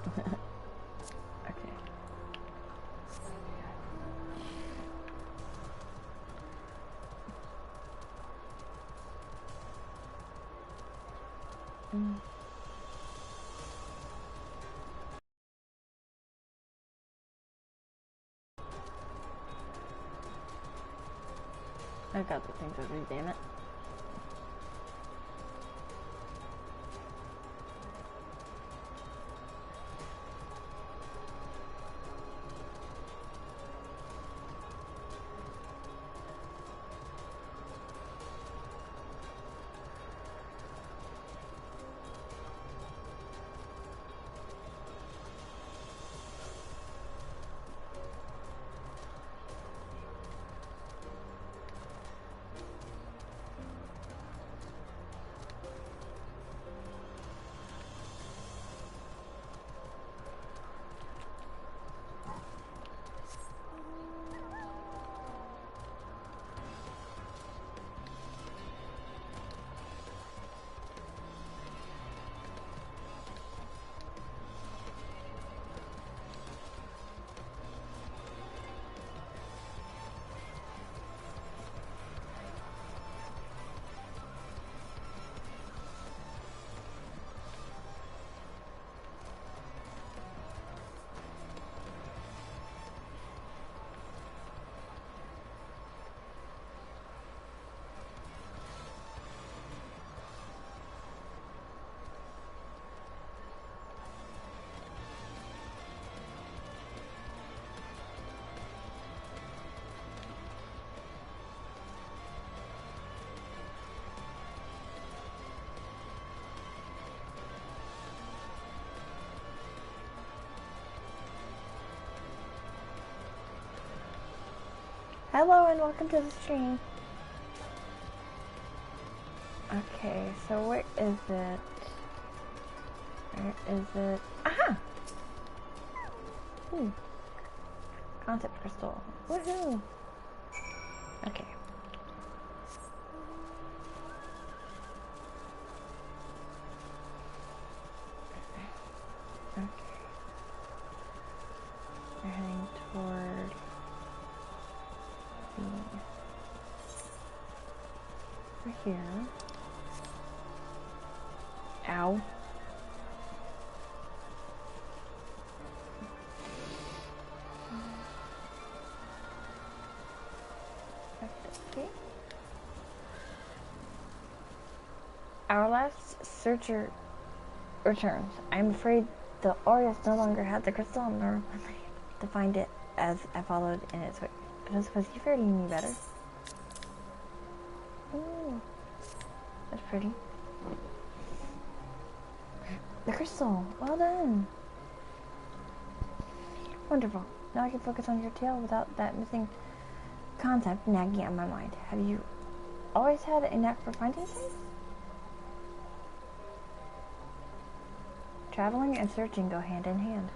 Okay. I got the things already, damn it. Hello and welcome to the stream. Okay, so where is it? Where is it? Aha! Ooh. Concept crystal. Woohoo! Okay. Okay. We're heading toward over here. Ow. Okay. Our last searcher returns. I'm afraid the artist no longer had the crystal nor to find it as I followed in its wake. I don't suppose you fared any better. Ooh, that's pretty. The crystal, well done. Wonderful. Now I can focus on your tale without that missing concept nagging on my mind. Have you always had a knack for finding things? Traveling and searching go hand in hand.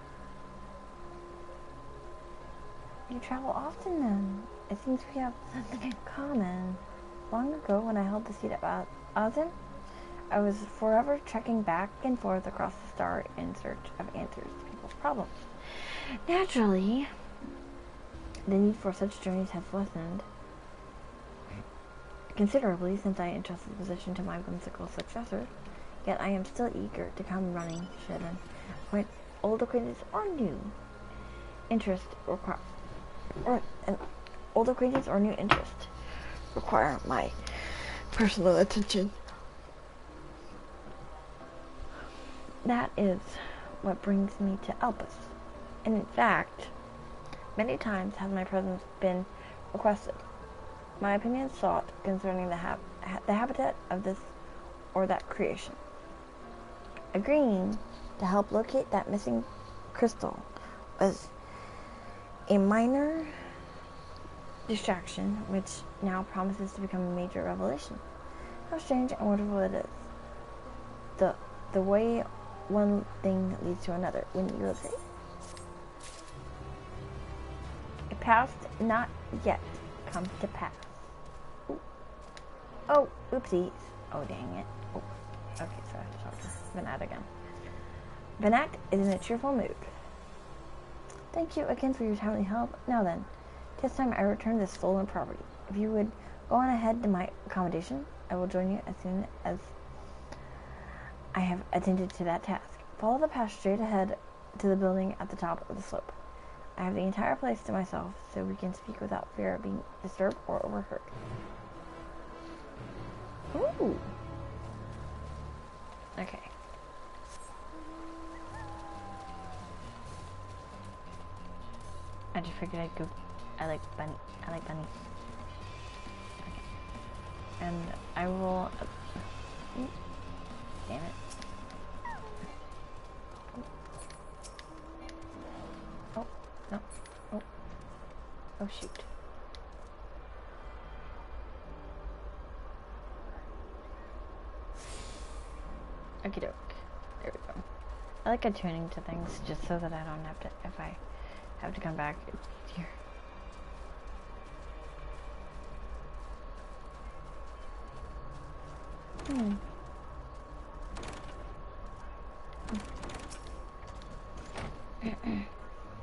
You travel often then. It seems we have something in common. Long ago, when I held the seat at Ozen, I was forever trekking back and forth across the star in search of answers to people's problems. Naturally, the need for such journeys has lessened considerably since I entrusted the position to my whimsical successor. Yet I am still eager to come running should an old acquaintance or new interest require my personal attention. That is what brings me to Elpis. And in fact, many times has my presence been requested. My opinion sought concerning the habitat of this or that creation. Agreeing to help locate that missing crystal was a minor distraction which now promises to become a major revelation. How strange and wonderful it is. The way one thing leads to another, wouldn't you agree? A past not yet come to pass. Ooh. Oh, oopsies. Oh, dang it. Oh. Okay, so I have to talk to Venat again. Venat is in a cheerful mood. Thank you again for your timely help. Now then, 'tis time I return this stolen property. If you would go on ahead to my accommodation, I will join you as soon as I have attended to that task. Follow the path straight ahead to the building at the top of the slope. I have the entire place to myself, so we can speak without fear of being disturbed or overheard. Ooh. Okay. I just figured I'd go. I like bunny. Okay. And I will. Damn it. Oh no. Oh shoot. Okie doke. There we go. I like attuning to things just so that I don't have to, if I have to come back, it's easier.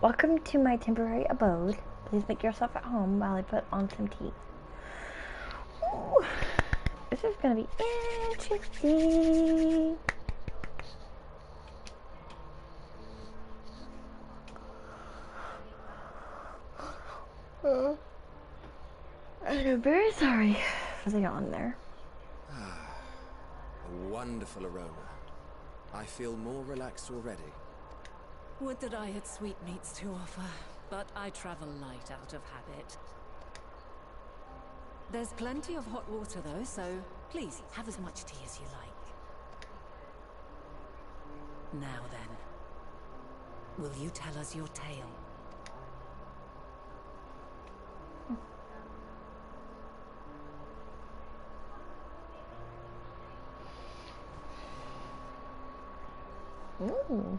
Welcome to my temporary abode. Please make yourself at home while I put on some tea. Ooh, this is gonna be interesting. I'm very sorry for the yawn there. A wonderful aroma. I feel more relaxed already. Would that I had sweetmeats to offer, but I travel light out of habit. There's plenty of hot water though, so please have as much tea as you like. Now then, will you tell us your tale? Ooh.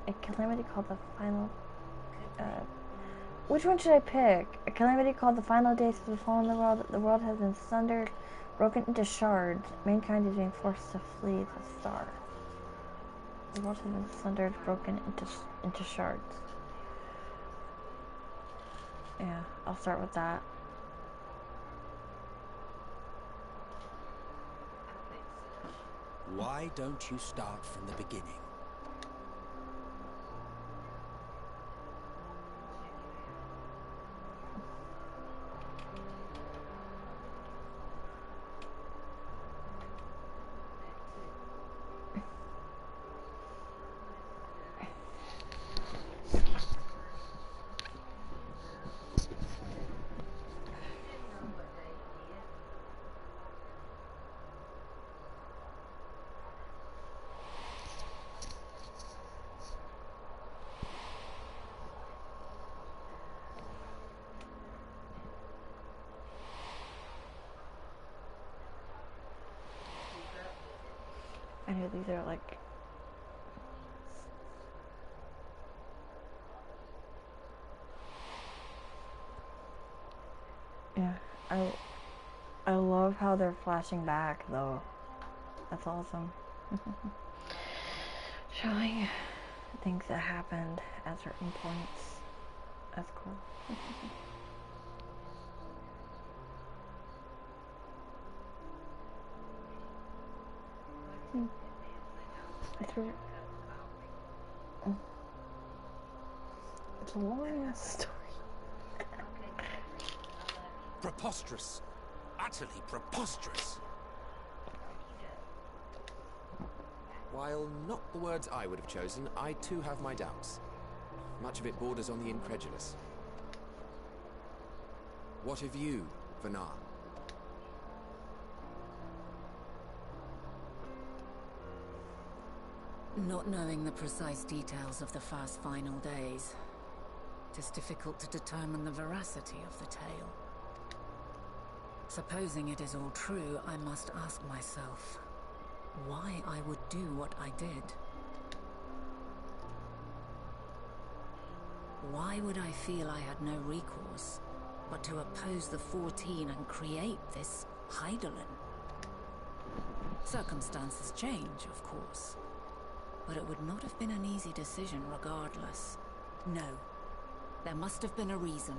A calamity called the final. Which one should I pick? A calamity called the final days of the fall in the world. The world has been sundered, broken into shards. Mankind is being forced to flee the star. The world has been sundered, broken into shards. Yeah, I'll start with that. Why don't you start from the beginning? I know these are like yeah, I love how they're flashing back though. That's awesome. Showing things that happened at certain points. That's cool. It's a long ass story. Preposterous. Utterly preposterous. While not the words I would have chosen, I too have my doubts. Much of it borders on the incredulous. What of you, Vanar? Not knowing the precise details of the first final days, it is difficult to determine the veracity of the tale. Supposing it is all true, I must ask myself why I would do what I did. Why would I feel I had no recourse but to oppose the 14 and create this Hydaelyn? Circumstances change, of course, but it would not have been an easy decision regardless. No, there must have been a reason.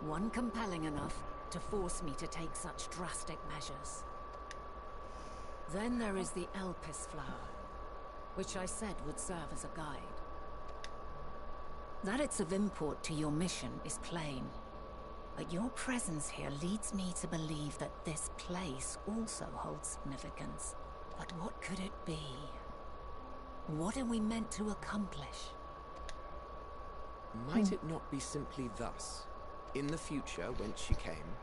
One compelling enough to force me to take such drastic measures. Then there is the Elpis flower, which I said would serve as a guide. That it's of import to your mission is plain, but your presence here leads me to believe that this place also holds significance. But what could it be? What are we meant to accomplish? Might it not be simply thus? In the future, whence she came,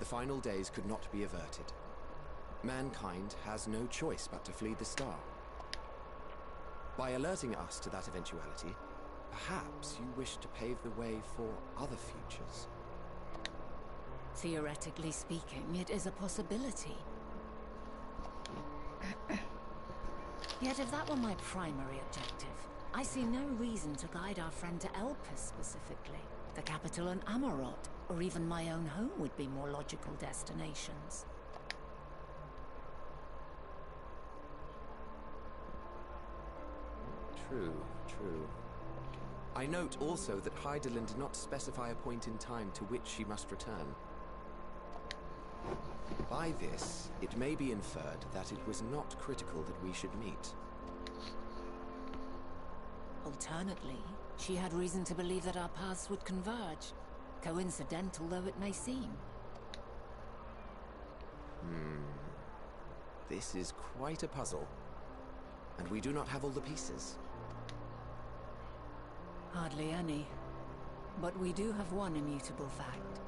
the final days could not be averted. Mankind has no choice but to flee the star. By alerting us to that eventuality, perhaps you wish to pave the way for other futures. Theoretically speaking, it is a possibility. Yet if that were my primary objective, I see no reason to guide our friend to Elpis specifically. The capital and Amarot, or even my own home would be more logical destinations. True, true. I note also that Hydaelyn did not specify a point in time to which she must return. By this, it may be inferred that it was not critical that we should meet. Alternately, she had reason to believe that our paths would converge, coincidental though it may seem. This is quite a puzzle, and we do not have all the pieces. Hardly any, but we do have one immutable fact.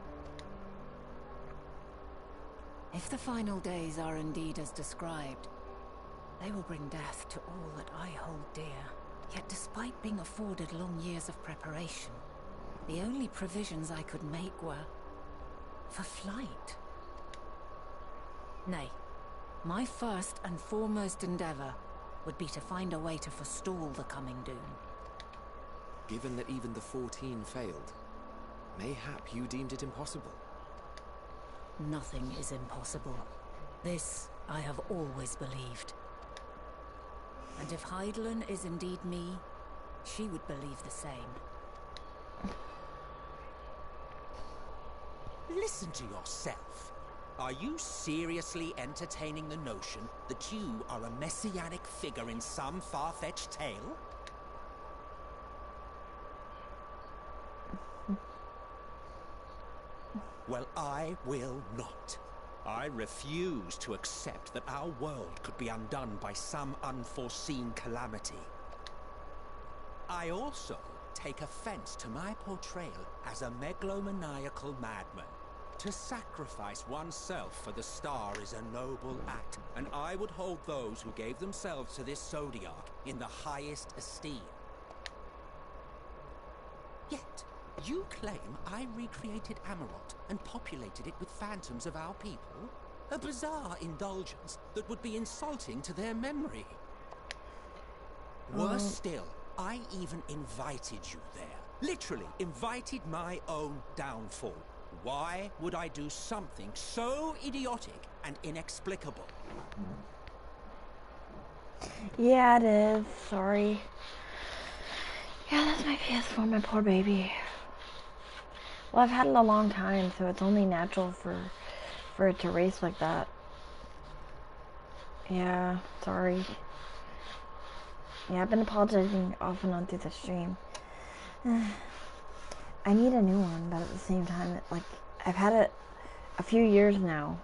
If the final days are indeed as described, they will bring death to all that I hold dear. Yet despite being afforded long years of preparation, The only provisions I could make were for flight. Nay, my first and foremost endeavor would be to find a way to forestall the coming doom. Given that even the 14 failed, mayhap you deemed it impossible. Nothing is impossible. This I have always believed. And if Hydaelyn is indeed me, she would believe the same. Listen to yourself. Are you seriously entertaining the notion that you are a messianic figure in some far-fetched tale? Well, I will not. I refuse to accept that our world could be undone by some unforeseen calamity. I also take offense to my portrayal as a megalomaniacal madman. To sacrifice oneself for the star is a noble act, and I would hold those who gave themselves to this zodiac in the highest esteem. Yet, you claim I recreated Amarot and populated it with phantoms of our people? A bizarre indulgence that would be insulting to their memory. Worse still, I even invited you there. Literally invited my own downfall. Why would I do something so idiotic and inexplicable? Yeah, it is. Sorry. Yeah, that's my PS4, my poor baby. Well, I've had it a long time, so it's only natural for it to race like that. Yeah, sorry. Yeah, I've been apologizing off and on through the stream. I need a new one, but at the same time, like, I've had it a few years now.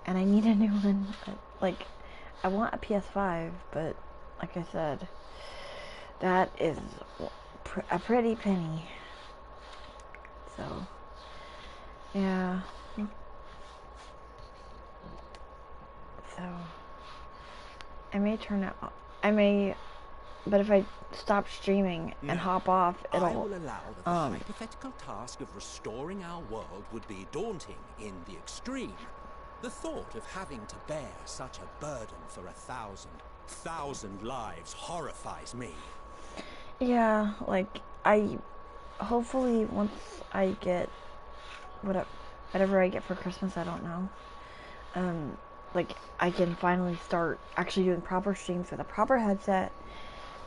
And I need a new one. Like, I want a PS5, but like I said, that is a pretty penny. So, yeah. So, I may turn it off. But if I stop streaming and hop off, I it'll... will allow that the hypothetical task of restoring our world would be daunting in the extreme. The thought of having to bear such a burden for 1,000 lives horrifies me. Yeah, like, hopefully once I get whatever I get for Christmas, I don't know. Like, I can finally start actually doing proper streams with a proper headset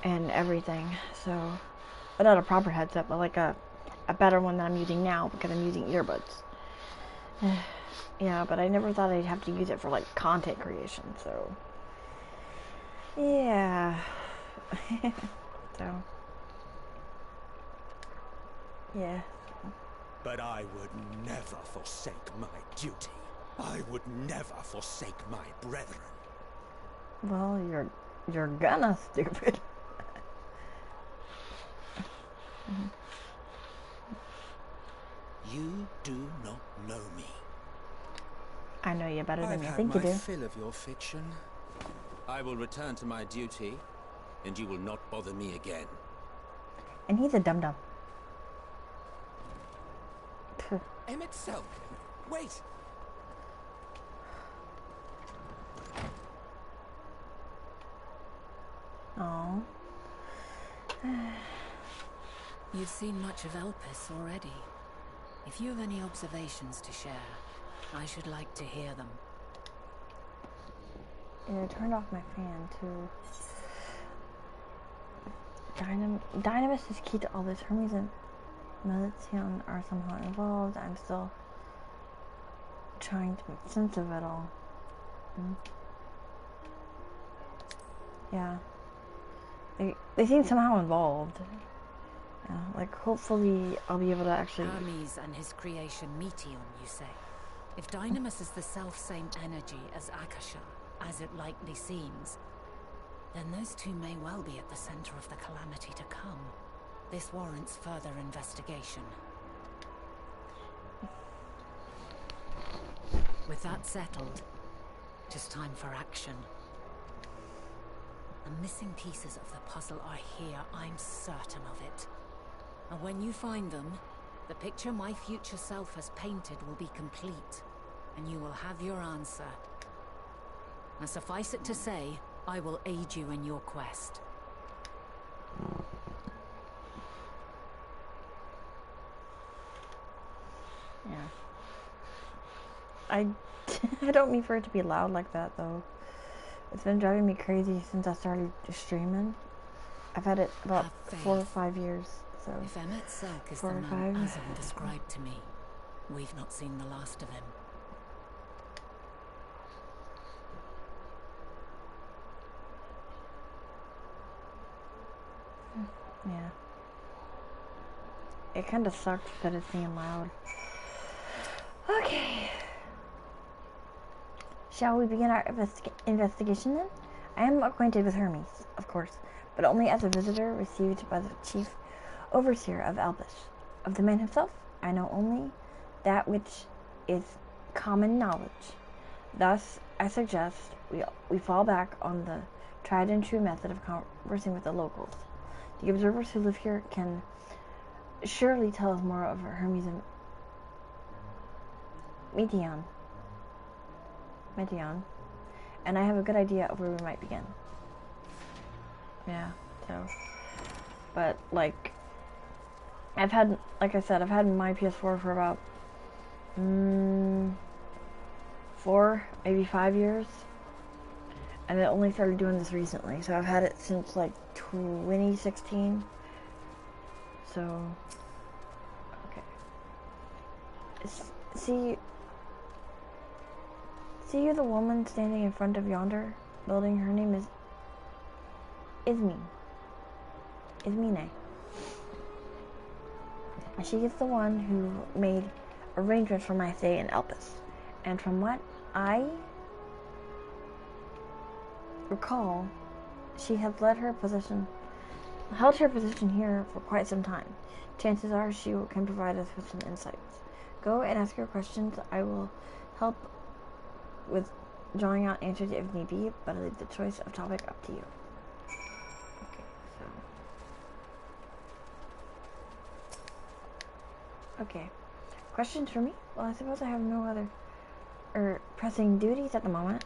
and everything. So, but not a proper headset, but like a better one that I'm using now because I'm using earbuds. Yeah, but I never thought I'd have to use it for like content creation. So, yeah. So, yeah. But I would never forsake my duty. I would never forsake my brethren. Well, you're gonna, stupid. You do not know me. I know you better than I've you had think you my do. fill of your fiction. I will return to my duty, and you will not bother me again. And he's a dum-dum. Emmett Selk, wait! Oh. You've seen much of Elpis already. If you have any observations to share, I should like to hear them. Yeah, I turned off my fan too. Dynamis is key to all this. Hermes and Melitzion are somehow involved. I'm still trying to make sense of it all. Yeah. They seem somehow involved. Yeah, like, hopefully I'll be able to actually... Hermes and his creation Meteon, you say? If Dynamis is the self-same energy as Akasha, as it likely seems, then those two may well be at the center of the calamity to come. This warrants further investigation. With that settled, it is time for action. The missing pieces of the puzzle are here, I'm certain of it. And when you find them, the picture my future self has painted will be complete, and you will have your answer. And suffice it to say, I will aid you in your quest. Yeah. I don't mean for it to be loud like that, though. It's been driving me crazy since I started streaming. I've had it about 4 or 5 years, so... If Emmett Selk is 4 the or man 5. Azam described to me, we've not seen the last of him. Yeah. It kind of sucks that it's being loud. Okay. Shall we begin our investigation then? I am acquainted with Hermes, of course, but only as a visitor received by the chief overseer of Albus. Of the man himself, I know only that which is common knowledge. Thus, I suggest we fall back on the tried and true method of conversing with the locals. The observers who live here can surely tell us more of Hermes and Meteon, and I have a good idea of where we might begin. Yeah, so, but like I said, I've had my PS4 for about 4, maybe 5 years, and I only started doing this recently, so I've had it since like 2016. So, okay. See you the woman standing in front of yonder building? Her name is Ismene. She is the one who made arrangements for my stay in Albus. And from what I recall, she has held her position here for quite some time. Chances are she can provide us with some insights. Go and ask her questions. I will help with drawing out answers if need be, but I leave the choice of topic up to you. Okay, so... Okay. Questions for me? Well, I suppose I have no other pressing duties at the moment.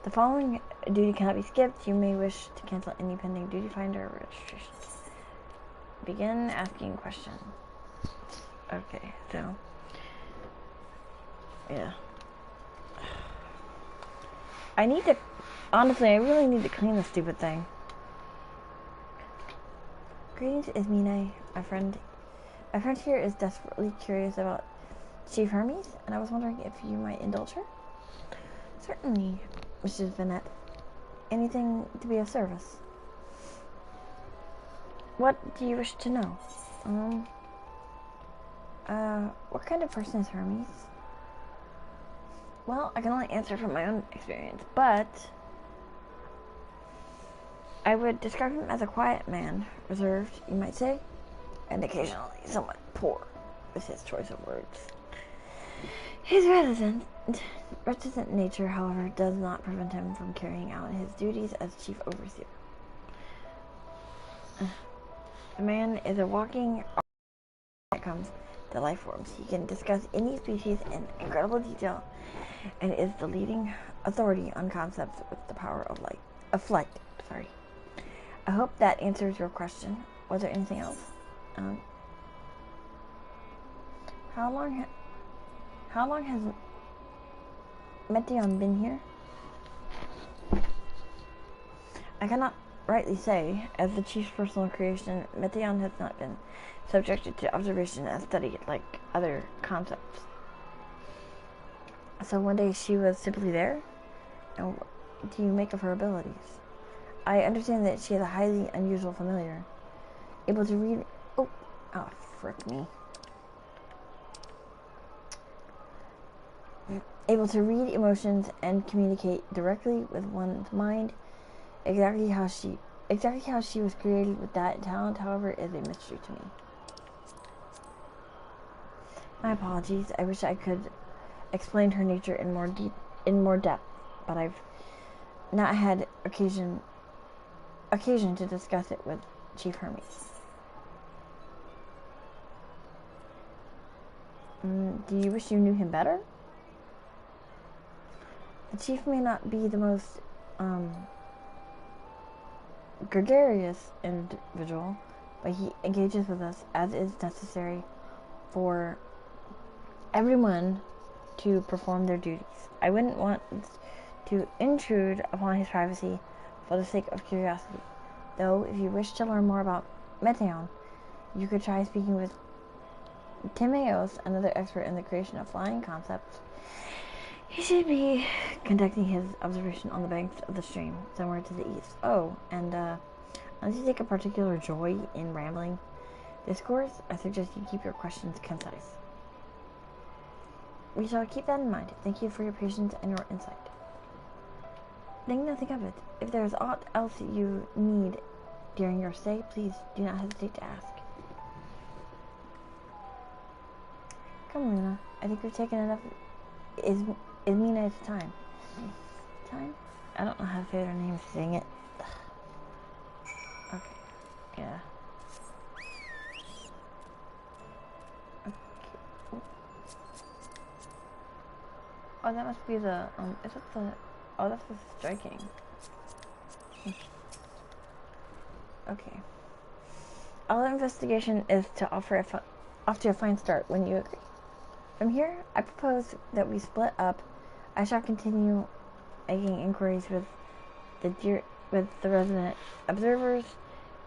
The following duty cannot be skipped. You may wish to cancel any pending duty finder registration. Begin asking questions. Okay, so... Yeah. Honestly, I really need to clean this stupid thing. Greetings, Ismene, my friend. My friend here is desperately curious about Chief Hermes, and I was wondering if you might indulge her? Certainly, Mrs. Vanette. Anything to be of service. What do you wish to know? What kind of person is Hermes? Well, I can only answer from my own experience, but I would describe him as a quiet man, reserved, you might say, and occasionally somewhat poor with his choice of words. His reticent nature, however, does not prevent him from carrying out his duties as chief overseer. The man is a walking when it comes to life forms. He can discuss any species in incredible detail and is the leading authority on concepts with the power of flight. I hope that answers your question. Was there anything else? How long has Meteon been here? I cannot rightly say. As the chief's personal creation, Meteon has not been subjected to observation and study like other concepts. So one day she was simply there? And what do you make of her abilities? I understand that she is a highly unusual familiar, able to read... Oh, frick me. Able to read emotions and communicate directly with one's mind. Exactly how she was created with that talent, however, is a mystery to me. My apologies. I wish I could explain her nature in more depth, but I've not had occasion to discuss it with Chief Hermes. Do you wish you knew him better? The chief may not be the most gregarious individual, but he engages with us as is necessary for everyone to perform their duties. I wouldn't want to intrude upon his privacy for the sake of curiosity, though if you wish to learn more about Meteon, you could try speaking with Timaeus, another expert in the creation of flying concepts. He should be conducting his observation on the banks of the stream, somewhere to the east. Oh, and unless you take a particular joy in rambling discourse, I suggest you keep your questions concise. We shall keep that in mind. Thank you for your patience and your insight. Think nothing of it. If there is aught else you need during your stay, please do not hesitate to ask. Come, Luna. I think we've taken enough. Is Mina at time? Time? I don't know how to say their names. Dang it. Okay. Yeah. Okay. Oh, that must be the is that the? Oh, that's the striking. Okay. All investigation is to off to a fine start. When you agree. From here, I propose that we split up. I shall continue making inquiries with the resident observers.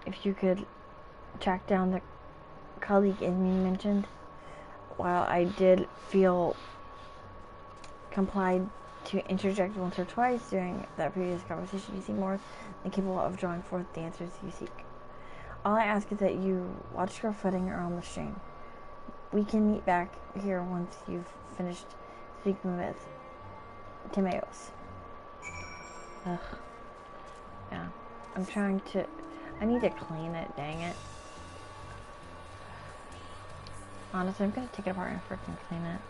If you could track down the colleague Izmi mentioned, while I did feel complied to interject once or twice during that previous conversation, you seem more than capable of drawing forth the answers you seek. All I ask is that you watch your footing around the stream. We can meet back here once you've finished speaking with Timaeus. Ugh. Yeah. I need to clean it, dang it. Honestly, I'm gonna take it apart and freaking clean it.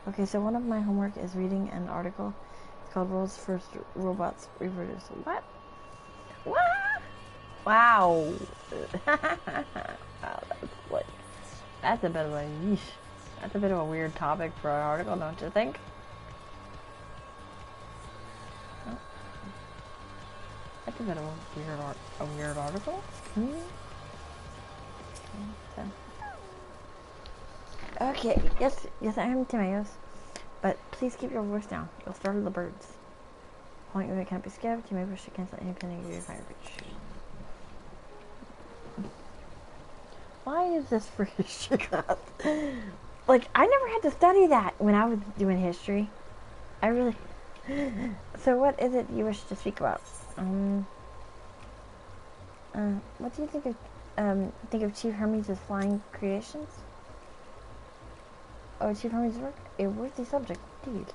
Okay, so one of my homework is reading an article. It's called World's First Robots Reproduce. What? What? Wow. Wow, that's a bit of a yeesh. That's a bit of a weird topic for an article, don't you think? Oh. That's a bit of a weird article. Okay, yes, I am Timaeus, but please keep your voice down. You'll startle the birds. Point you can't be scared. You may wish to cancel any pending review fire breach. Why is this for history class? Like, I never had to study that when I was doing history. I really... So what is it you wish to speak about? What do you think of Chief Hermes' flying creations? Oh, Chief Hermes' work? A worthy subject, indeed.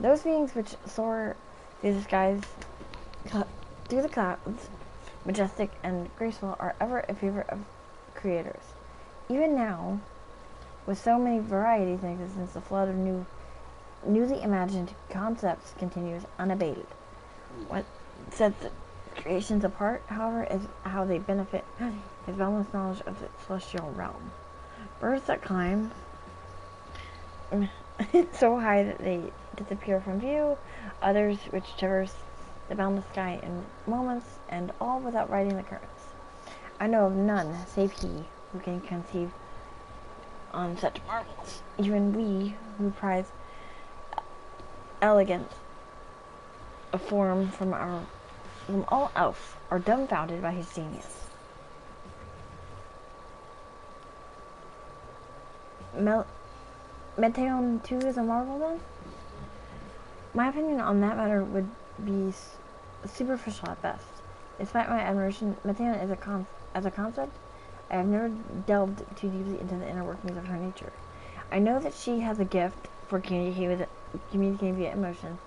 Those beings which soar through the skies, through the clouds, majestic and graceful, are ever a favorite of creators. Even now, with so many varieties in existence, the flood of newly imagined concepts continues unabated. What sets the creations apart, however, is how they benefit his boundless knowledge of the celestial realm. Birds that climb so high that they disappear from view, others which traverse the boundless sky in moments, and all without riding the currents. I know of none save he who can conceive on such marvels. Even we who prize elegance of form from all else are dumbfounded by his genius. Meteon 2 is a marvel, then? My opinion on that matter would be superficial at best. Despite my admiration, Meteon is as a concept, I have never delved too deeply into the inner workings of her nature. I know that she has a gift for communicating via emotions,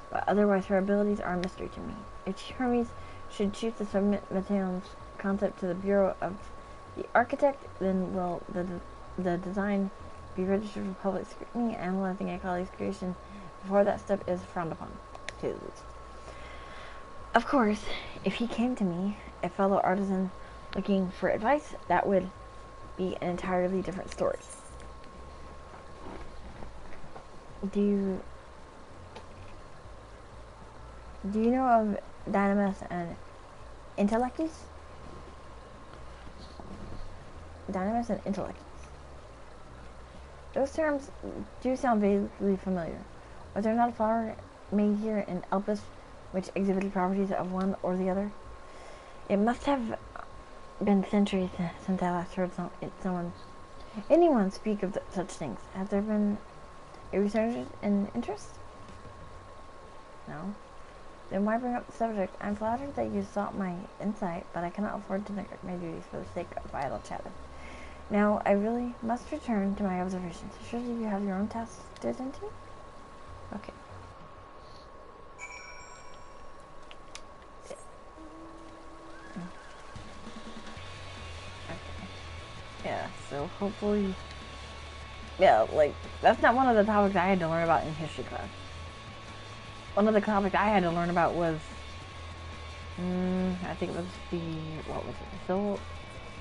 but otherwise her abilities are a mystery to me. If Hermes should choose to submit Meteon's concept to the Bureau of the Architect, then will the design be registered for public scrutiny? Analyzing a colleague's creation before that step is frowned upon. Of course, if he came to me, a fellow artisan looking for advice, that would be an entirely different story. Do you know of Dynamis and Intellectus? Dynamis and Intellectus. Those terms do sound vaguely familiar. Was there not a flower made here in Elpis which exhibited properties of one or the other? It must have been centuries since I last heard anyone speak of such things. Has there been a resurgence in interest? No. Then why bring up the subject? I'm flattered that you sought my insight, but I cannot afford to neglect my duties for the sake of idle chatter. Now, I really must return to my observations. Surely you have your own tasks to attend to? Okay. Yeah, so hopefully... Yeah, like, that's not one of the topics I had to learn about in history class. One of the topics I had to learn about was... I think it was what was it?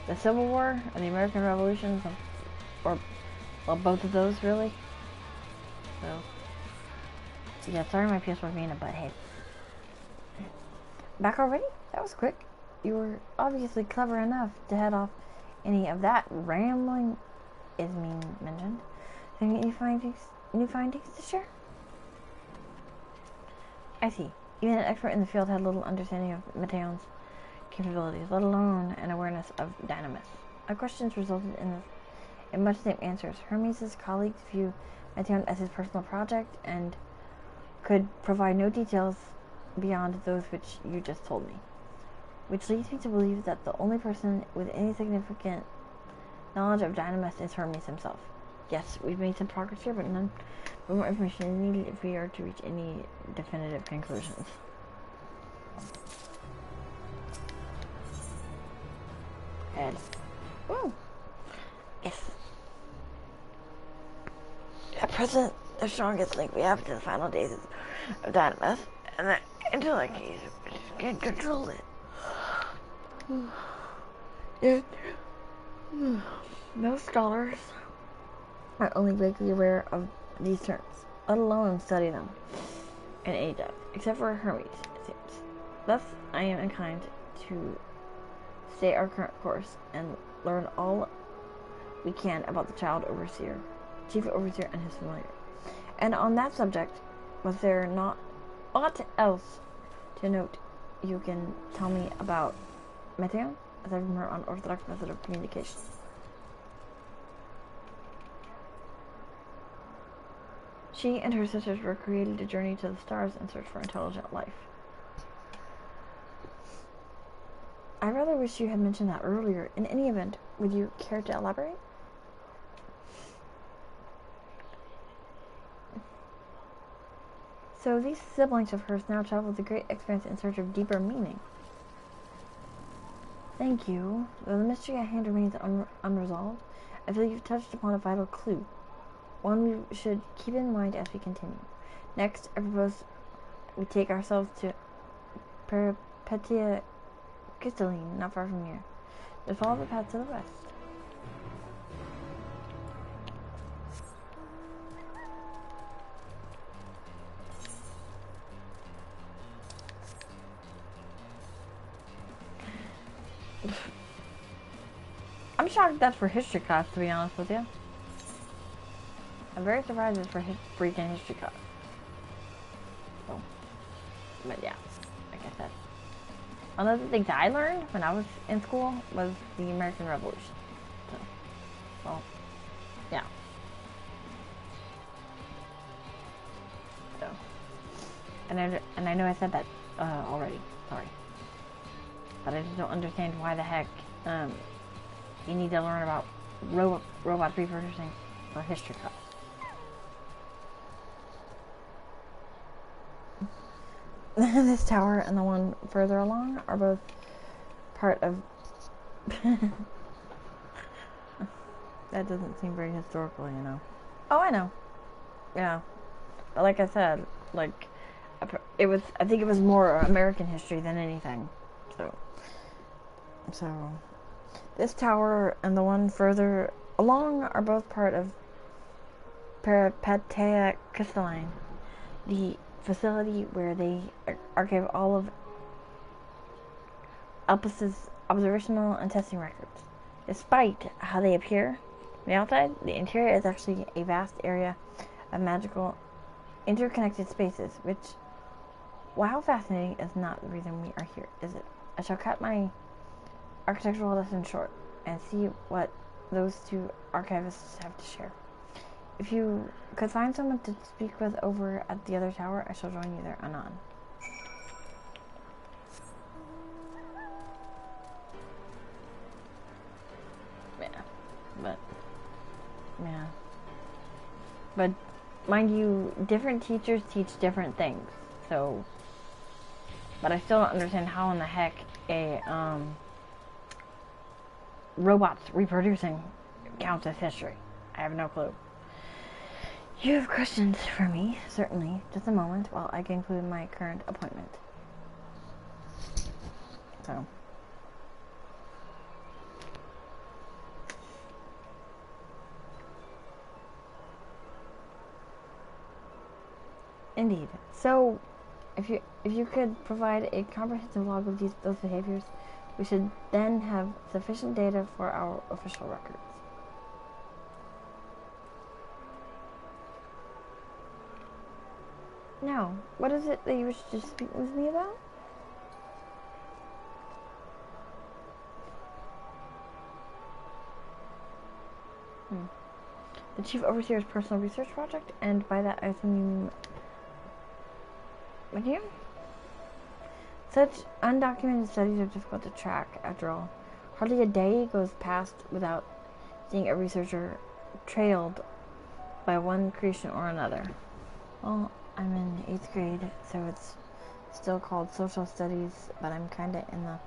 The Civil War or the American Revolution, or well, both of those really. So yeah, sorry my PS4 being a butthead. Back already? That was quick. You were obviously clever enough to head off any of that rambling, is mentioned. Any new findings to share? I see. Even an expert in the field had little understanding of Mateon's capabilities, let alone an awareness of Dynamis. My questions resulted in much the same answers. Hermes' colleagues view Mateon as his personal project and could provide no details beyond those which you just told me. Which leads me to believe that the only person with any significant knowledge of Dynamis is Hermes himself. Yes, we've made some progress here, but more information is needed if we are to reach any definitive conclusions. Head. Woo! Yes. At present, the strongest link we have to the final days of Dynamis, and the intellect can't control it. Most scholars are only vaguely aware of these terms, let alone study them in any depth, except for Hermes, it seems. Thus, I am inclined to stay our current course and learn all we can about the chief overseer and his familiar. And on that subject, was there not aught else to note you can tell me about Mateon, aside from her unorthodox method of communication? She and her sisters were created to journey to the stars in search for intelligent life. I rather wish you had mentioned that earlier. In any event, would you care to elaborate? So these siblings of hers now travel the great expanse in search of deeper meaning. Thank you. Though the mystery at hand remains unresolved, I feel you've touched upon a vital clue. One we should keep in mind as we continue. Next, I propose we take ourselves to Peripetia Crystalline, not far from here. Just follow the path to the west. I'm shocked that's for history class, to be honest with you. I'm very surprised it's for freaking history class. So, but yeah, like I said. One of the things I learned when I was in school was the American Revolution. So, well, yeah. So, and I know I said that already. Sorry, but I just don't understand why the heck you need to learn about robots reproducing for history class. This tower and the one further along are both part of... That doesn't seem very historical, you know. Oh, I know. Yeah. But like I said, like, I think it was more American history than anything. So, this tower and the one further along are both part of Peripetia Crystalline, the facility where they archive all of Elpis's observational and testing records. Despite how they appear on the outside, the interior is actually a vast area of magical, interconnected spaces, which, while fascinating, is not the reason we are here, is it? I shall cut my architectural lesson short and see what those two archivists have to share. If you could find someone to speak with over at the other tower, I shall join you there anon. But mind you, different teachers teach different things, so, but I still don't understand how in the heck a, robots reproducing counts as history. I have no clue. You have questions for me, certainly. Just a moment while I conclude my current appointment. So. Indeed. So, if you could provide a comprehensive log of those behaviors, we should then have sufficient data for our official records. Now, what is it that you wish to speak with me about? The Chief Overseer's personal research project, and by that I assume you mean... What do you? Such undocumented studies are difficult to track, after all. Hardly a day goes past without seeing a researcher trailed by one creation or another. Well, I'm in 8th grade, so it's still called social studies, but I'm kinda in the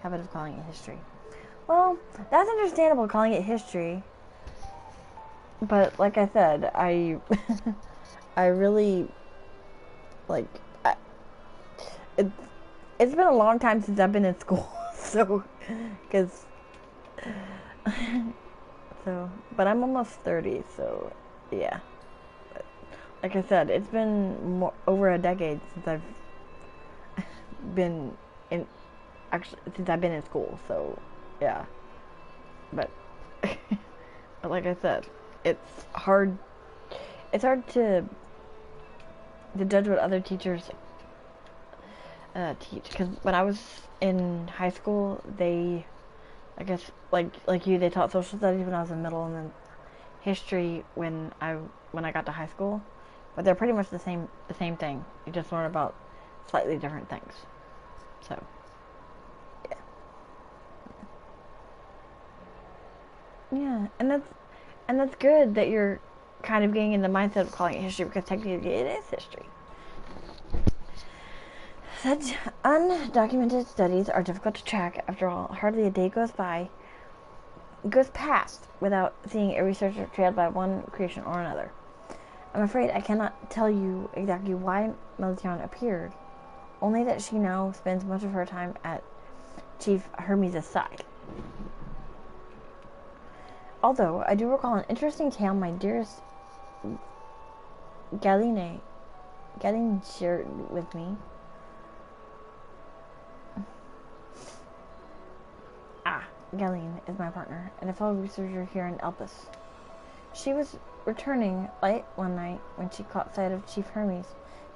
habit of calling it history. Well, that's understandable, calling it history. But like I said, I really, like, it's been a long time since I've been in school, so, but I'm almost 30, so, yeah. But, like I said, it's been over a decade since I've been in school, so, yeah. But, but like I said, it's hard to judge what other teachers teach, because when I was in high school, they, I guess, like you, they taught social studies when I was in middle, and then history when I got to high school, but they're pretty much the same thing. You just learn about slightly different things. So, yeah, and that's good that you're kind of getting in the mindset of calling it history, because technically it is history. Such undocumented studies are difficult to track. After all, hardly a day goes past without seeing a researcher trailed by one creation or another. I'm afraid I cannot tell you exactly why Melitone appeared, only that she now spends much of her time at Chief Hermes' side. Although, I do recall an interesting tale my dearest Galine shared with me. Galine is my partner, and a fellow researcher here in Elpis. She was returning late one night when she caught sight of Chief Hermes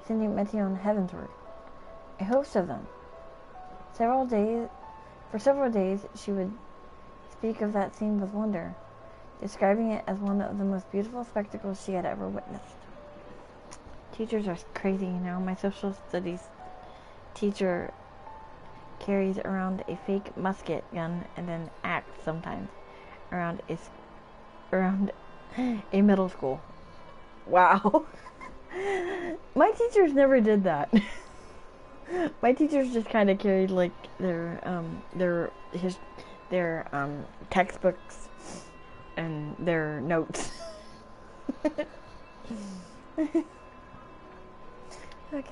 sending Meteion heavenward. A host of them. For several days, she would speak of that scene with wonder, describing it as one of the most beautiful spectacles she had ever witnessed. Teachers are crazy, you know. My social studies teacher carries around a fake musket gun and then acts sometimes around a middle school. Wow. My teachers never did that. My teachers just kind of carried like their textbooks and their notes. Okay.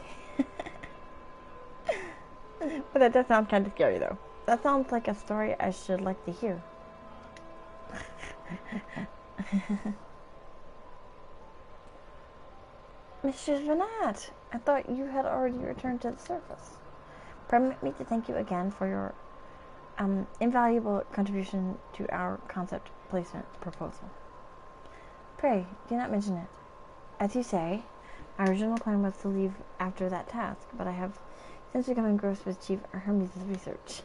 But that does sound kind of scary, though. That sounds like a story I should like to hear. Mistress Vanette, I thought you had already returned to the surface. Permit me to thank you again for your invaluable contribution to our concept placement proposal. Pray, do not mention it. As you say, my original plan was to leave after that task, but I have since become engrossed with Chief Hermes' research.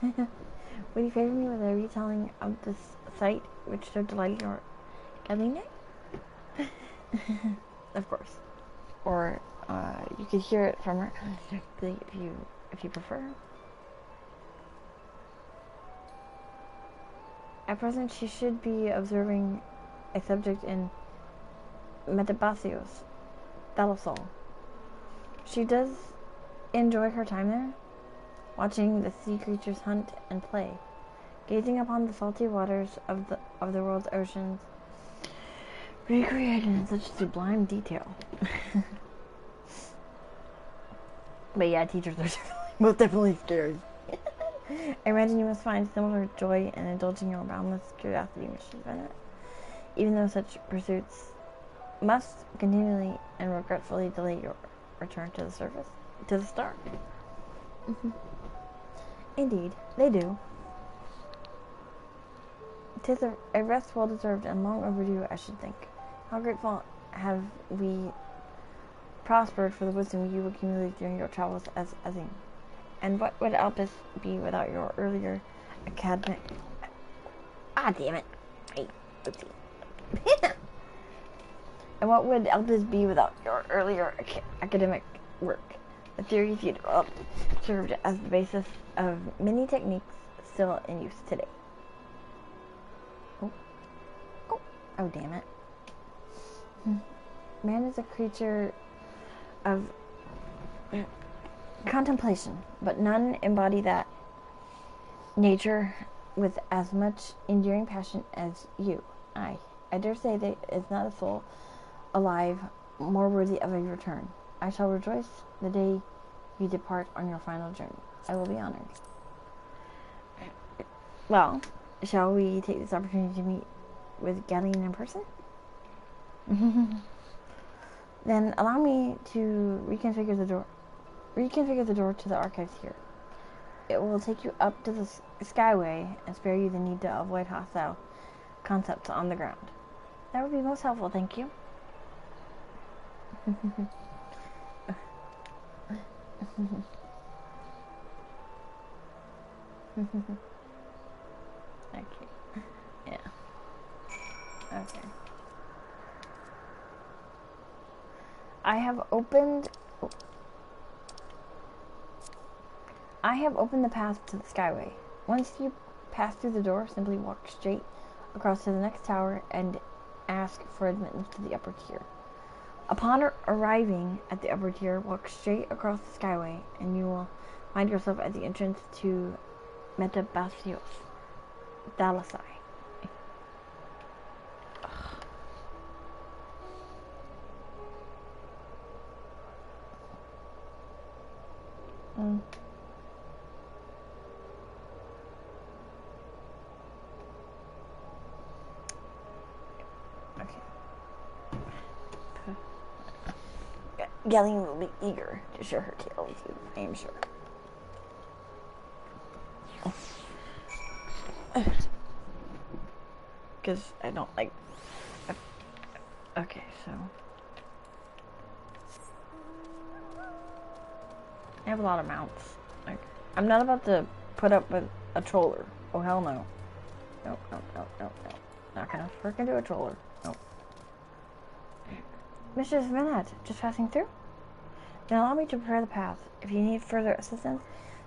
Would you favor me with a retelling of this sight which so delighted your Galine? Of course. Or you could hear it from her if you prefer. At present, she should be observing a subject in Metabasios, Thalassol. She does enjoy her time there, watching the sea creatures hunt and play, gazing upon the salty waters of the world's oceans, recreated in such sublime detail. But yeah, teachers are most definitely scary. I imagine you must find similar joy in indulging your boundless curiosity, Mrs. Bennett, even though such pursuits must continually and regretfully delay your return to the surface, to the star. Indeed, they do. 'Tis a rest well deserved and long overdue, I should think. How grateful have we prospered for the wisdom you accumulated during your travels as Azim. And what would Albus be without your earlier academic... Ah, damn it. Oopsie. And what would Albus be without your earlier academic work? The theories you developed served as the basis of many techniques still in use today. Oh, damn it. Man is a creature of contemplation, but none embody that nature with as much enduring passion as you. I dare say there is not a soul alive more worthy of a return. I shall rejoice the day you depart on your final journey. I will be honored. Well, shall we take this opportunity to meet with Galeen in person? Then allow me to reconfigure the door to the archives here. It will take you up to the skyway and spare you the need to avoid hostile concepts on the ground. That would be most helpful, thank you. Okay. Yeah. Okay. I have opened the path to the skyway. Once you pass through the door, simply walk straight across to the next tower and ask for admittance to the upper tier. Upon arriving at the upper tier, walk straight across the skyway and you will find yourself at the entrance to Metabasios, Thalassai. Okay. Galeen will be eager to share her tale with you, I am sure. Because I don't like... Okay, so... I have a lot of mounts. Like, I'm not about to put up with a troller. Oh, hell no. Nope. Not gonna freaking do a troller. Nope. Mistress Vanette, just passing through? Then allow me to prepare the path. If you need further assistance,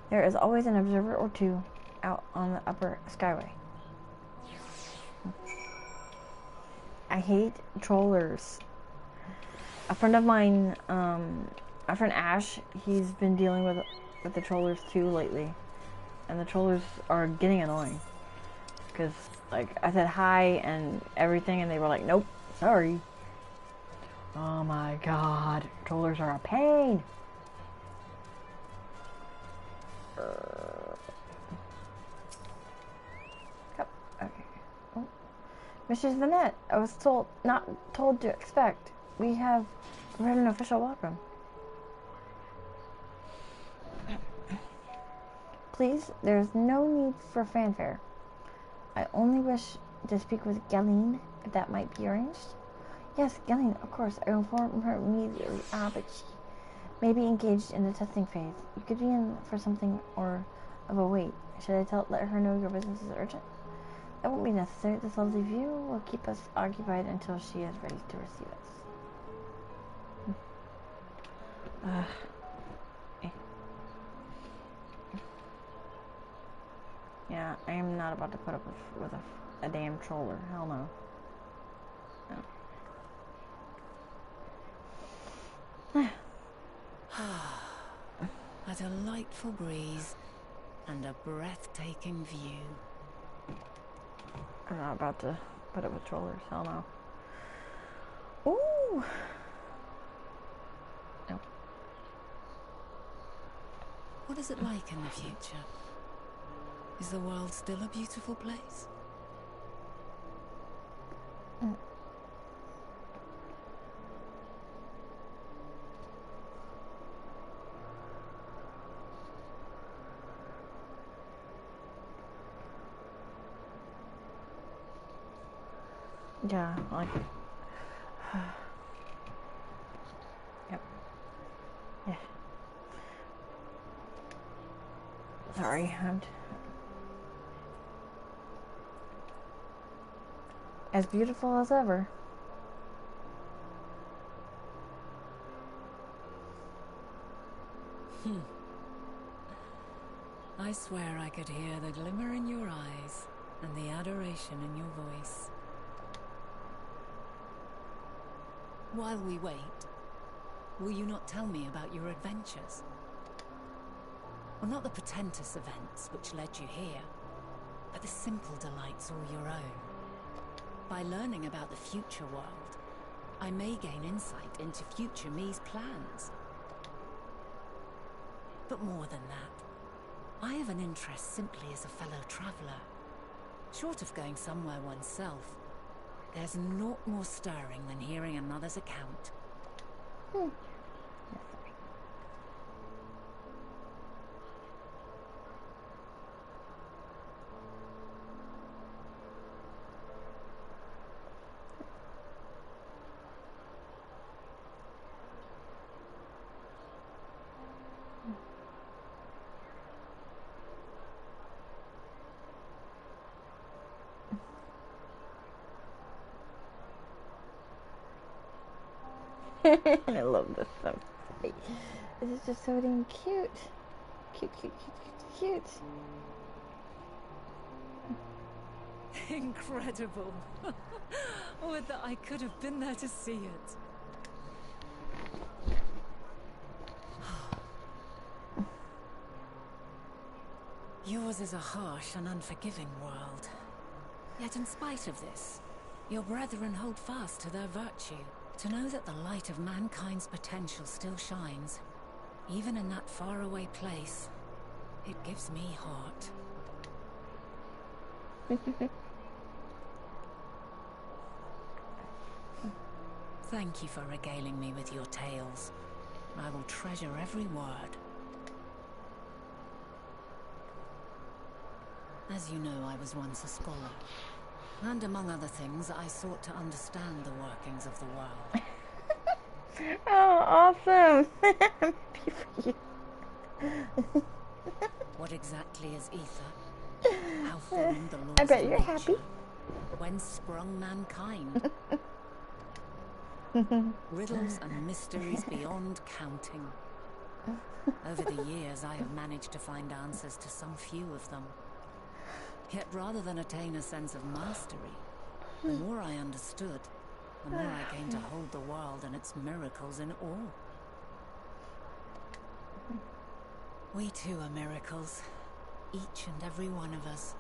there is always an observer or two out on the upper skyway. I hate trollers. A friend of mine, my friend Ash, he's been dealing with the trollers too lately. And the trollers are getting annoying. Because, like, I said hi and everything, and they were like, nope, sorry. Oh my god, trollers are a pain. Okay. Oh. Mrs. Vanette, I was not told to expect. We have We had an official welcome. Please, there is no need for fanfare. I only wish to speak with Galeen, if that might be arranged. Yes, Galeen, of course. I will inform her immediately. But she may be engaged in the testing phase. You could be in for something or of a wait. Should I let her know your business is urgent? That won't be necessary. This lovely view will keep us occupied until she is ready to receive us. Yeah, I am not about to put up with a damn troller. Hell no. No. A delightful breeze and a breathtaking view. I'm not about to put up with trollers. Hell no. Ooh. No. What is it like in the future? Is the world still a beautiful place? Yeah, like... Yep. Yeah. Sorry, I'm... as beautiful as ever. I swear I could hear the glimmer in your eyes and the adoration in your voice. While we wait, will you not tell me about your adventures? Well, not the portentous events which led you here, but the simple delights all your own. By learning about the future world, I may gain insight into future me's plans. But more than that, I have an interest simply as a fellow traveller. Short of going somewhere oneself, there's naught more stirring than hearing another's account. I love this stuff. This is just so damn cute. Cute, cute, cute, cute, cute. Incredible. Would that I could have been there to see it. Yours is a harsh and unforgiving world. Yet in spite of this, your brethren hold fast to their virtue. To know that the light of mankind's potential still shines, even in that faraway place, it gives me heart. Thank you for regaling me with your tales. I will treasure every word. As you know, I was once a scholar. And among other things, I sought to understand the workings of the world. Oh, awesome! Happy for you. What exactly is ether? How formed the laws I bet of you're nature? happy. Whence sprung mankind? Riddles and mysteries beyond counting. Over the years, I have managed to find answers to some few of them. Yet rather than attain a sense of mastery, the more I understood, the more I came to hold the world and its miracles in awe. We too are miracles, each and every one of us,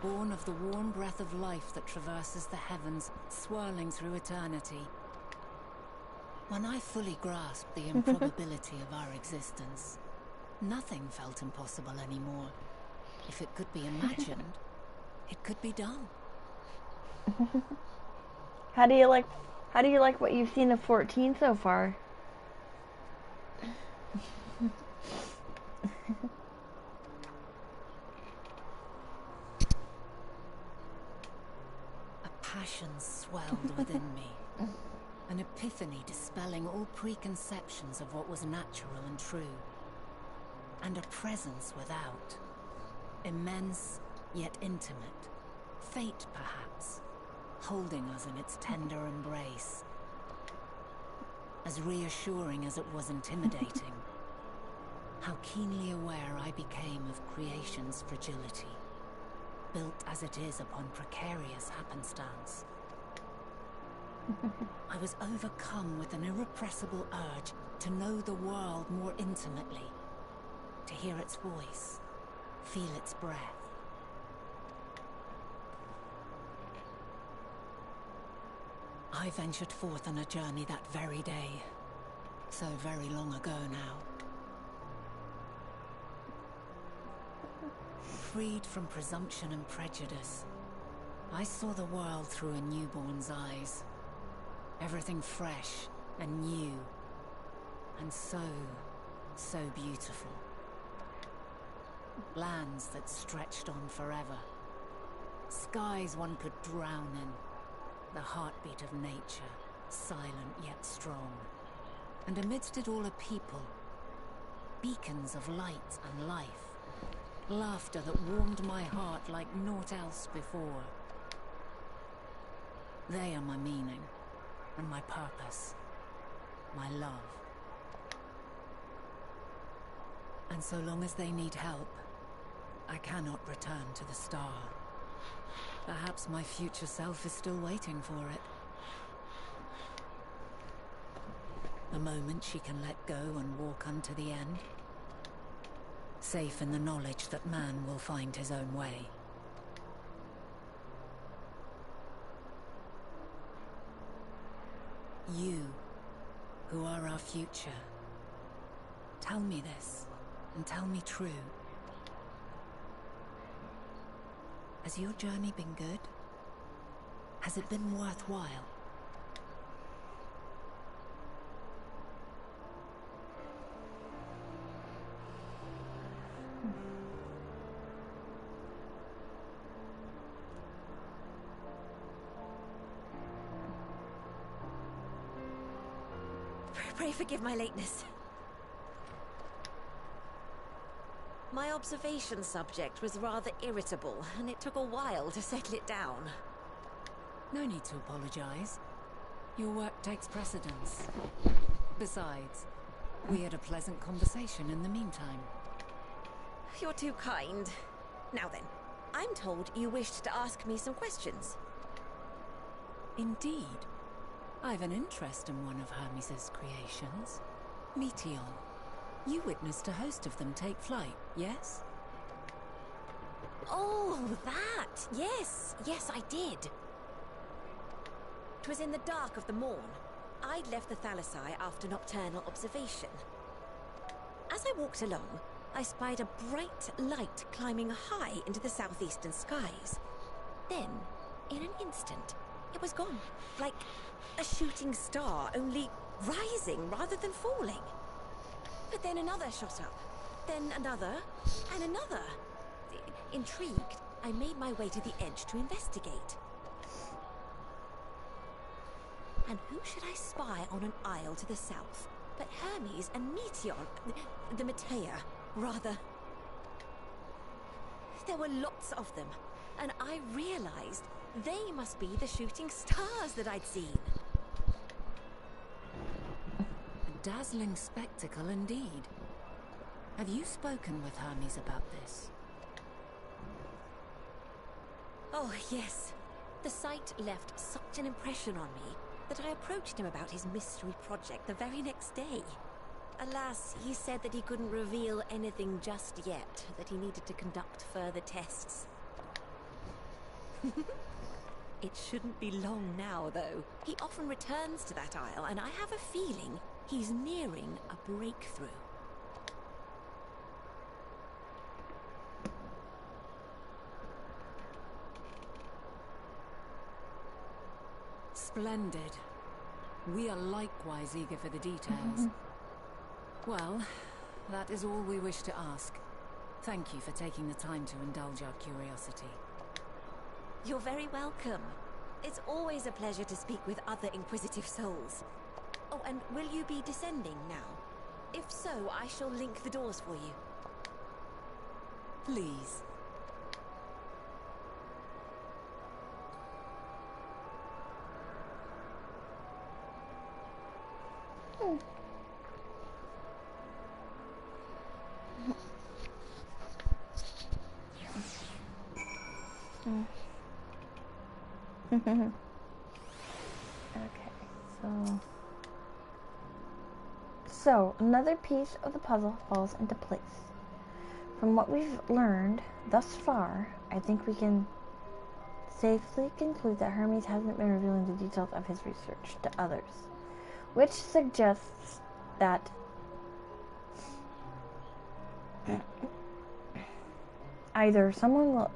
born of the warm breath of life that traverses the heavens, swirling through eternity. When I fully grasped the improbability of our existence, nothing felt impossible anymore. If it could be imagined, it could be done. How do you How do you like what you've seen of 14 so far? A passion swelled within me. An epiphany dispelling all preconceptions of what was natural and true. And a presence without. Immense, yet intimate. Fate, perhaps, holding us in its tender embrace. As reassuring as it was intimidating. How keenly aware I became of creation's fragility. Built as it is upon precarious happenstance. I was overcome with an irrepressible urge to know the world more intimately. To hear its voice, feel its breath. I ventured forth on a journey that very day. So very long ago now. Freed from presumption and prejudice, I saw the world through a newborn's eyes. Everything fresh and new. And so beautiful. Lands that stretched on forever. Skies one could drown in. The heartbeat of nature, silent yet strong. And amidst it all a people. Beacons of light and life. Laughter that warmed my heart like naught else before. They are my meaning, and my purpose, my love. And so long as they need help, I cannot return to the star. Perhaps my future self is still waiting for it. The moment she can let go and walk unto the end. Safe in the knowledge that man will find his own way. You, who are our future, tell me this, and tell me true. Has your journey been good? Has it been worthwhile? Pray forgive my lateness. My observation subject was rather irritable, and it took a while to settle it down. No need to apologize. Your work takes precedence. Besides, we had a pleasant conversation in the meantime. You're too kind. Now then, I'm told you wished to ask me some questions. Indeed. I've an interest in one of Hermes' creations. Meteon. You witnessed a host of them take flight, yes? Oh, that! Yes, I did. 'Twas in the dark of the morn. I'd left the Thalassai after nocturnal observation. As I walked along, I spied a bright light climbing high into the southeastern skies. Then, in an instant, it was gone, like a shooting star, only rising rather than falling. But then another shot up, then another, and another. Intrigued, I made my way to the edge to investigate. And who should I spy on an isle to the south but Hermes and Meteon, the Matea, rather. There were lots of them, and I realized they must be the shooting stars that I'd seen. A dazzling spectacle indeed. Have you spoken with Hermes about this? Oh, yes. The sight left such an impression on me that I approached him about his mystery project the very next day. Alas, he said that he couldn't reveal anything just yet, that he needed to conduct further tests. It shouldn't be long now, though. He often returns to that isle, and I have a feeling he's nearing a breakthrough. Splendid. We are likewise eager for the details. Well, that is all we wish to ask. Thank you for taking the time to indulge our curiosity. You're very welcome. It's always a pleasure to speak with other inquisitive souls. Oh, and will you be descending now? If so, I shall link the doors for you. Please. Okay, so another piece of the puzzle falls into place. From what we've learned thus far, I think we can safely conclude that Hermes hasn't been revealing the details of his research to others, which suggests that either someone will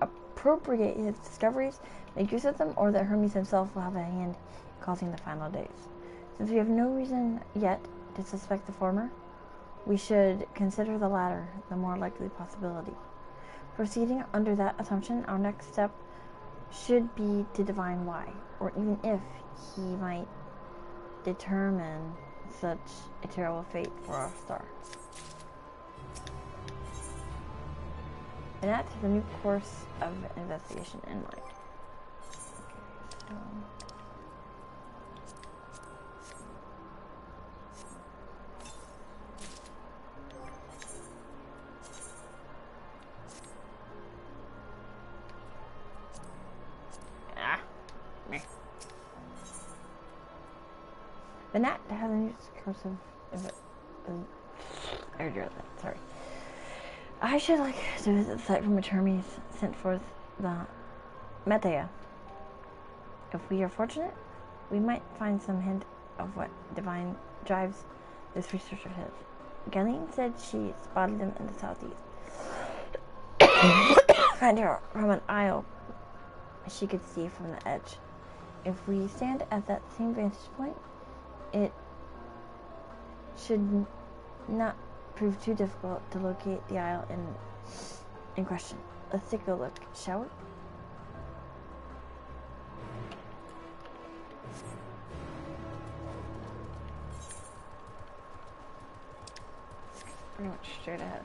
appropriate his discoveries, make use of them, or that Hermes himself will have a hand in causing the final days. Since we have no reason yet to suspect the former, we should consider the latter the more likely possibility. Proceeding under that assumption, our next step should be to divine why, or even if he might determine such a terrible fate for our star. And that has a new course of investigation in mind. Okay, the Nat has a new course of sorry. I should like to visit the site from which Hermes sent forth the Metea. If we are fortunate, we might find some hint of what divine drives this research of his. Galen said she spotted them in the southeast. Find her from an isle she could see from the edge. If we stand at that same vantage point, it should not prove too difficult to locate the isle in question. Let's take a look, shall we? Pretty much straight ahead.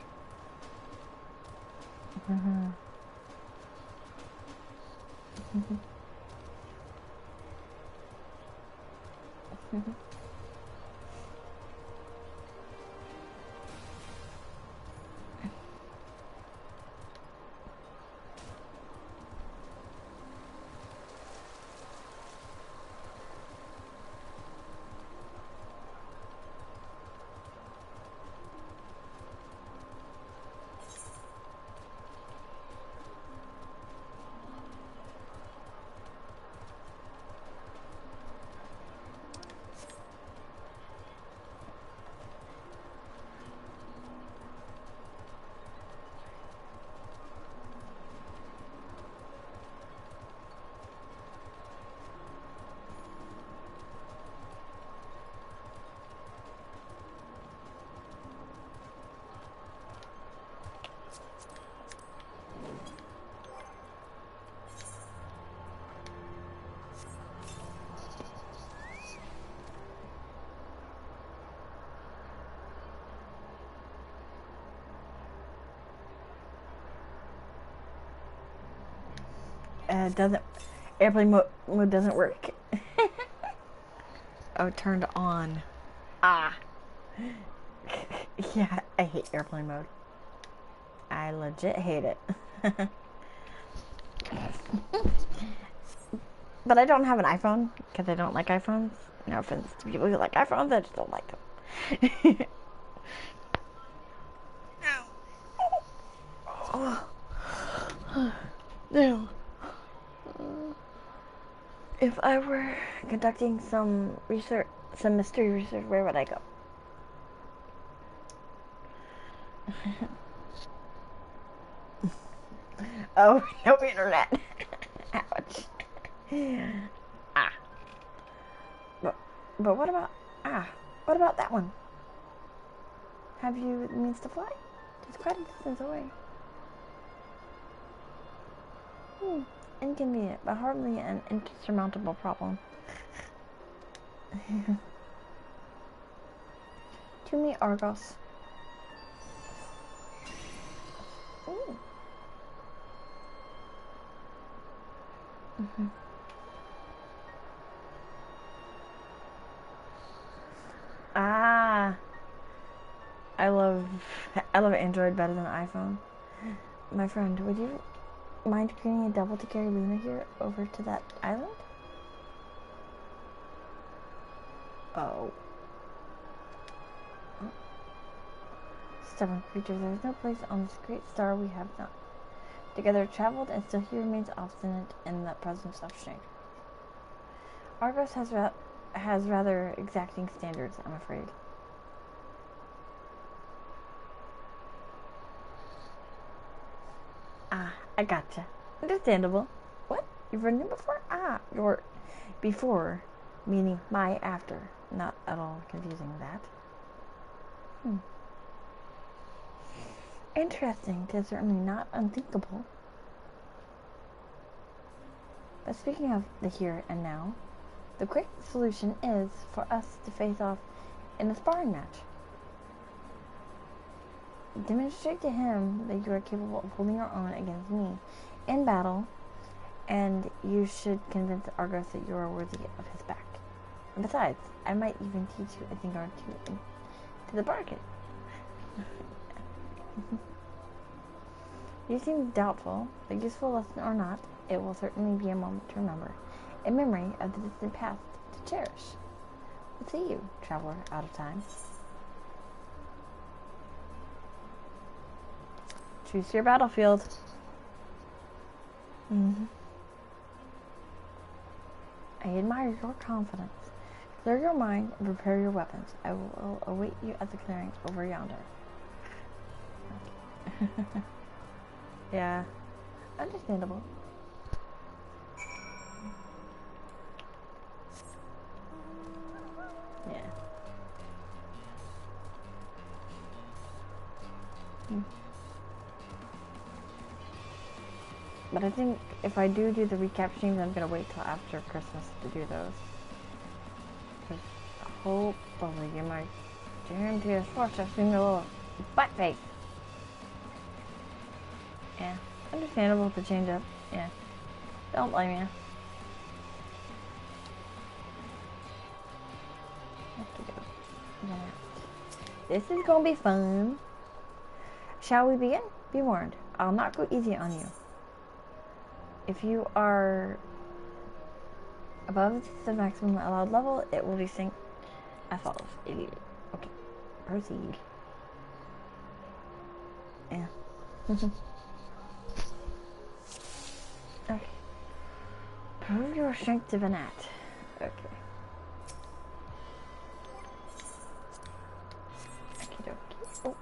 Airplane mode doesn't work. Oh, turned on. Ah. Yeah, I hate airplane mode. I legit hate it. But I don't have an iPhone because I don't like iPhones. No offense to people who like iPhones, I just don't like them. No. If I were conducting some research, some mystery research, where would I go? Oh, no internet. Ouch. Ah. But what about... what about that one? Have you the means to fly? It's quite a distance away. Inconvenient, but hardly an insurmountable problem. To me, Argos. Ooh. I love Android better than iPhone. My friend, would you mind creating a double to carry Luna here over to that island? Oh. Stubborn creature, there is no place on this great star we have not together traveled, and still he remains obstinate in the presence of strangers. Argos has rather exacting standards, I'm afraid. I gotcha. Understandable. What? You've ridden him before? Your before, meaning my after. Not at all confusing that. Interesting. It is certainly not unthinkable. But speaking of the here and now, the quick solution is for us to face off in a sparring match. Demonstrate to him that you are capable of holding your own against me in battle, and you should convince Argos that you are worthy of his back. And besides, I might even teach you a thing or two to the bargain. You seem doubtful, but useful lesson or not, it will certainly be a moment to remember, a memory of the distant past to cherish. We'll see you, traveler out of time. Choose your battlefield. I admire your confidence. Clear your mind and prepare your weapons. I will await you at the clearing over yonder. Yeah, understandable. Yeah. But I think if I do the recap streams, I'm gonna wait till after Christmas to do those. Because hopefully you might guarantee a force of being a little butt face. Yeah, understandable to change up. Yeah, don't blame you. Have to go. Yeah. This is gonna be fun. Shall we begin? Be warned, I'll not go easy on you. If you are above the maximum allowed level, it will be synced as follows. Okay, proceed. Yeah. Okay. Prove your strength to Vanat. Okay. Okie dokie. Oh.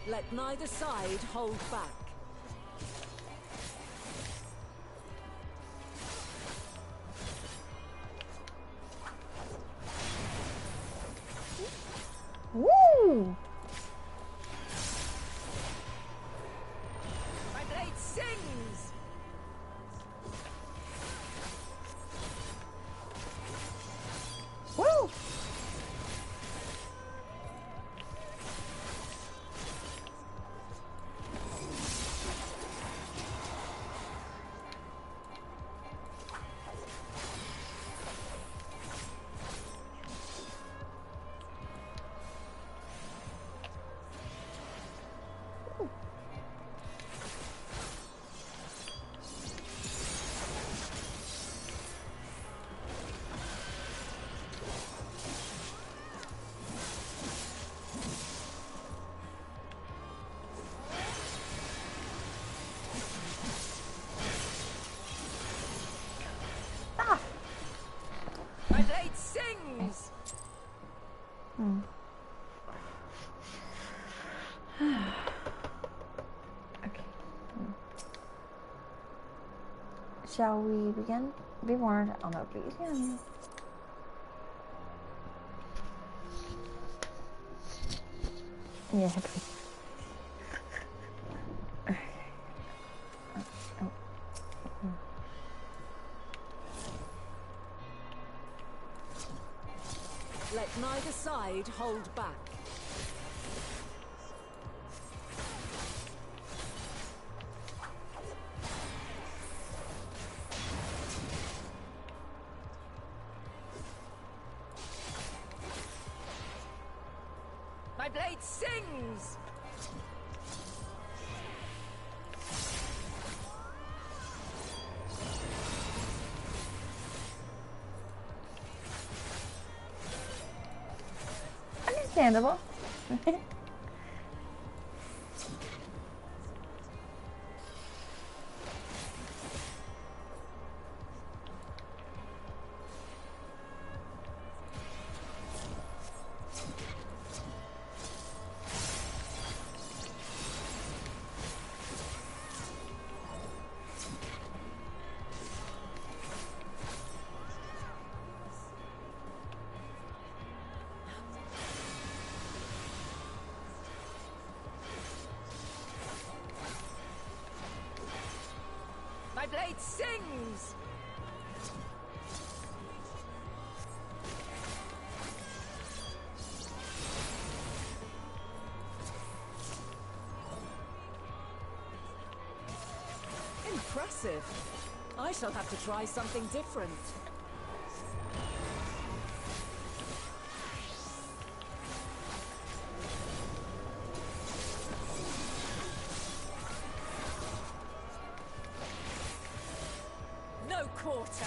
Let neither side hold back. Woo! My blade sings! Woo! Shall we begin? Be warned, I'll not be easy on you. Yeah, please. Let neither side hold back. My blade sings! Understandable. My blade sings! Impressive. I shall have to try something different. No quarter.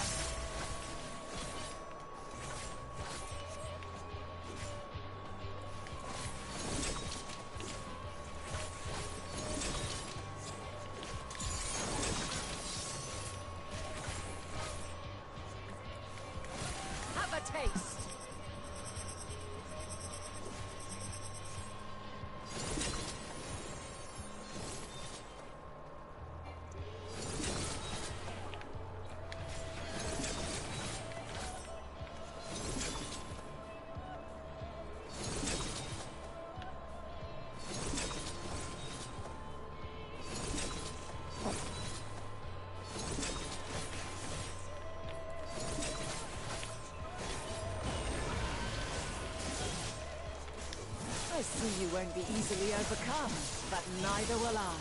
Have a taste. I see you won't be easily overcome, but neither will I.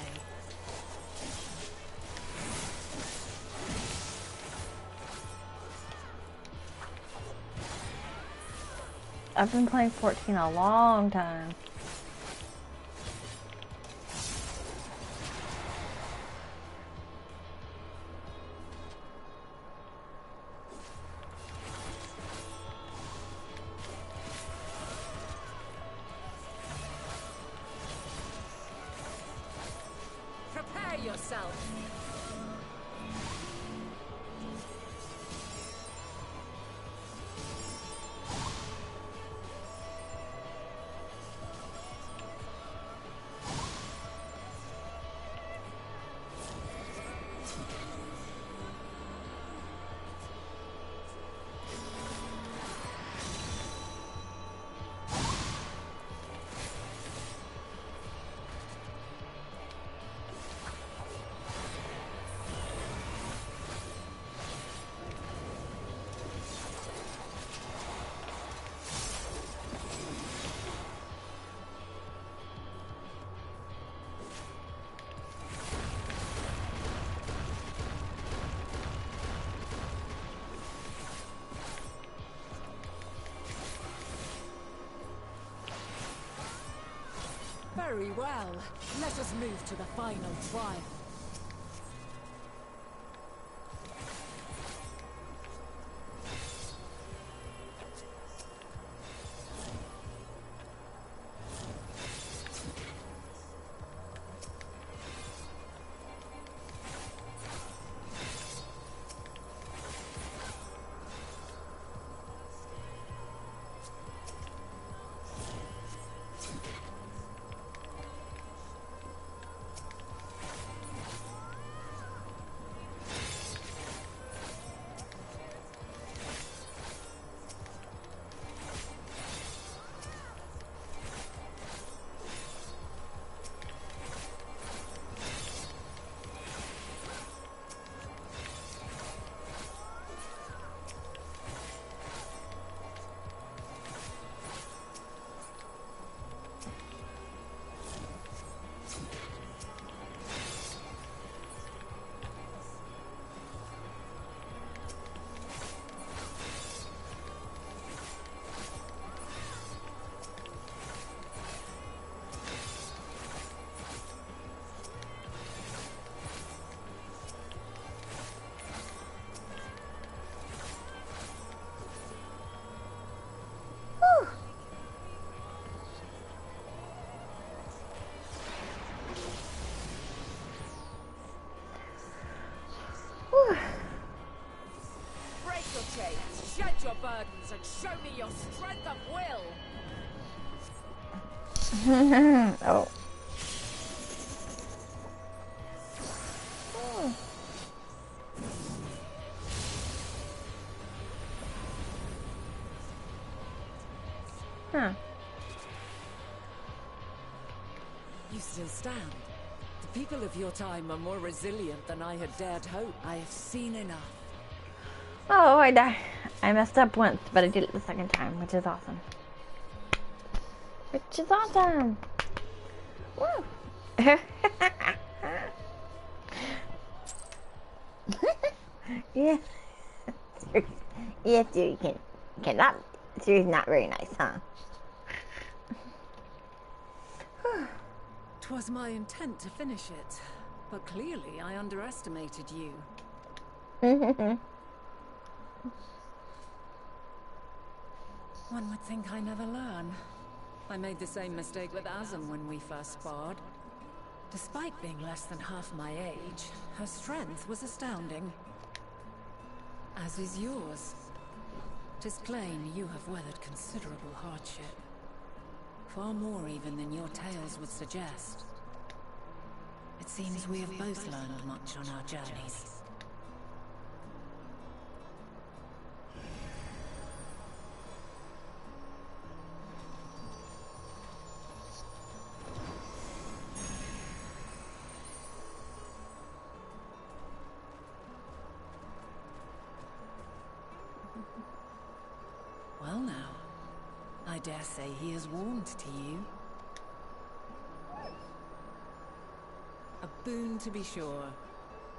I've been playing 14 a long time. Prepare yourself. Very well. Let us move to the final trial. burdens and show me your strength of will. Oh. Huh. You still stand. The people of your time are more resilient than I had dared hope. I have seen enough. Oh, I died. I messed up once, but I did it the second time, which is awesome. Which is awesome. Woo. Yeah. Yes, you cannot. Seriously, not very nice, huh? 'Twas my intent to finish it, but clearly I underestimated you. One would think I never learn. I made the same mistake with Azam when we first sparred. Despite being less than half my age, her strength was astounding. As is yours. 'Tis plain you have weathered considerable hardship. Far more even than your tales would suggest. It seems we have both learned much on our journeys. Well now, I dare say he is warmed to you. A boon to be sure.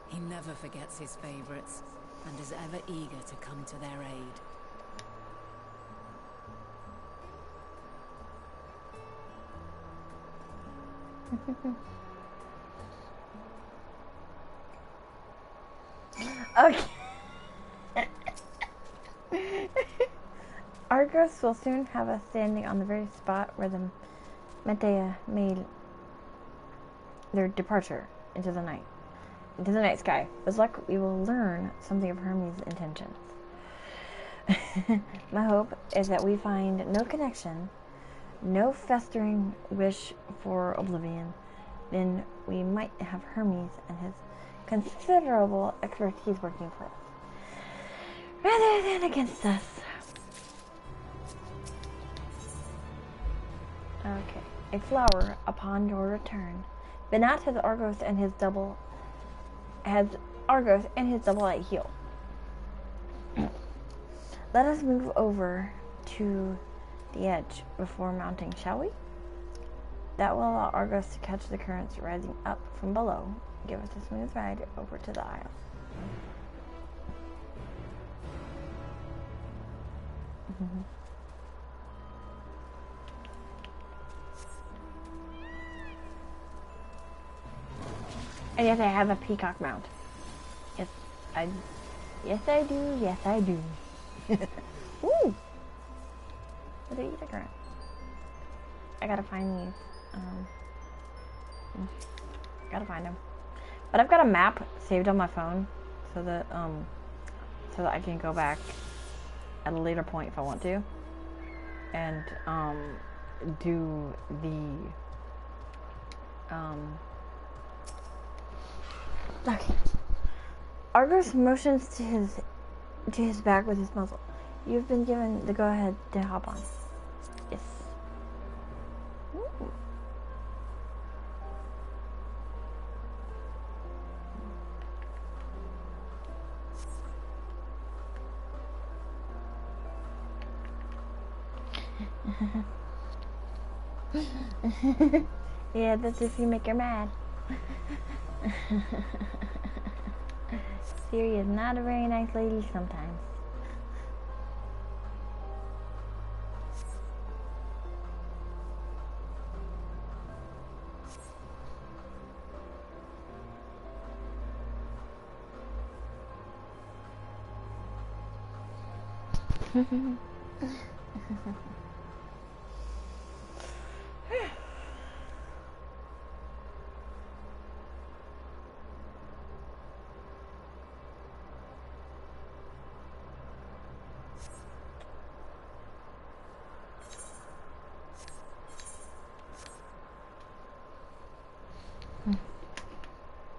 He never forgets his favorites, and is ever eager to come to their aid. Okay. Argos will soon have us standing on the very spot where the Medea made their departure into the night sky. With luck, we will learn something of Hermes' intentions. My hope is that we find no connection, no festering wish for oblivion. Then we might have Hermes and his considerable expertise working for us, rather than against us. Okay. A flower upon your return. Benat has Argos and his double light heel. Let us move over to the edge before mounting, shall we? That will allow Argos to catch the currents rising up from below. Give us a smooth ride over to the isle. And yes, I have a peacock mount. Yes, I do. Yes, I do. Woo! What did I eat the current? I gotta find these. Gotta find them. But I've got a map saved on my phone, so that I can go back at a later point if I want to, and do the Okay. Argos motions to his back with his muzzle. You've been given the go-ahead to hop on. Yes. Ooh. Yeah, that's if you make her mad. Siri is not a very nice lady sometimes.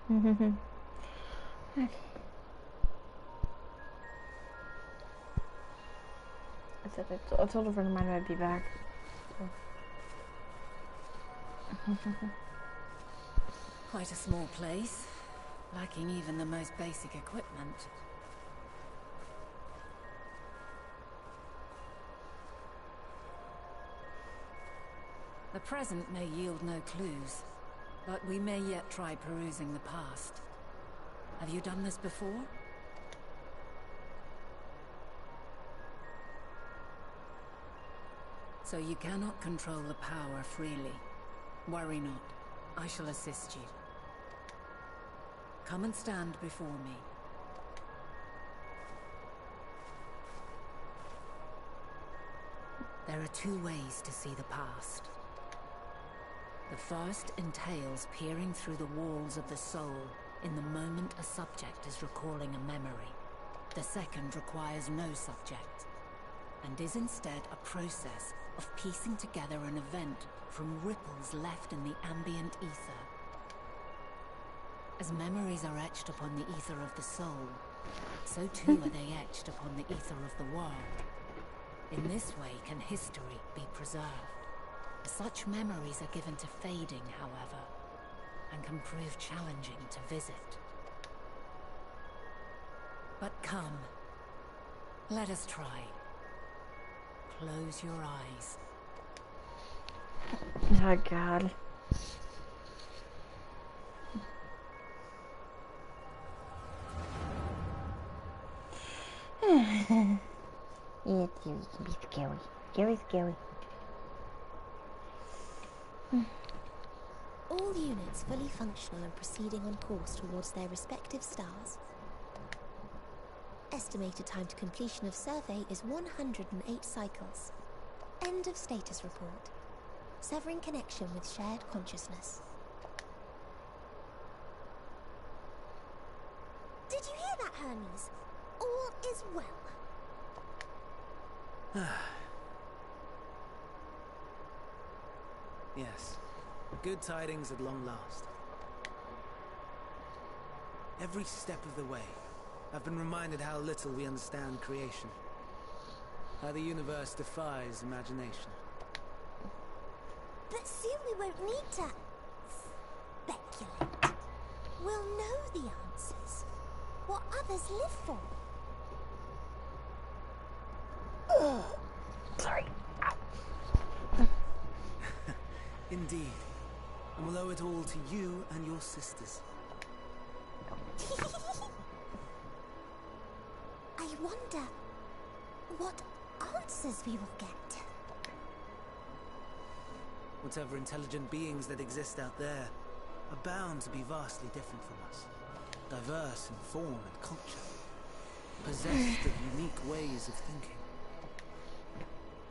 Okay. I told a friend of mine I'd be back. Quite a small place, lacking even the most basic equipment. The present may yield no clues, but we may yet try perusing the past. Have you done this before? So you cannot control the power freely. Worry not. I shall assist you. Come and stand before me. There are two ways to see the past. The first entails peering through the walls of the soul in the moment a subject is recalling a memory. The second requires no subject, and is instead a process of piecing together an event from ripples left in the ambient ether. As memories are etched upon the ether of the soul, so too are they etched upon the ether of the world. In this way can history be preserved. Such memories are given to fading, however, and can prove challenging to visit. But come, let us try. Close your eyes. Oh God. Yeah, it can be scary. Scary, scary. All units fully functional and proceeding on course towards their respective stars. Estimated time to completion of survey is 108 cycles. End of status report. Severing connection with shared consciousness. Did you hear that, Hermes? All is well. Yes. Good tidings at long last. Every step of the way, I've been reminded how little we understand creation. How the universe defies imagination. But soon we won't need to speculate. We'll know the answers. What others live for. Sorry. Indeed. And we'll owe it all to you and your sisters. I wonder what answers we will get. Whatever intelligent beings that exist out there are bound to be vastly different from us. Diverse in form and culture. Possessed of unique ways of thinking.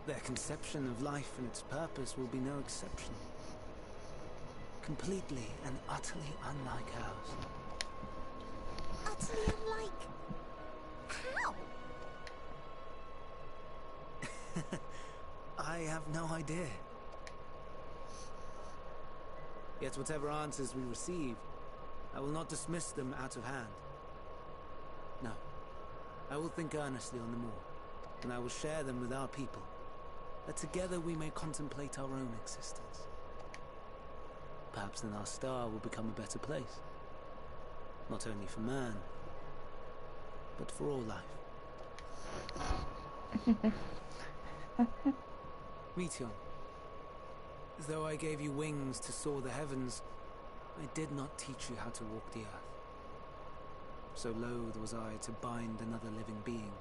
Their conception of life and its purpose will be no exception. Completely and utterly unlike ours. Utterly unlike... how? I have no idea. Yet whatever answers we receive, I will not dismiss them out of hand. No. I will think earnestly on them all, and I will share them with our people, that together we may contemplate our own existence. Perhaps then our star will become a better place. Not only for man, but for all life. Meteor, though I gave you wings to soar the heavens, I did not teach you how to walk the earth. So loath was I to bind another living being.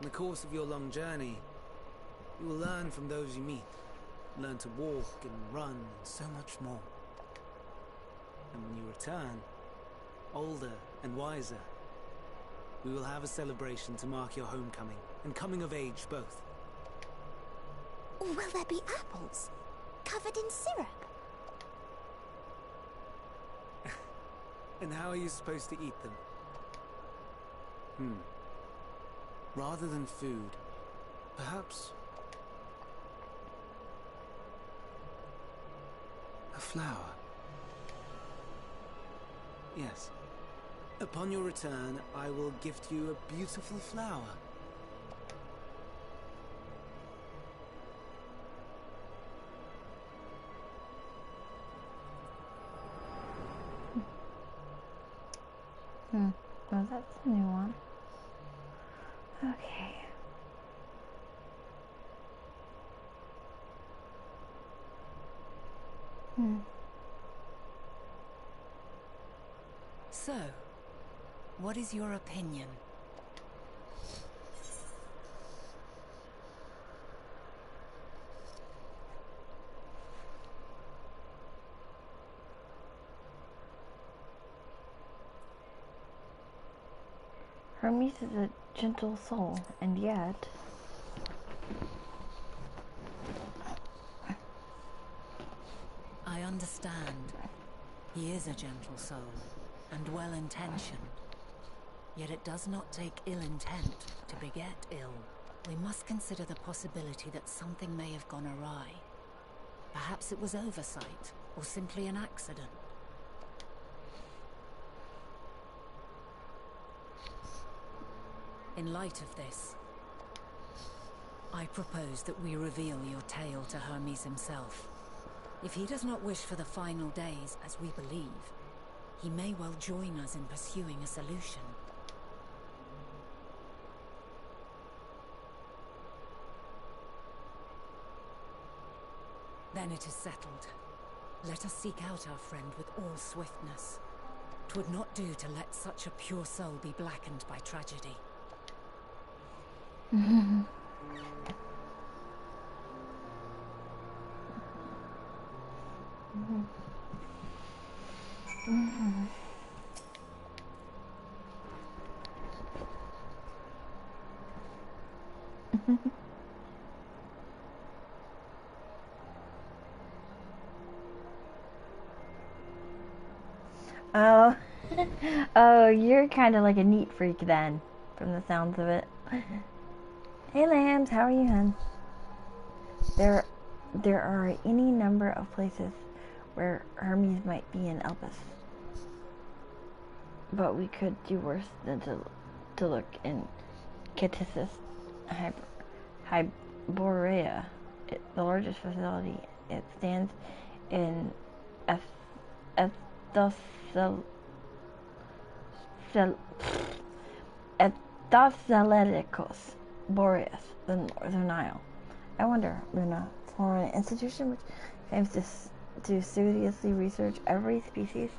In the course of your long journey, you will learn from those you meet. Learn to walk and run and so much more. And when you return, older and wiser, we will have a celebration to mark your homecoming and coming of age both. Will there be apples? Covered in syrup? And how are you supposed to eat them? Rather than food, perhaps a flower. Yes. Upon your return, I will gift you a beautiful flower. Well, that's a new one. Okay. So, what is your opinion? Hermes is a gentle soul, and yet... I understand. He is a gentle soul, and well-intentioned. Yet it does not take ill intent to beget ill. We must consider the possibility that something may have gone awry. Perhaps it was oversight, or simply an accident. In light of this, I propose that we reveal your tale to Hermes himself. If he does not wish for the final days, as we believe, he may well join us in pursuing a solution. Then it is settled. Let us seek out our friend with all swiftness. 'Twould not do to let such a pure soul be blackened by tragedy. Oh, oh, you're kind of like a neat freak then, from the sounds of it. Hey, lambs, how are you, hun? There are any number of places where Hermes might be in Elpis, but we could do worse than to look in Ctissus Hyborea, the largest facility. It stands in Ethoseleticos Boreas, the Northern Nile. I wonder, Luna, for an institution which aims to seriously research every species.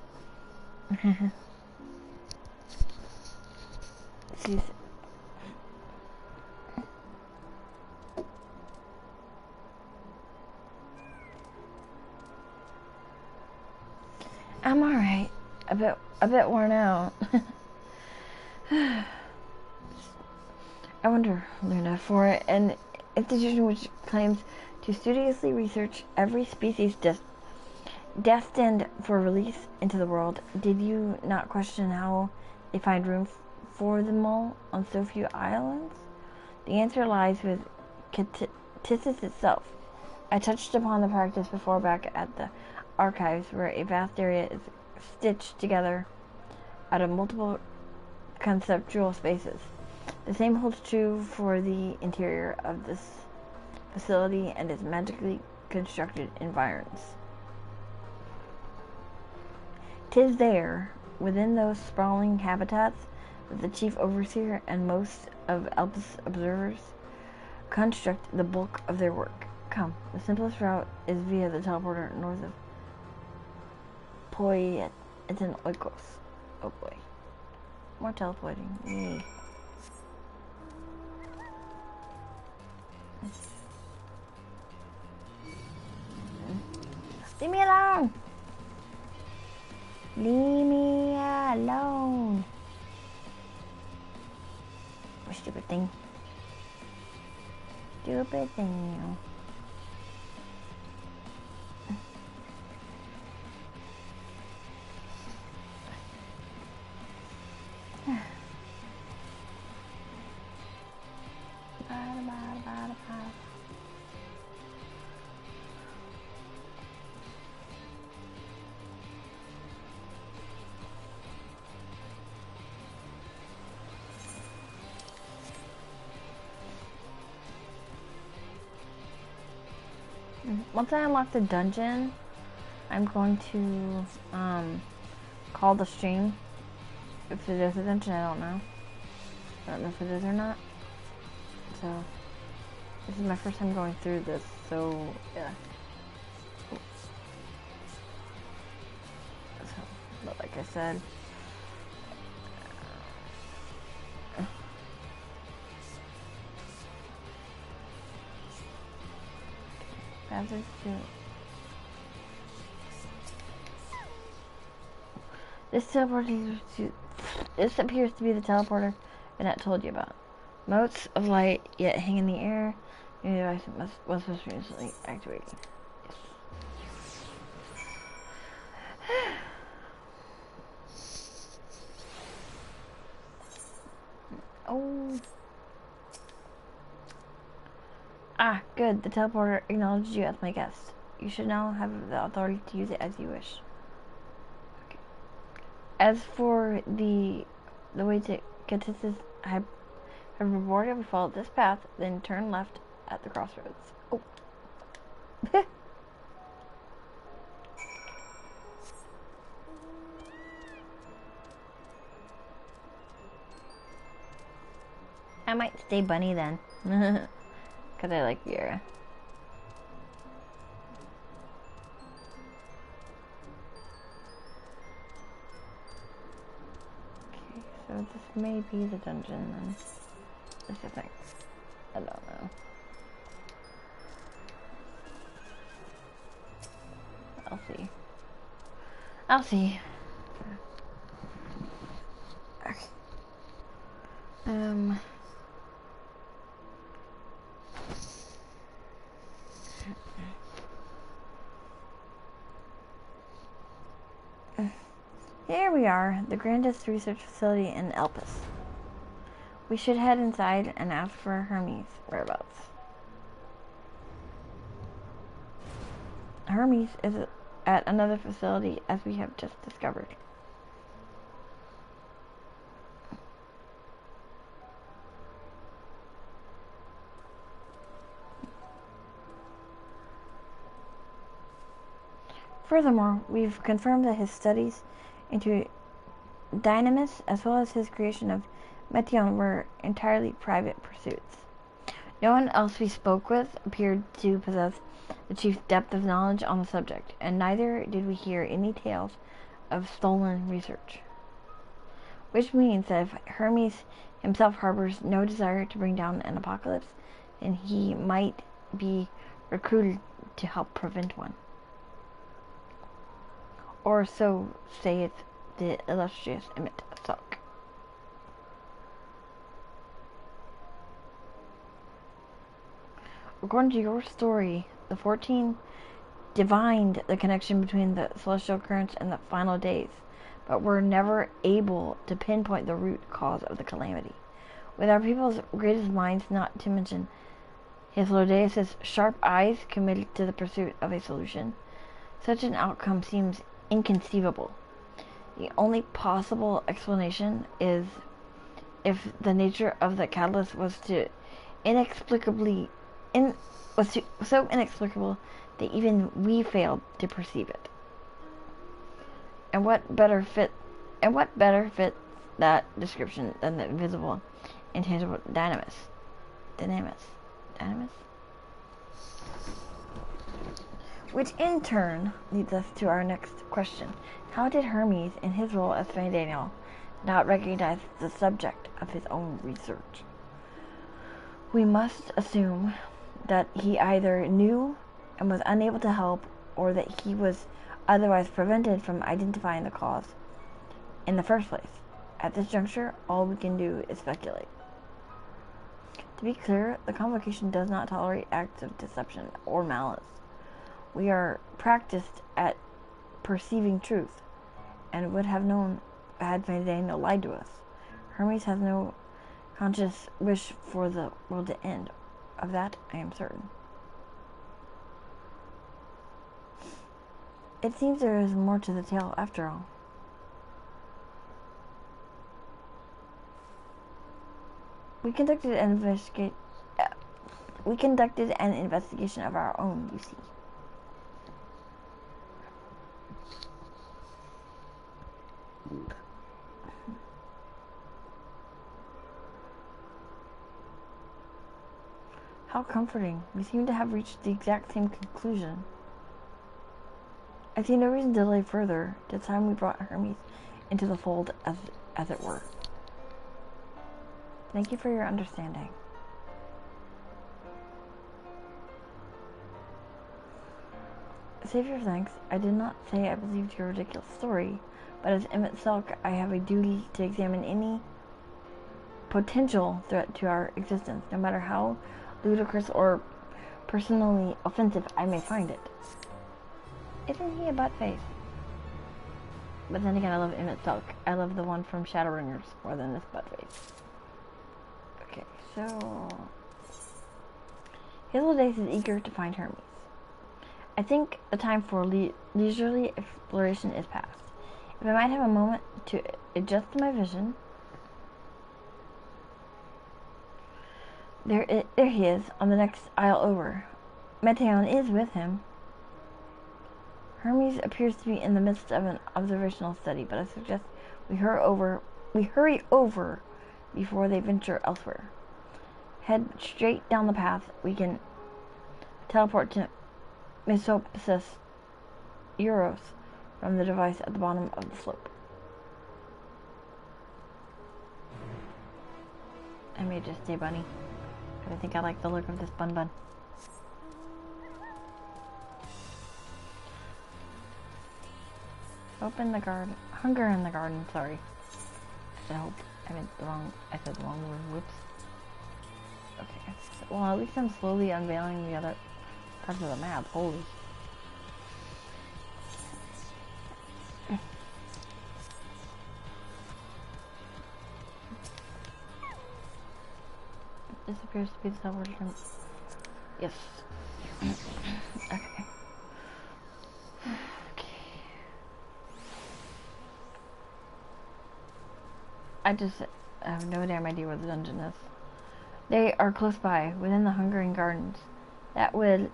I'm alright. A bit worn out. I wonder, Luna, for an institution which claims to studiously research every species destined for release into the world, did you not question how they find room for them all on so few islands? The answer lies with Ctissus itself. I touched upon the practice before back at the archives, where a vast area is stitched together out of multiple conceptual spaces. The same holds true for the interior of this facility and its magically constructed environs. 'Tis there, within those sprawling habitats, that the chief overseer and most of Elpis observers construct the bulk of their work. Come, the simplest route is via the teleporter north of Oikos. Oh boy. More teleporting. Yay. Leave me alone! Leave me alone! Oh, stupid thing. Stupid thing. once I unlock the dungeon, I'm going to call the stream. If it is a dungeon, I don't know. I don't know if it is or not. So this is my first time going through this, so yeah. So, but like I said, this appears to be the teleporter Annette told you about. Motes of light yet hang in the air. Your device was recently activated. Yes. Oh. Ah, good. The teleporter acknowledged you as my guest. You should now have the authority to use it as you wish. Okay. As for the way to get to this rewarded, we follow this path, then turn left at the crossroads. Oh. I might stay bunny then. Because I like Vera. Okay, so this may be the dungeon then. This is like, I don't know. I'll see. I'll see. Okay. Here we are, the grandest research facility in Elpis. We should head inside and ask for Hermes' whereabouts. Hermes is at another facility, as we have just discovered. Furthermore, we've confirmed that his studies into Dynamis, as well as his creation of Meteon, were entirely private pursuits. No one else we spoke with appeared to possess the chief depth of knowledge on the subject, and neither did we hear any tales of stolen research. Which means that if Hermes himself harbors no desire to bring down an apocalypse, then he might be recruited to help prevent one. Or so saith the illustrious Emmett Salk. According to your story, the 14 divined the connection between the celestial currents and the final days, but were never able to pinpoint the root cause of the calamity. With our people's greatest minds, not to mention Hythlodaeus' sharp eyes committed to the pursuit of a solution, such an outcome seems inconceivable. The only possible explanation is if the nature of the catalyst was so inexplicable that even we failed to perceive it. And what better fits that description than the invisible, intangible dynamis? Which in turn leads us to our next question. How did Hermes, in his role as Fane Daniel, not recognize the subject of his own research? We must assume that he either knew and was unable to help, or that he was otherwise prevented from identifying the cause in the first place. At this juncture, all we can do is speculate. To be clear, the convocation does not tolerate acts of deception or malice. We are practiced at perceiving truth, and would have known had Fane Daniel lied to us. Hermes has no conscious wish for the world to end. Of that, I am certain. It seems there is more to the tale after all. We conducted an investigation of our own, you see. How comforting. We seem to have reached the exact same conclusion. I see no reason to delay further. It's time we brought Hermes into the fold, as it were. Thank you for your understanding. Save your thanks. I did not say I believed your ridiculous story, but as Emmett Selk, I have a duty to examine any potential threat to our existence, no matter how ludicrous or personally offensive I may find it. Isn't he a butt-face? But then again, I love Emmett Selk. I love the one from Shadowbringers more than this butt-face. Okay, so... Hazeldace is eager to find Hermes. I think the time for leisurely exploration is past. If I might have a moment to adjust my vision... There he is, on the next aisle over. Meteon is with him. Hermes appears to be in the midst of an observational study, but I suggest we hurry over before they venture elsewhere. Head straight down the path. We can teleport to Mesopsis Euros from the device at the bottom of the slope. I may just say bunny. I think I like the look of this bun. Open the garden. Hunger in the garden, sorry. I hope I said the wrong word, whoops. Okay, so, well, at least I'm slowly unveiling the other parts of the map, holy. This appears to be the teleportation. Yes. Okay. I have no damn idea where the dungeon is. They are close by, within the Hungering Gardens. That would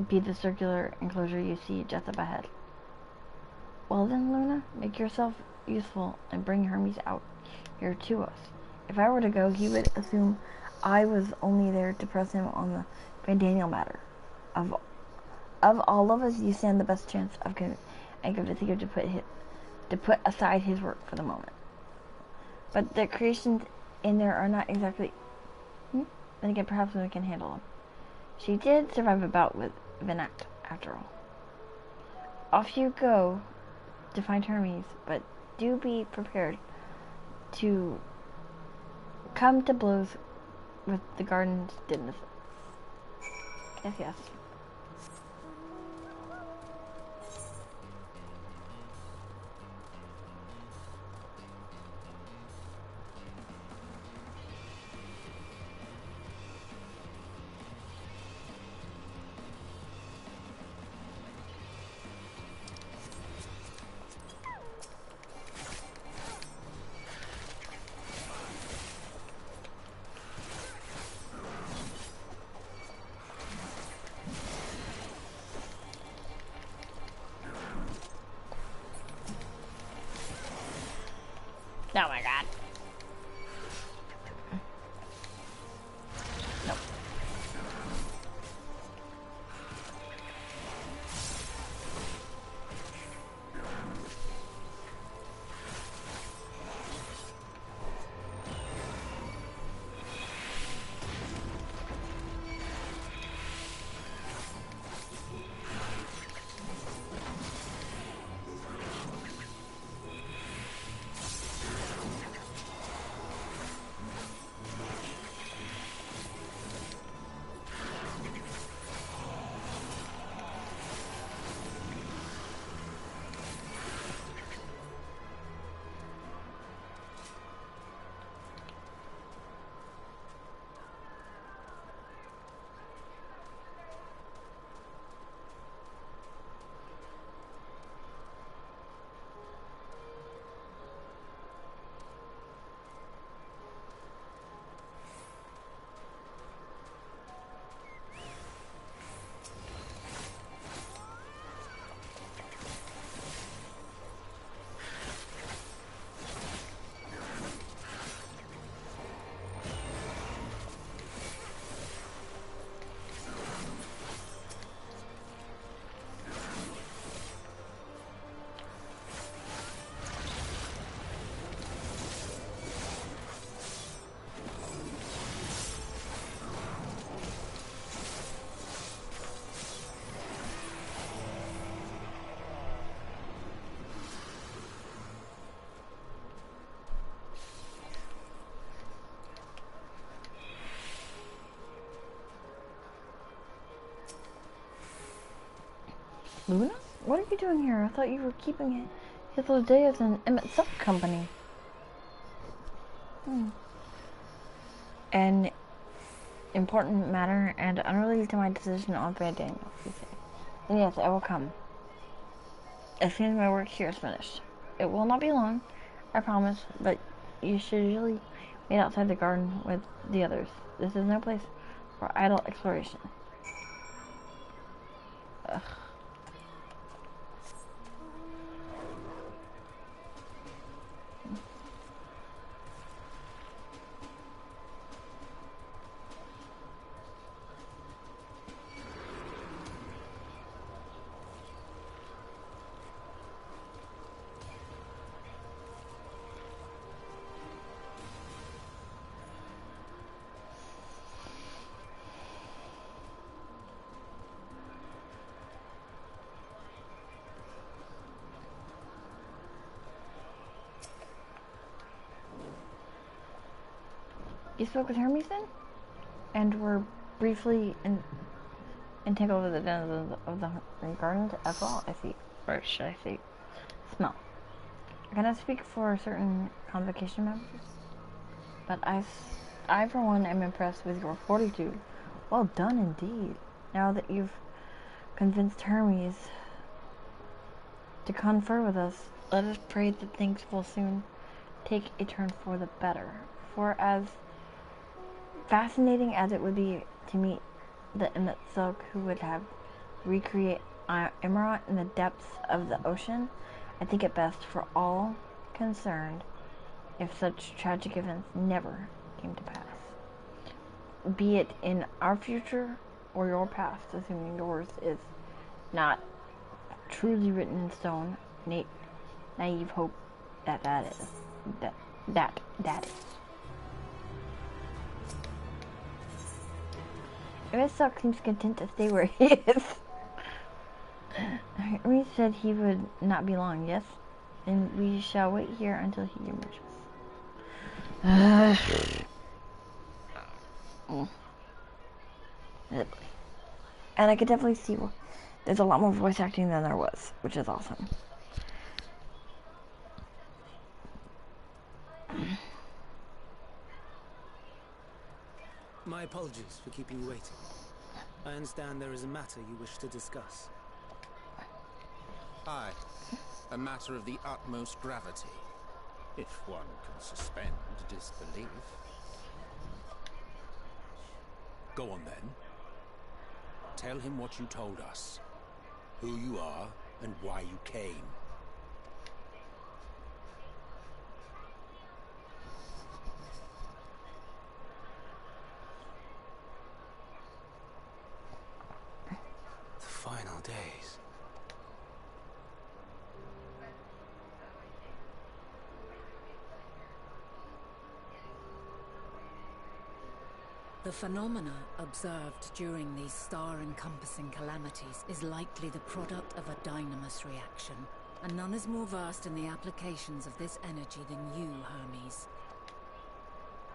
be the circular enclosure you see just up ahead. Well then, Luna, make yourself useful and bring Hermes out here to us. If I were to go, he would assume I was only there to press him on the Van Daniel matter. Of all of us, you stand the best chance of convincing him to put aside his work for the moment. But the creations in there are not exactly... Then again, perhaps we can handle them. She did survive a bout with Venat, after all. Off you go to find Hermes, but do be prepared to come to blows with the garden's denizens. Yes. Oh my god. Nope. Luna? What are you doing here? I thought you were keeping Hythlodaeus and MSQ company. An important matter and unrelated to my decision on Van Daniel, you say. Then yes, I will come. As soon as my work here is finished. It will not be long, I promise, but you should usually wait outside the garden with the others. This is no place for idle exploration. Ugh. You spoke with Hermes then? And were briefly entangled with the denizens of the gardens as well? I see. Or should I say, smell. I cannot speak for certain convocation members, but I for one am impressed with your fortitude. Well done indeed. Now that you've convinced Hermes to confer with us, let us pray that things will soon take a turn for the better. For as fascinating as it would be to meet the MSQ who would have recreate Emerald in the depths of the ocean, I think it best for all concerned if such tragic events never came to pass. Be it in our future or your past, assuming yours is not truly written in stone, naive hope that is. MSQ seems content to stay where he is. Hermes said he would not be long, yes? And we shall wait here until he emerges. And I could definitely see there's a lot more voice acting than there was, which is awesome. My apologies for keeping you waiting. I understand there is a matter you wish to discuss. Aye, a matter of the utmost gravity, if one can suspend disbelief. Go on then. Tell him what you told us, who you are, and why you came. The final days. The phenomena observed during these star-encompassing calamities is likely the product of a dynamis reaction, and none is more versed in the applications of this energy than you, Hermes.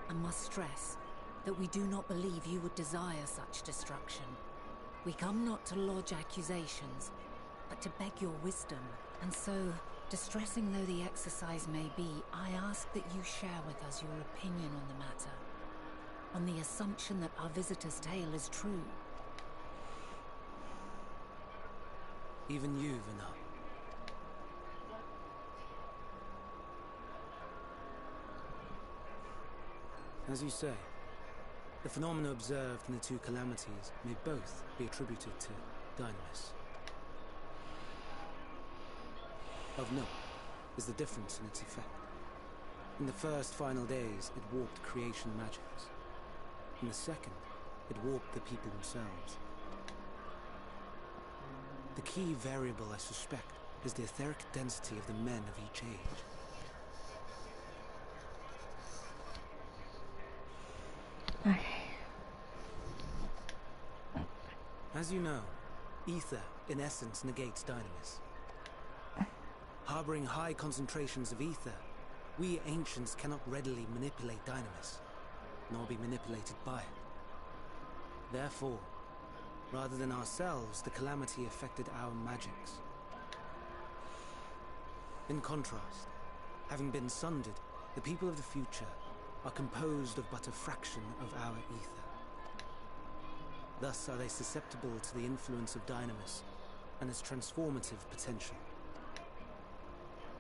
I must stress that we do not believe you would desire such destruction. We come not to lodge accusations, but to beg your wisdom, and so, distressing though the exercise may be, I ask that you share with us your opinion on the matter, on the assumption that our visitor's tale is true. Even you, Vinal. As you say, the phenomena observed in the two calamities may both be attributed to dynamis. Of note is the difference in its effect. In the first final days, it warped creation magics. In the second, it warped the people themselves. The key variable, I suspect, is the etheric density of the men of each age. Okay. As you know, ether, in essence, negates dynamis. Harboring high concentrations of ether, we ancients cannot readily manipulate dynamis, nor be manipulated by it. Therefore, Rather than ourselves, the calamity affected our magics. In contrast, having been sundered, the people of the future are composed of but a fraction of our ether. Thus are they susceptible to the influence of Dynamis and its transformative potential.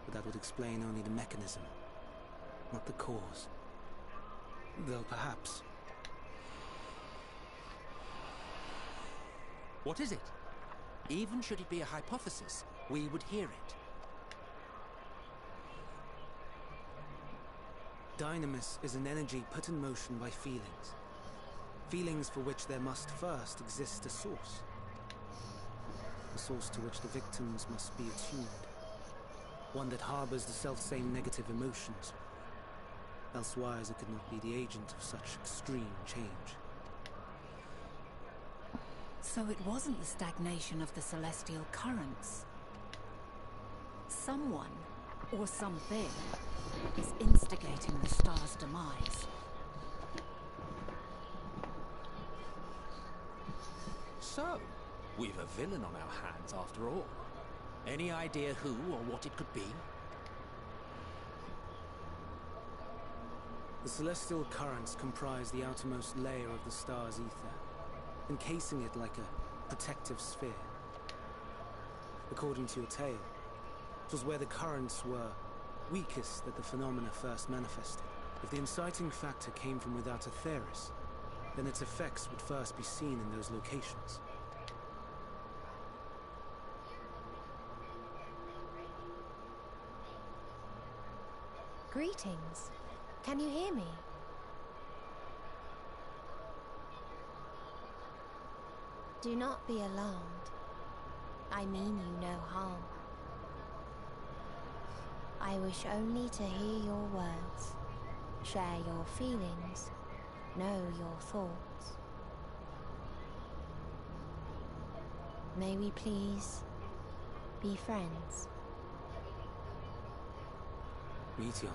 But that would explain only the mechanism, not the cause. Though perhaps... What is it? Even should it be a hypothesis, we would hear it. Dynamis is an energy put in motion by feelings. Feelings for which there must first exist a source. A source to which the victims must be attuned. One that harbors the selfsame negative emotions. Elsewise it could not be the agent of such extreme change. So it wasn't the stagnation of the celestial currents. Someone, or something, is instigating the star's demise. So, we've a villain on our hands after all. Any idea who or what it could be? The celestial currents comprise the outermost layer of the star's ether, encasing it like a protective sphere. According to your tale, it was where the currents were weakest that the phenomena first manifested. If the inciting factor came from without Aetheris, then its effects would first be seen in those locations. Greetings. Can you hear me? Do not be alarmed. I mean you no harm. I wish only to hear your words, share your feelings, know your thoughts. May we please be friends? Meteor.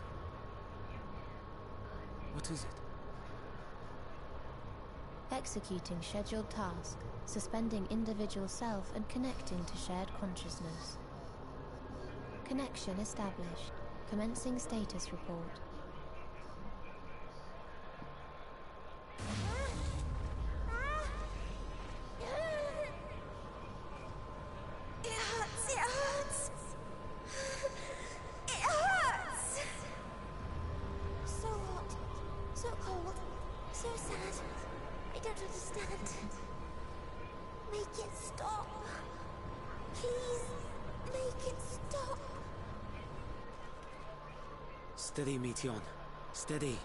What is it? Executing scheduled task, suspending individual self and connecting to shared consciousness. Connection established. Commencing status report. It hurts, it hurts! It hurts! So hot, so cold, so sad. I don't understand. Make it stop. Please, make it stop. Steady, Meteon. Steady.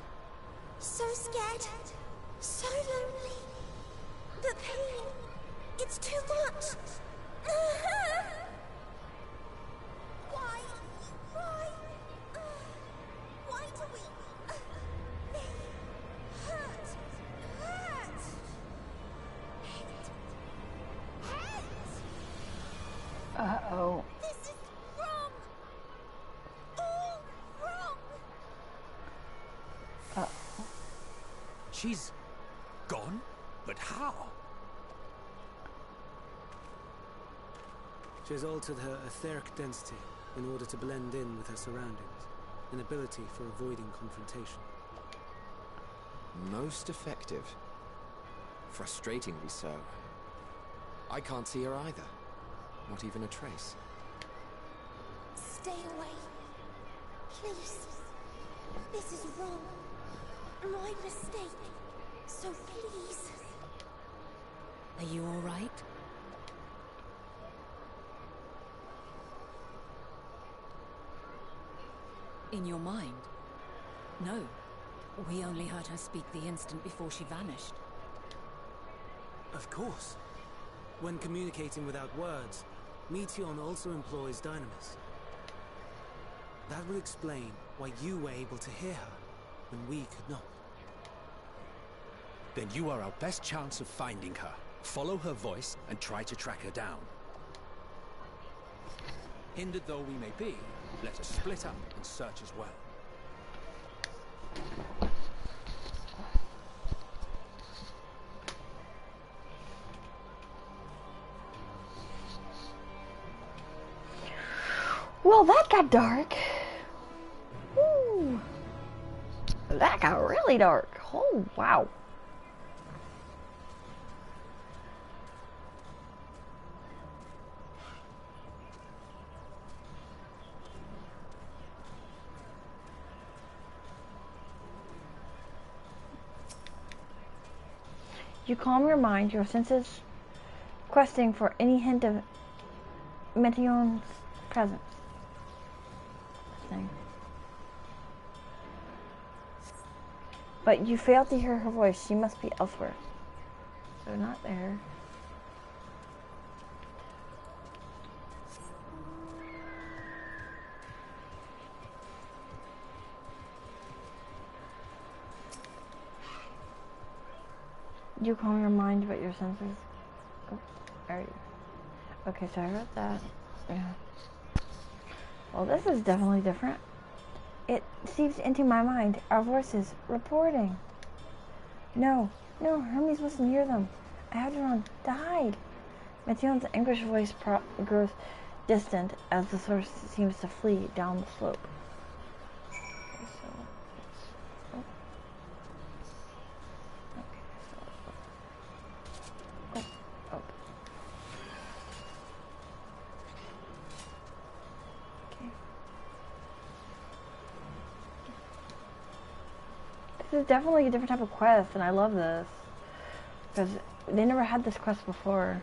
So scared, so lonely. The pain, it's too much. Why? Why? Why do we? They hurt. Hurt. Hurt. Uh-oh. This is wrong. All wrong. She's gone? But how? She has altered her etheric density in order to blend in with her surroundings, an ability for avoiding confrontation. Most effective. Frustratingly so. I can't see her either. Not even a trace. Stay away. Please. This is wrong. My mistake. So please. Are you all right? In your mind? No. We only heard her speak the instant before she vanished. Of course. When communicating without words, Meteon also employs Dynamis. That would explain why you were able to hear her when we could not. Then you are our best chance of finding her. Follow her voice and try to track her down. Hindered though we may be, let us split up and search as well. got dark. Woo. That got really dark. Oh, wow. You calm your mind, your senses questing for any hint of Meteon's presence. Listening. But you fail to hear her voice. She must be elsewhere. So not there. You calm your mind about your senses. Oh, alright. Okay, so I heard that. Yeah. Well, this is definitely different. It seeps into my mind. Our voices reporting. No, Hermes mustn't hear them. I have to run, to hide. Meteon's anguished voice grows distant as the source seems to flee down the slope. Okay, so this is definitely a different type of quest, and I love this because they never had this quest before.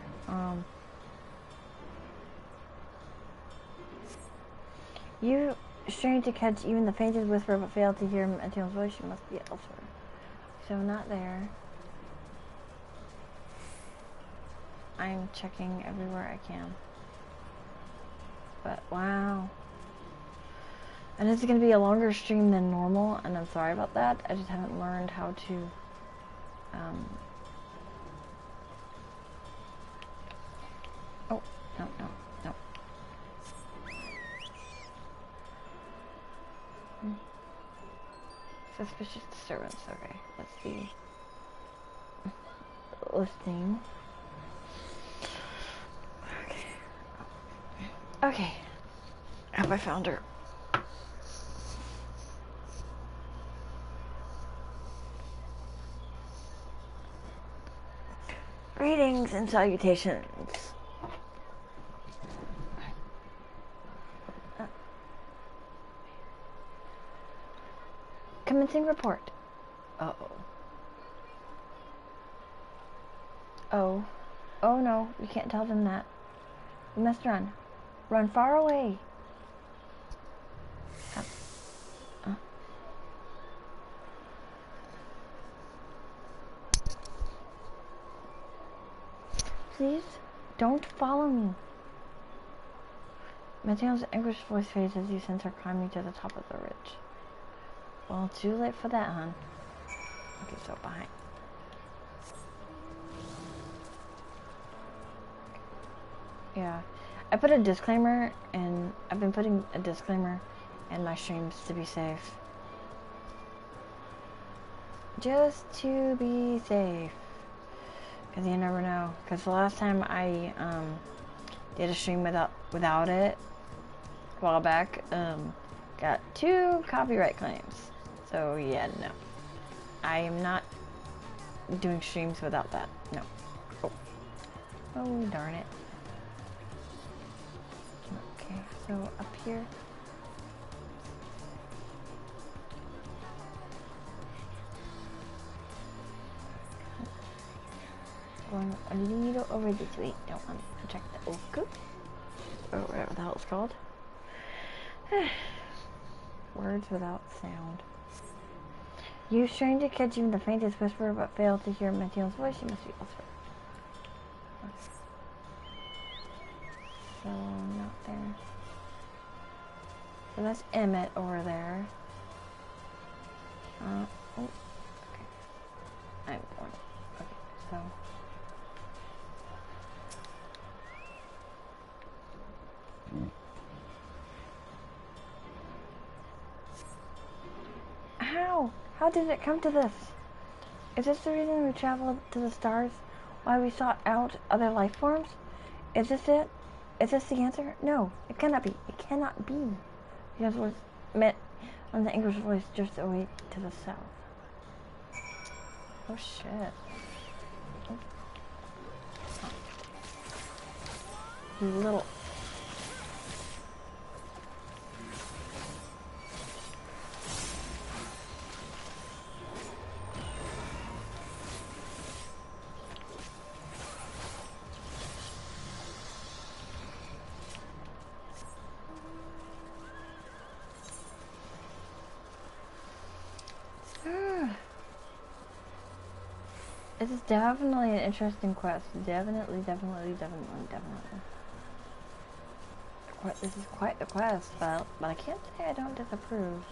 You strain to catch even the faintest whisper, but fail to hear Meteon's voice. You must be elsewhere. So not there. I'm checking everywhere I can. But wow. And this is going to be a longer stream than normal, and I'm sorry about that. I just haven't learned how to oh, no. Suspicious disturbance. Okay, let's see. Listing. Okay. Have I found her? Greetings and salutations. Commencing report. Oh no, we can't tell them that. We must run. Run far away. Please, don't follow me. Meteon's anguished voice fades as you sense her climbing to the top of the ridge. Well, too late for that, hon. Okay, so behind. Yeah, I put a disclaimer, and I've been putting a disclaimer in my streams to be safe. Just to be safe. Because you never know. Because the last time I did a stream without it, a while back, got 2 copyright claims. So yeah, no. I am not doing streams without that. No. Oh darn it. Okay, so up here. Going a little over this way. Don't want to check the oku, or whatever the hell it's called. Words without sound. You strain to catch even the faintest whisper, but fail to hear Meteon's voice. You must be elsewhere. So not there. So that's Emmett over there. Oh, okay. I'm going. Okay, so. How did it come to this? Is this the reason we traveled to the stars? Why we sought out other life forms? Is this it? Is this the answer? No, it cannot be. It cannot be. His voice met on the English voice drifts away to the south. Oh shit. Oh. You little... This is definitely an interesting quest. Definitely. This is quite the quest, but I can't say I don't disapprove.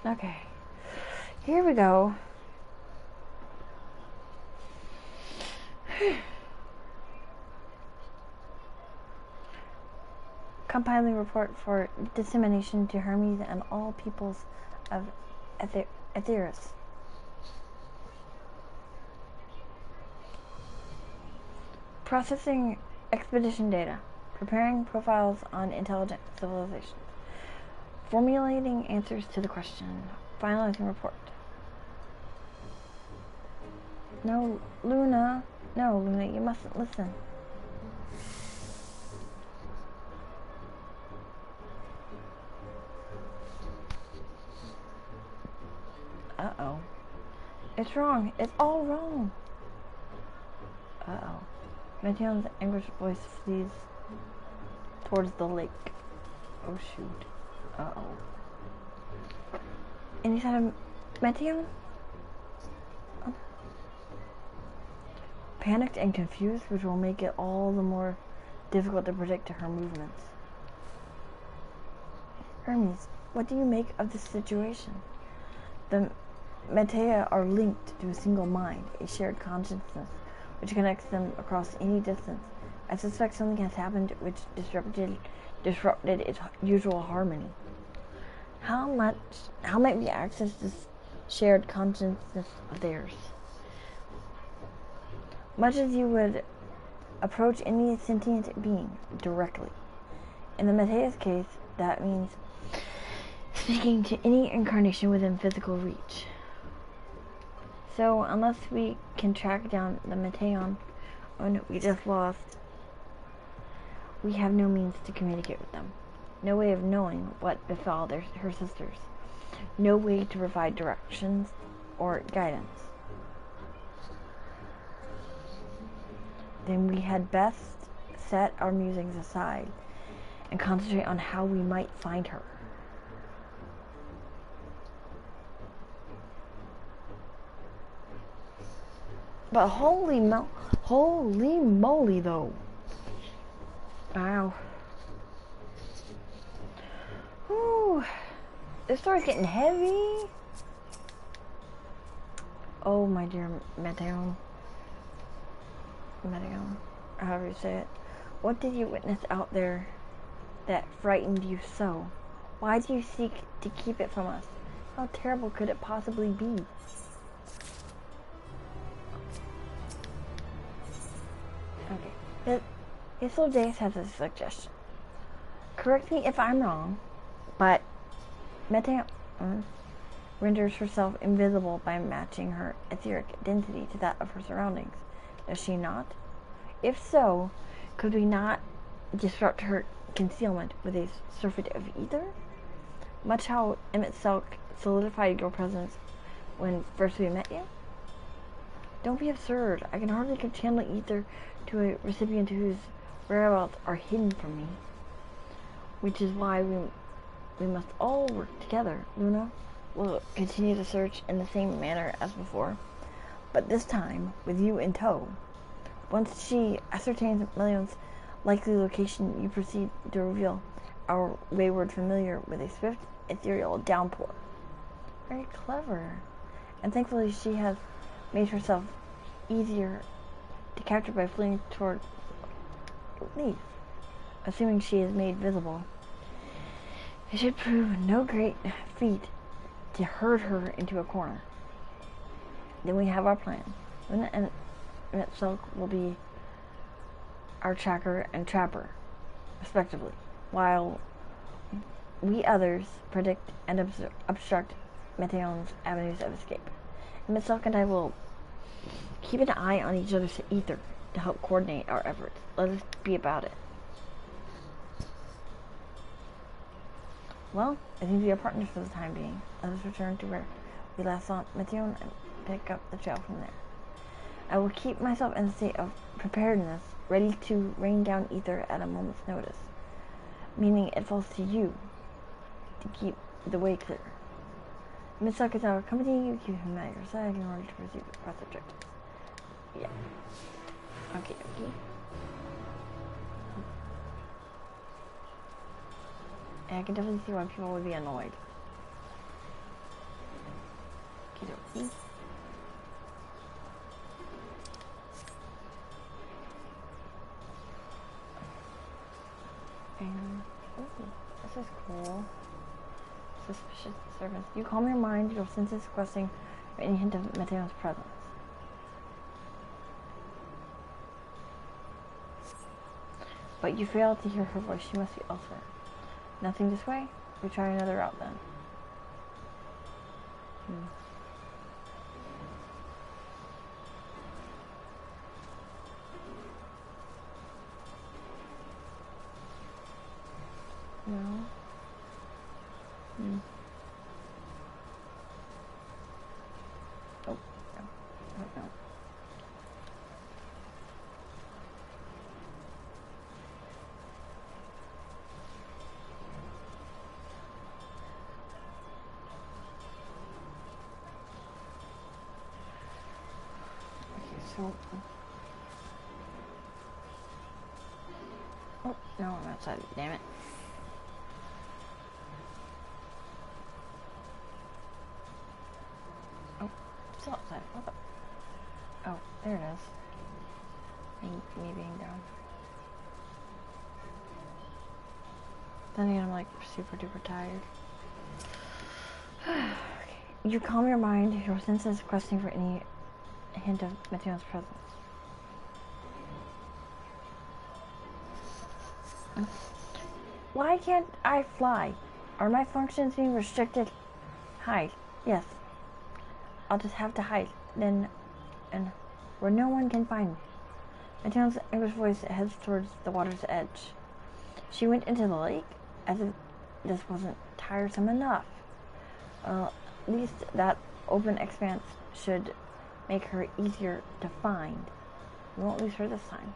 Okay, here we go. Compiling report for dissemination to Hermes and all peoples of Aetheris. Processing expedition data. Preparing profiles on intelligent civilizations. Formulating answers to the question. Finalizing report. No, Luna, you mustn't listen. Uh-oh. It's wrong. It's all wrong. Uh-oh. Meteon's anguished voice flees towards the lake. Oh, shoot. Uh-oh. Any sign of Meteon? Oh. Panicked and confused, which will make it all the more difficult to predict her movements. Hermes, what do you make of this situation? The Metea are linked to a single mind, a shared consciousness, which connects them across any distance. I suspect something has happened which disrupted its usual harmony. How might we access this shared consciousness of theirs? Much as you would approach any sentient being directly. In the Metea's case, that means speaking to any incarnation within physical reach. So, unless we can track down the Meteon we just lost, we have no means to communicate with them. No way of knowing what befell her sisters. No way to provide directions or guidance. Then we had best set our musings aside and concentrate on how we might find her. But holy moly though. Wow. Whew. This story's getting heavy. Oh my dear Meteon, however you say it. What did you witness out there that frightened you so? Why do you seek to keep it from us? How terrible could it possibly be? Okay. Islodeus has a suggestion. Correct me if I'm wrong, but Meteon renders herself invisible by matching her etheric identity to that of her surroundings. Does she not? If so, could we not disrupt her concealment with a surfeit of ether? Much how Emmett Selk solidified your presence when first we met you? Don't be absurd. I can hardly channel ether to a recipient whose whereabouts are hidden from me. Which is why we must all work together. Luna will continue the search in the same manner as before, but this time with you in tow. Once she ascertains Melion's likely location, you proceed to reveal our wayward familiar with a swift ethereal downpour. Very clever. And thankfully she has made herself easier to capture by fleeing toward Leaf. Assuming she is made visible, it should prove no great feat to herd her into a corner. Then we have our plan. Luna and Silk will be our tracker and trapper, respectively, while we others predict and obstruct Meteon's avenues of escape. And Silk and I will keep an eye on each other's ether to help coordinate our efforts. Let us be about it. Well, I think we are partners for the time being. Let us return to where we last saw Meteon and pick up the trail from there. I will keep myself in a state of preparedness, ready to rain down ether at a moment's notice, meaning it falls to you to keep the way clear. Miss Silk is our company. You keep him at your side in order to pursue across objectives. Yeah. Okay, okay. And I can definitely see why people would be annoyed. Okay, okay. And, ooh, this is cool. Suspicious servants. You calm your mind, your senses questing for any hint of Meteon's presence. But you fail to hear her voice. She must be elsewhere. Nothing this way? We try another route then. No. Oh, no. Oh, no. Okay, so... Oh, no, I'm outside. Damn it. Still outside. What the? Oh, there it is. Me being down. Then again, I'm like super duper tired. Okay. You calm your mind, your senses questing for any hint of Meteon's presence. Why can't I fly? Are my functions being restricted? Hide. Yes. I'll just have to hide, then, and where no one can find me. Meteon's English voice heads towards the water's edge. She went into the lake, as if this wasn't tiresome enough. At least that open expanse should make her easier to find. We won't lose her this time.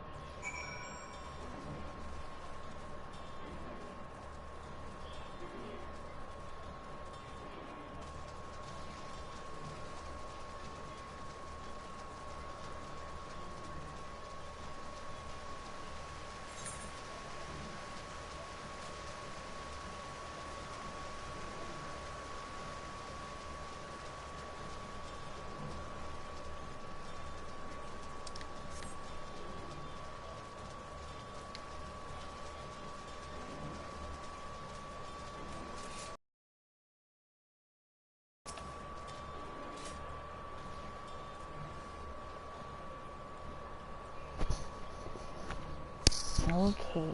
Okay.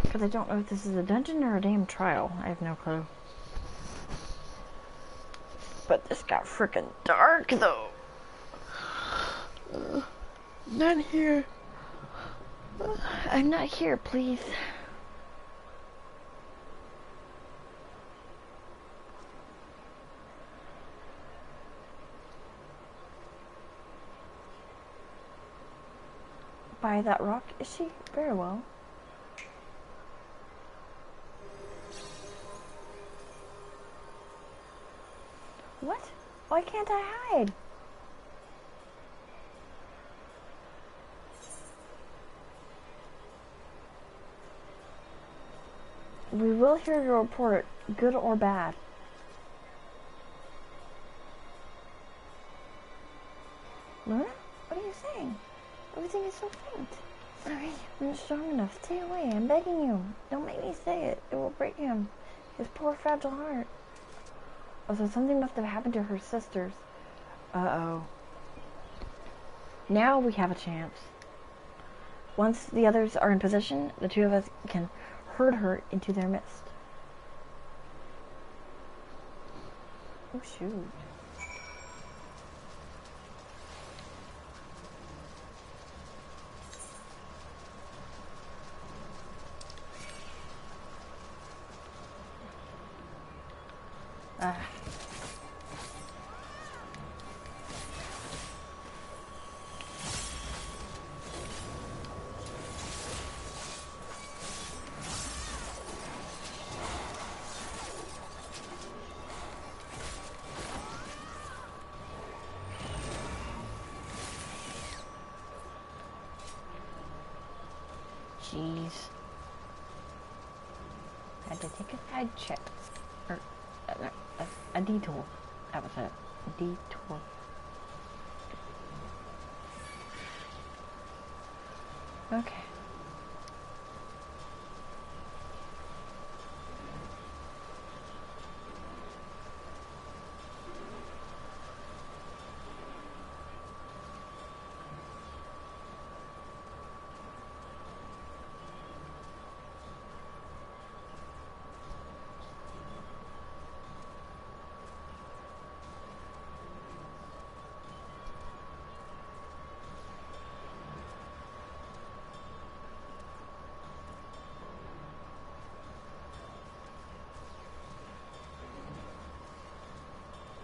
Because I don't know if this is a dungeon or a damn trial. I have no clue. But this got frickin' dark, though. Not here. I'm not here, please. By that rock, is she? Very well. What? Why can't I hide? We will hear your report, good or bad. Luna? What are you saying? Everything is so faint. Sorry, I'm not strong enough. Stay away, I'm begging you. Don't make me say it. It will break him. His poor fragile heart. Oh, so something must have happened to her sisters. Uh-oh. Now we have a chance. Once the others are in position, the two of us can herd her into their midst. Oh, shoot. Ah. Jeez. Had to take a side check. Or a detour. That was it. A detour. Okay.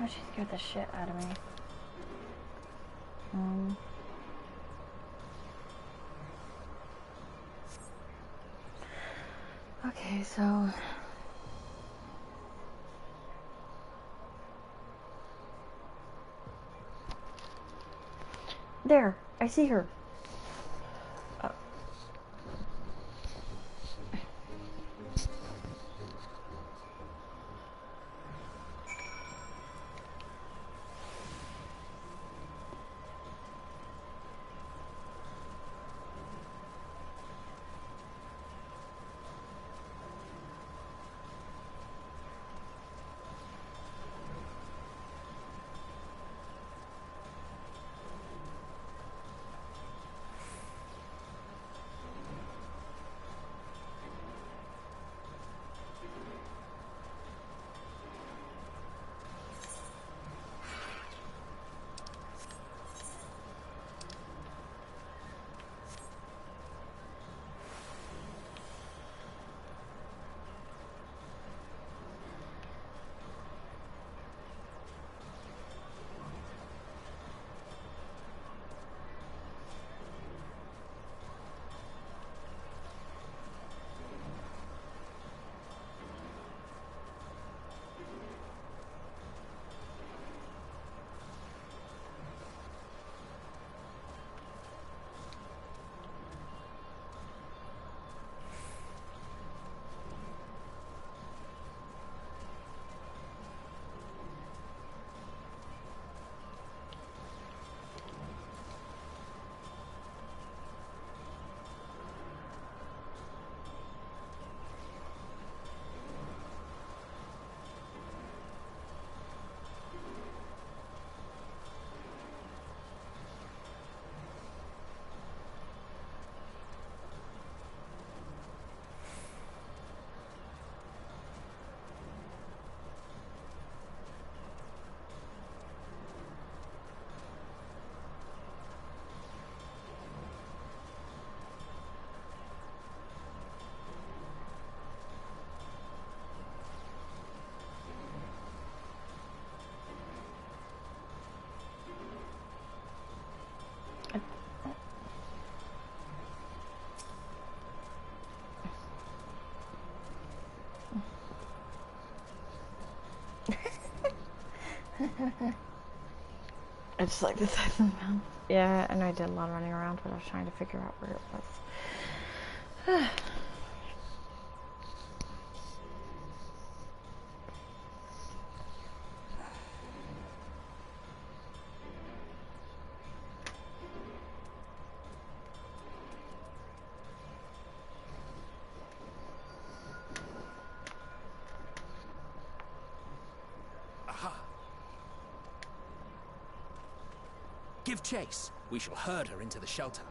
Oh, she scared the shit out of me. Okay, so... There! I see her! I just like the size of the mouth. Yeah, and I did a lot of running around, but I was trying to figure out where it was. Give chase. We shall herd her into the shelter.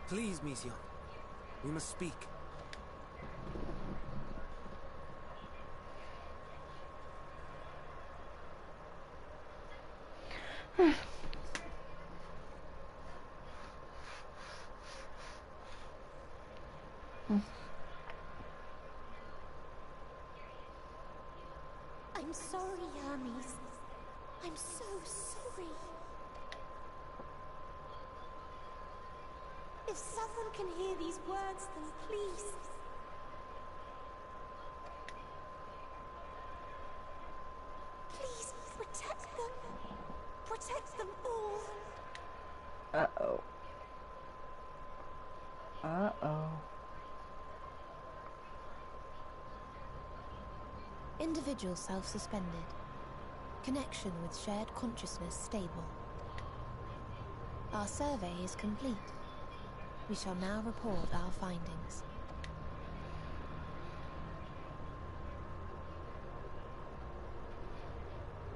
Please, Mission. We must speak. I'm sorry, Hermes. I'm so sorry. If someone can hear these words, then please. Please protect them. Protect them all. Uh-oh. Uh-oh. Individual self-suspended. Connection with shared consciousness stable. Our survey is complete. We shall now report our findings.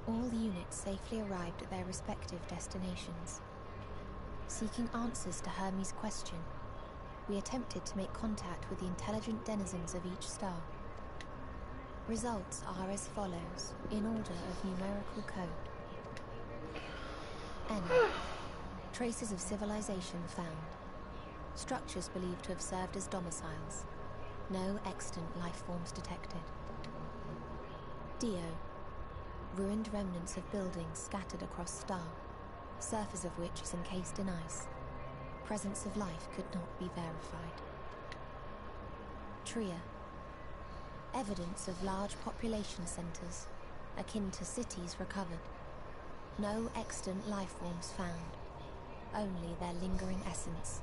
All units safely arrived at their respective destinations. Seeking answers to Hermes' question, we attempted to make contact with the intelligent denizens of each star. Results are as follows, in order of numerical code. N. Traces of civilization found. Structures believed to have served as domiciles. No extant life forms detected. Dio. Ruined remnants of buildings scattered across star, surface of which is encased in ice. Presence of life could not be verified. Tria. Evidence of large population centers, akin to cities recovered. No extant life forms found, only their lingering essence.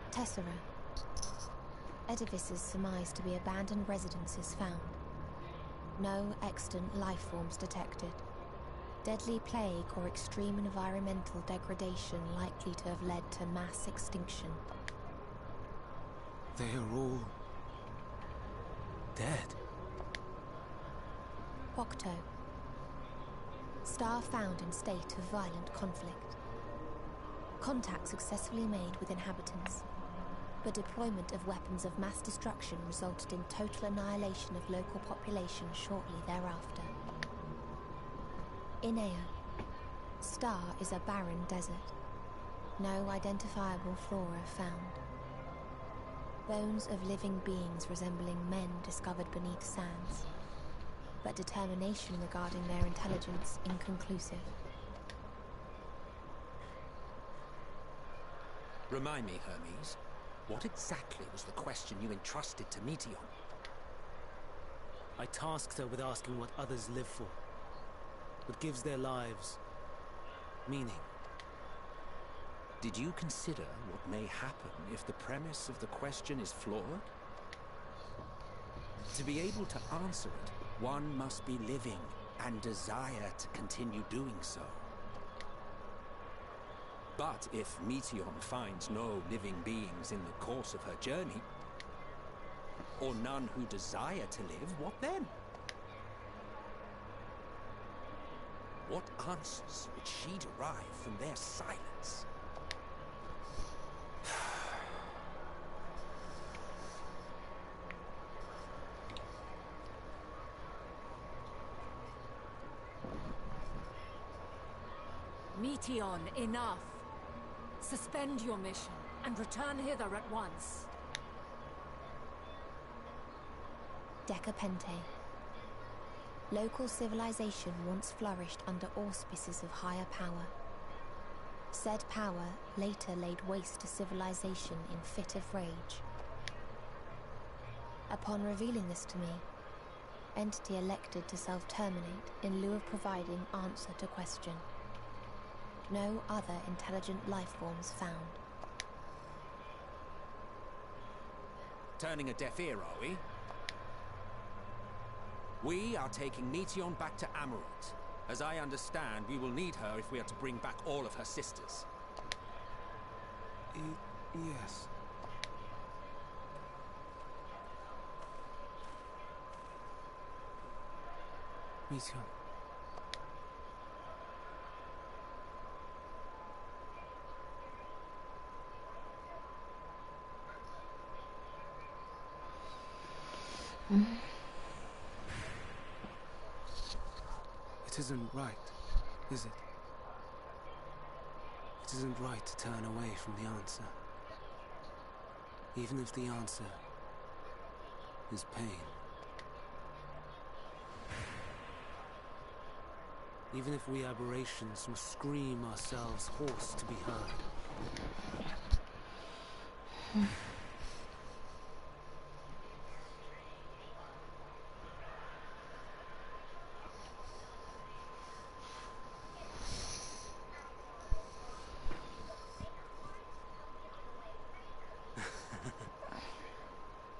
Tessera. Edifices surmised to be abandoned residences found. No extant life forms detected. Deadly plague or extreme environmental degradation likely to have led to mass extinction. They are all dead. Octo. Star found in state of violent conflict. Contact successfully made with inhabitants, but deployment of weapons of mass destruction resulted in total annihilation of local population shortly thereafter. Inea. Star is a barren desert. No identifiable flora found. Bones of living beings resembling men discovered beneath sands, but determination regarding their intelligence inconclusive. Remind me, Hermes, what exactly was the question you entrusted to Meteion? I tasked her with asking what others live for, what gives their lives meaning. Did you consider what may happen if the premise of the question is flawed? To be able to answer it, one must be living and desire to continue doing so. But if Meteion finds no living beings in the course of her journey, or none who desire to live, what then? What answers would she derive from their silence? Meteon, enough. Suspend your mission and return hither at once. Decapente. Local civilization once flourished under auspices of higher power. Said power later laid waste to civilization in fit of rage. Upon revealing this to me, entity elected to self-terminate in lieu of providing answer to question. No other intelligent life forms found. Turning a deaf ear, are we? We are taking Meteon back to Amarant. As I understand, we will need her if we are to bring back all of her sisters. Yes. Meteon. It isn't right, is it? It isn't right to turn away from the answer. Even if the answer is pain. Even if we aberrations must scream ourselves hoarse to be heard.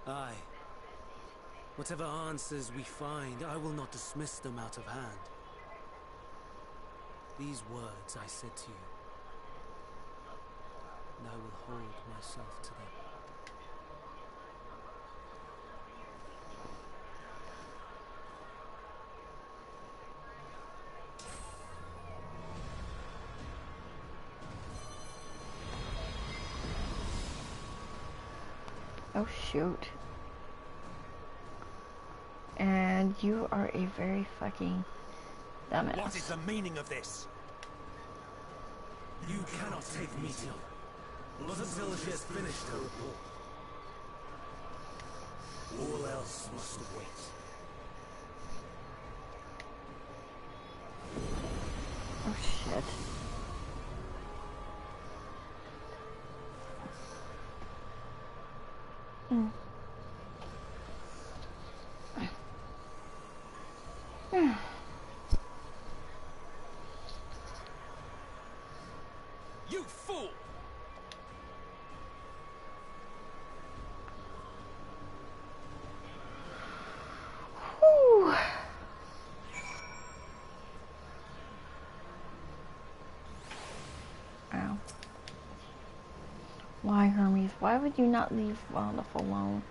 Aye. Whatever answers we find, I will not dismiss them out of hand. These words I said to you, and I will hold myself to them. Oh shoot. And you are a very fucking dumbass. What is the meaning of this? You cannot take Meteon. Not until she has finished her report. All else must wait. Oh shit. You fool! Whew. Ow. Why, Hermes? Why would you not leave Wildlife alone?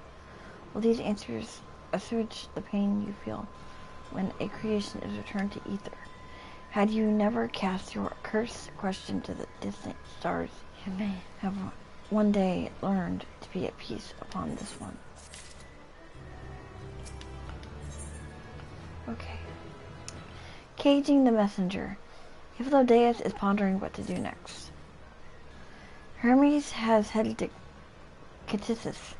Will these answers assuage the pain you feel when a creation is returned to ether? Had you never cast your cursed question to the distant stars, you may have one day learned to be at peace upon this one. Okay. Caging the messenger. Hypnodeus is pondering what to do next. Hermes has headed to Catissus.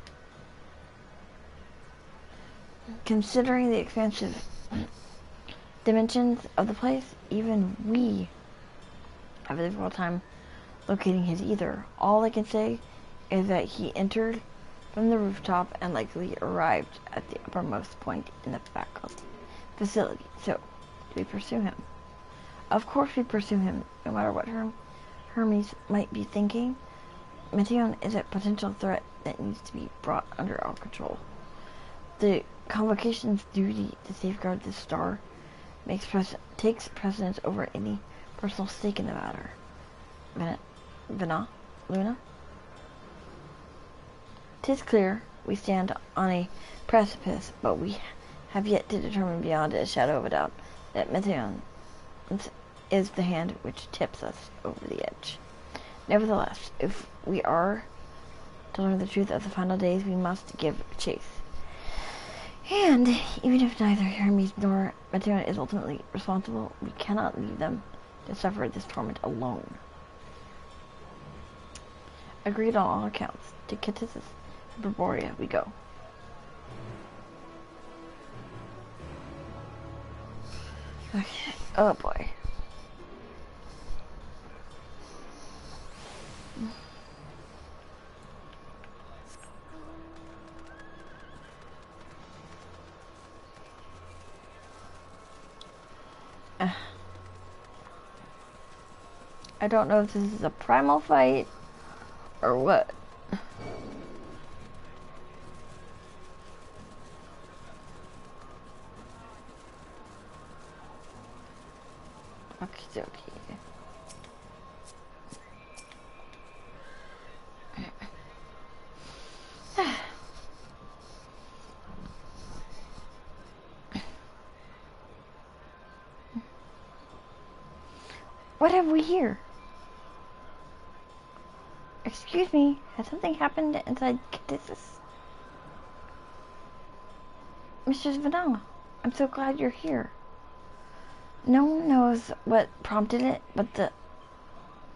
Considering the expansive dimensions of the place, even we have a difficult time locating his ether. All I can say is that he entered from the rooftop and likely arrived at the uppermost point in the faculty facility. So, do we pursue him? Of course we pursue him, no matter what Hermes might be thinking. Meteon is a potential threat that needs to be brought under our control. The Convocation's duty to safeguard this star takes precedence over any personal stake in the matter. Luna? 'Tis clear we stand on a precipice, but we have yet to determine beyond a shadow of a doubt that Meteon is the hand which tips us over the edge. Nevertheless, if we are to learn the truth of the final days, we must give chase. And even if neither Hermes nor Meteon is ultimately responsible, we cannot leave them to suffer this torment alone. Agreed on all accounts. To Kittis' Berboria we go. Okay. Oh boy. I don't know if this is a primal fight or what. Okie dokie. What have we here? Excuse me, has something happened inside Cadissus? Mistress Vanilla, I'm so glad you're here. No one knows what prompted it, but the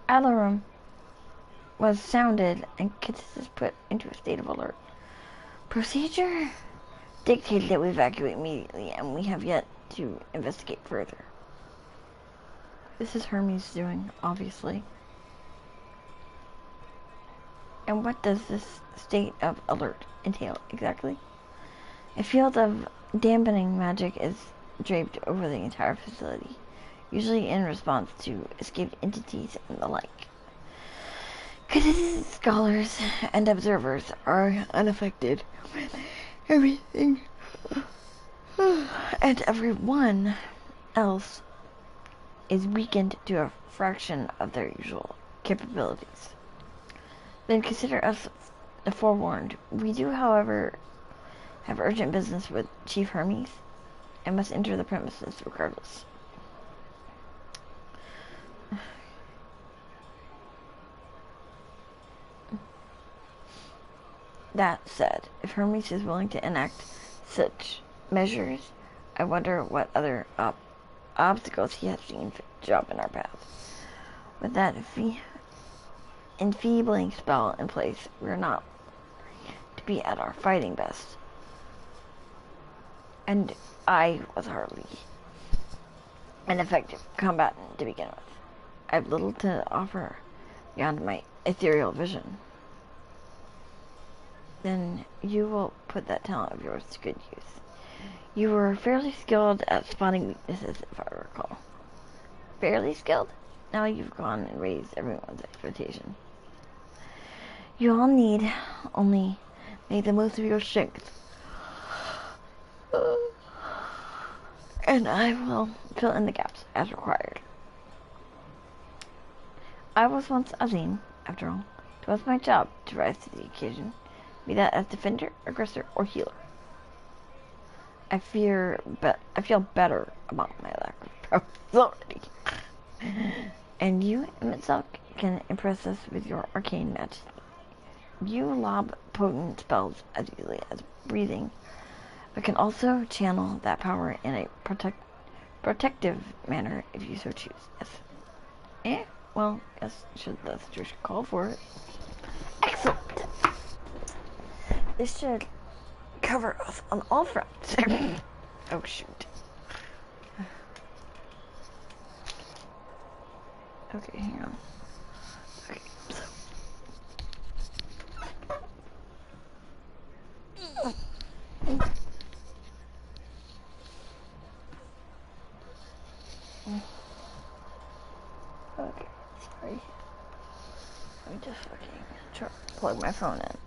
alarm was sounded and Cadissus put into a state of alert. Procedure dictated that we evacuate immediately, and we have yet to investigate further. This is Hermes doing, obviously. And what does this state of alert entail exactly? A field of dampening magic is draped over the entire facility, usually in response to escaped entities and the like. Scholars and observers are unaffected with everything, and everyone else is weakened to a fraction of their usual capabilities. Then consider us forewarned. We do, however, have urgent business with Chief Hermes and must enter the premises regardless. That said, if Hermes is willing to enact such measures, I wonder what other obstacles he has seen fit to drop in our path. With that enfeebling spell in place, we're not to be at our fighting best. And I was hardly an effective combatant to begin with. I have little to offer beyond my ethereal vision. Then you will put that talent of yours to good use. You were fairly skilled at spotting weaknesses, if I recall. Fairly skilled? Now you've gone and raised everyone's expectation. You all need only make the most of your strength. And I will fill in the gaps as required. I was once Azim, after all. It was my job to rise to the occasion, be that as defender, aggressor, or healer. I feel better about my lack of authority. And you, MSQ, can impress us with your arcane majesty. You lob potent spells as easily as breathing, but can also channel that power in a protective manner if you so choose. Yes. Well, yes, should the situation call for it. Excellent! This should cover us on all fronts. Oh, shoot. Okay, hang on. Okay, so. Okay, sorry. Let me just fucking try to plug my phone in.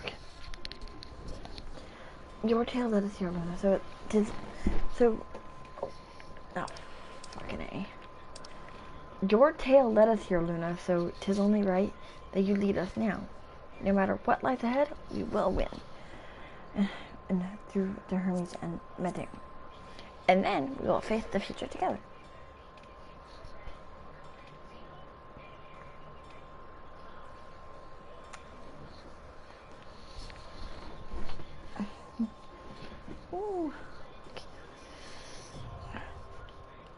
Okay. Your tail led us here, Luna, so it is. So. Oh, fucking A. Your tail led us here, Luna, so 'tis only right that you lead us now. No matter what lies ahead, we will win. And through the Hermes and Medea. And then we will face the future together. Ooh.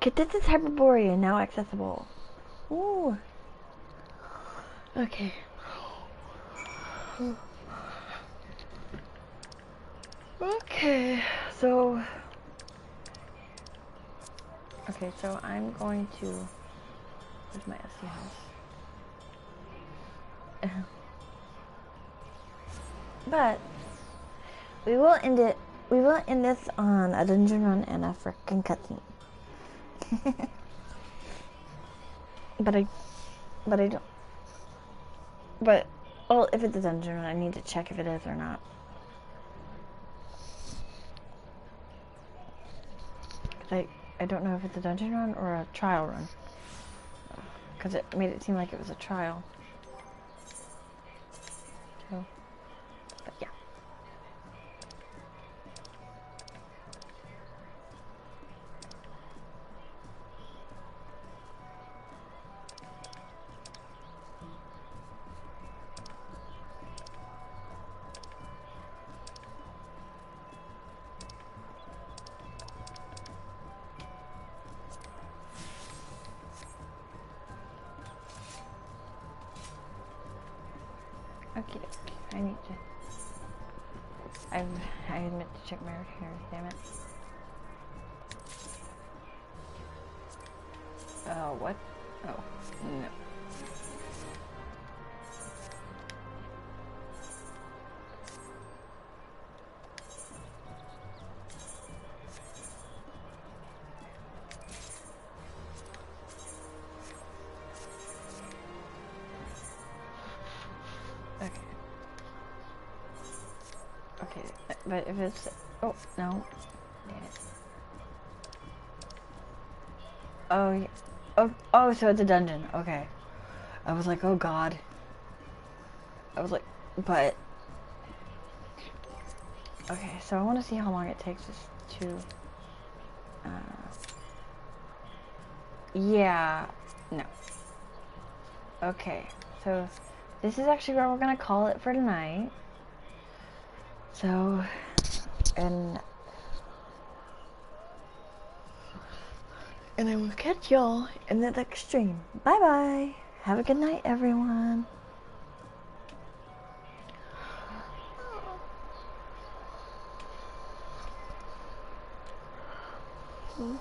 Okay, this is Hyperborea, now accessible. Ooh. Okay. Okay, so... Okay, so I'm going to... Where's my SC house? But... We will end this on a dungeon run and a frickin' cutscene. But I don't... But, well, if it's a dungeon run, I need to check if it is or not. Because I don't know if it's a dungeon run or a trial run. Because it made it seem like it was a trial. So, but yeah. Okay, I need to... I admit to check my repairs, damn it. What? Oh, no. Okay, but if it's... Oh, no. Damn it. Oh, yeah. Oh, so it's a dungeon. Okay. I was like, oh god. I was like, but... Okay, so I want to see how long it takes us to... Yeah. No. Okay, so this is actually where we're gonna call it for tonight. So, and I will catch y'all in the next stream. Bye bye. Have a good night, everyone. Hmm.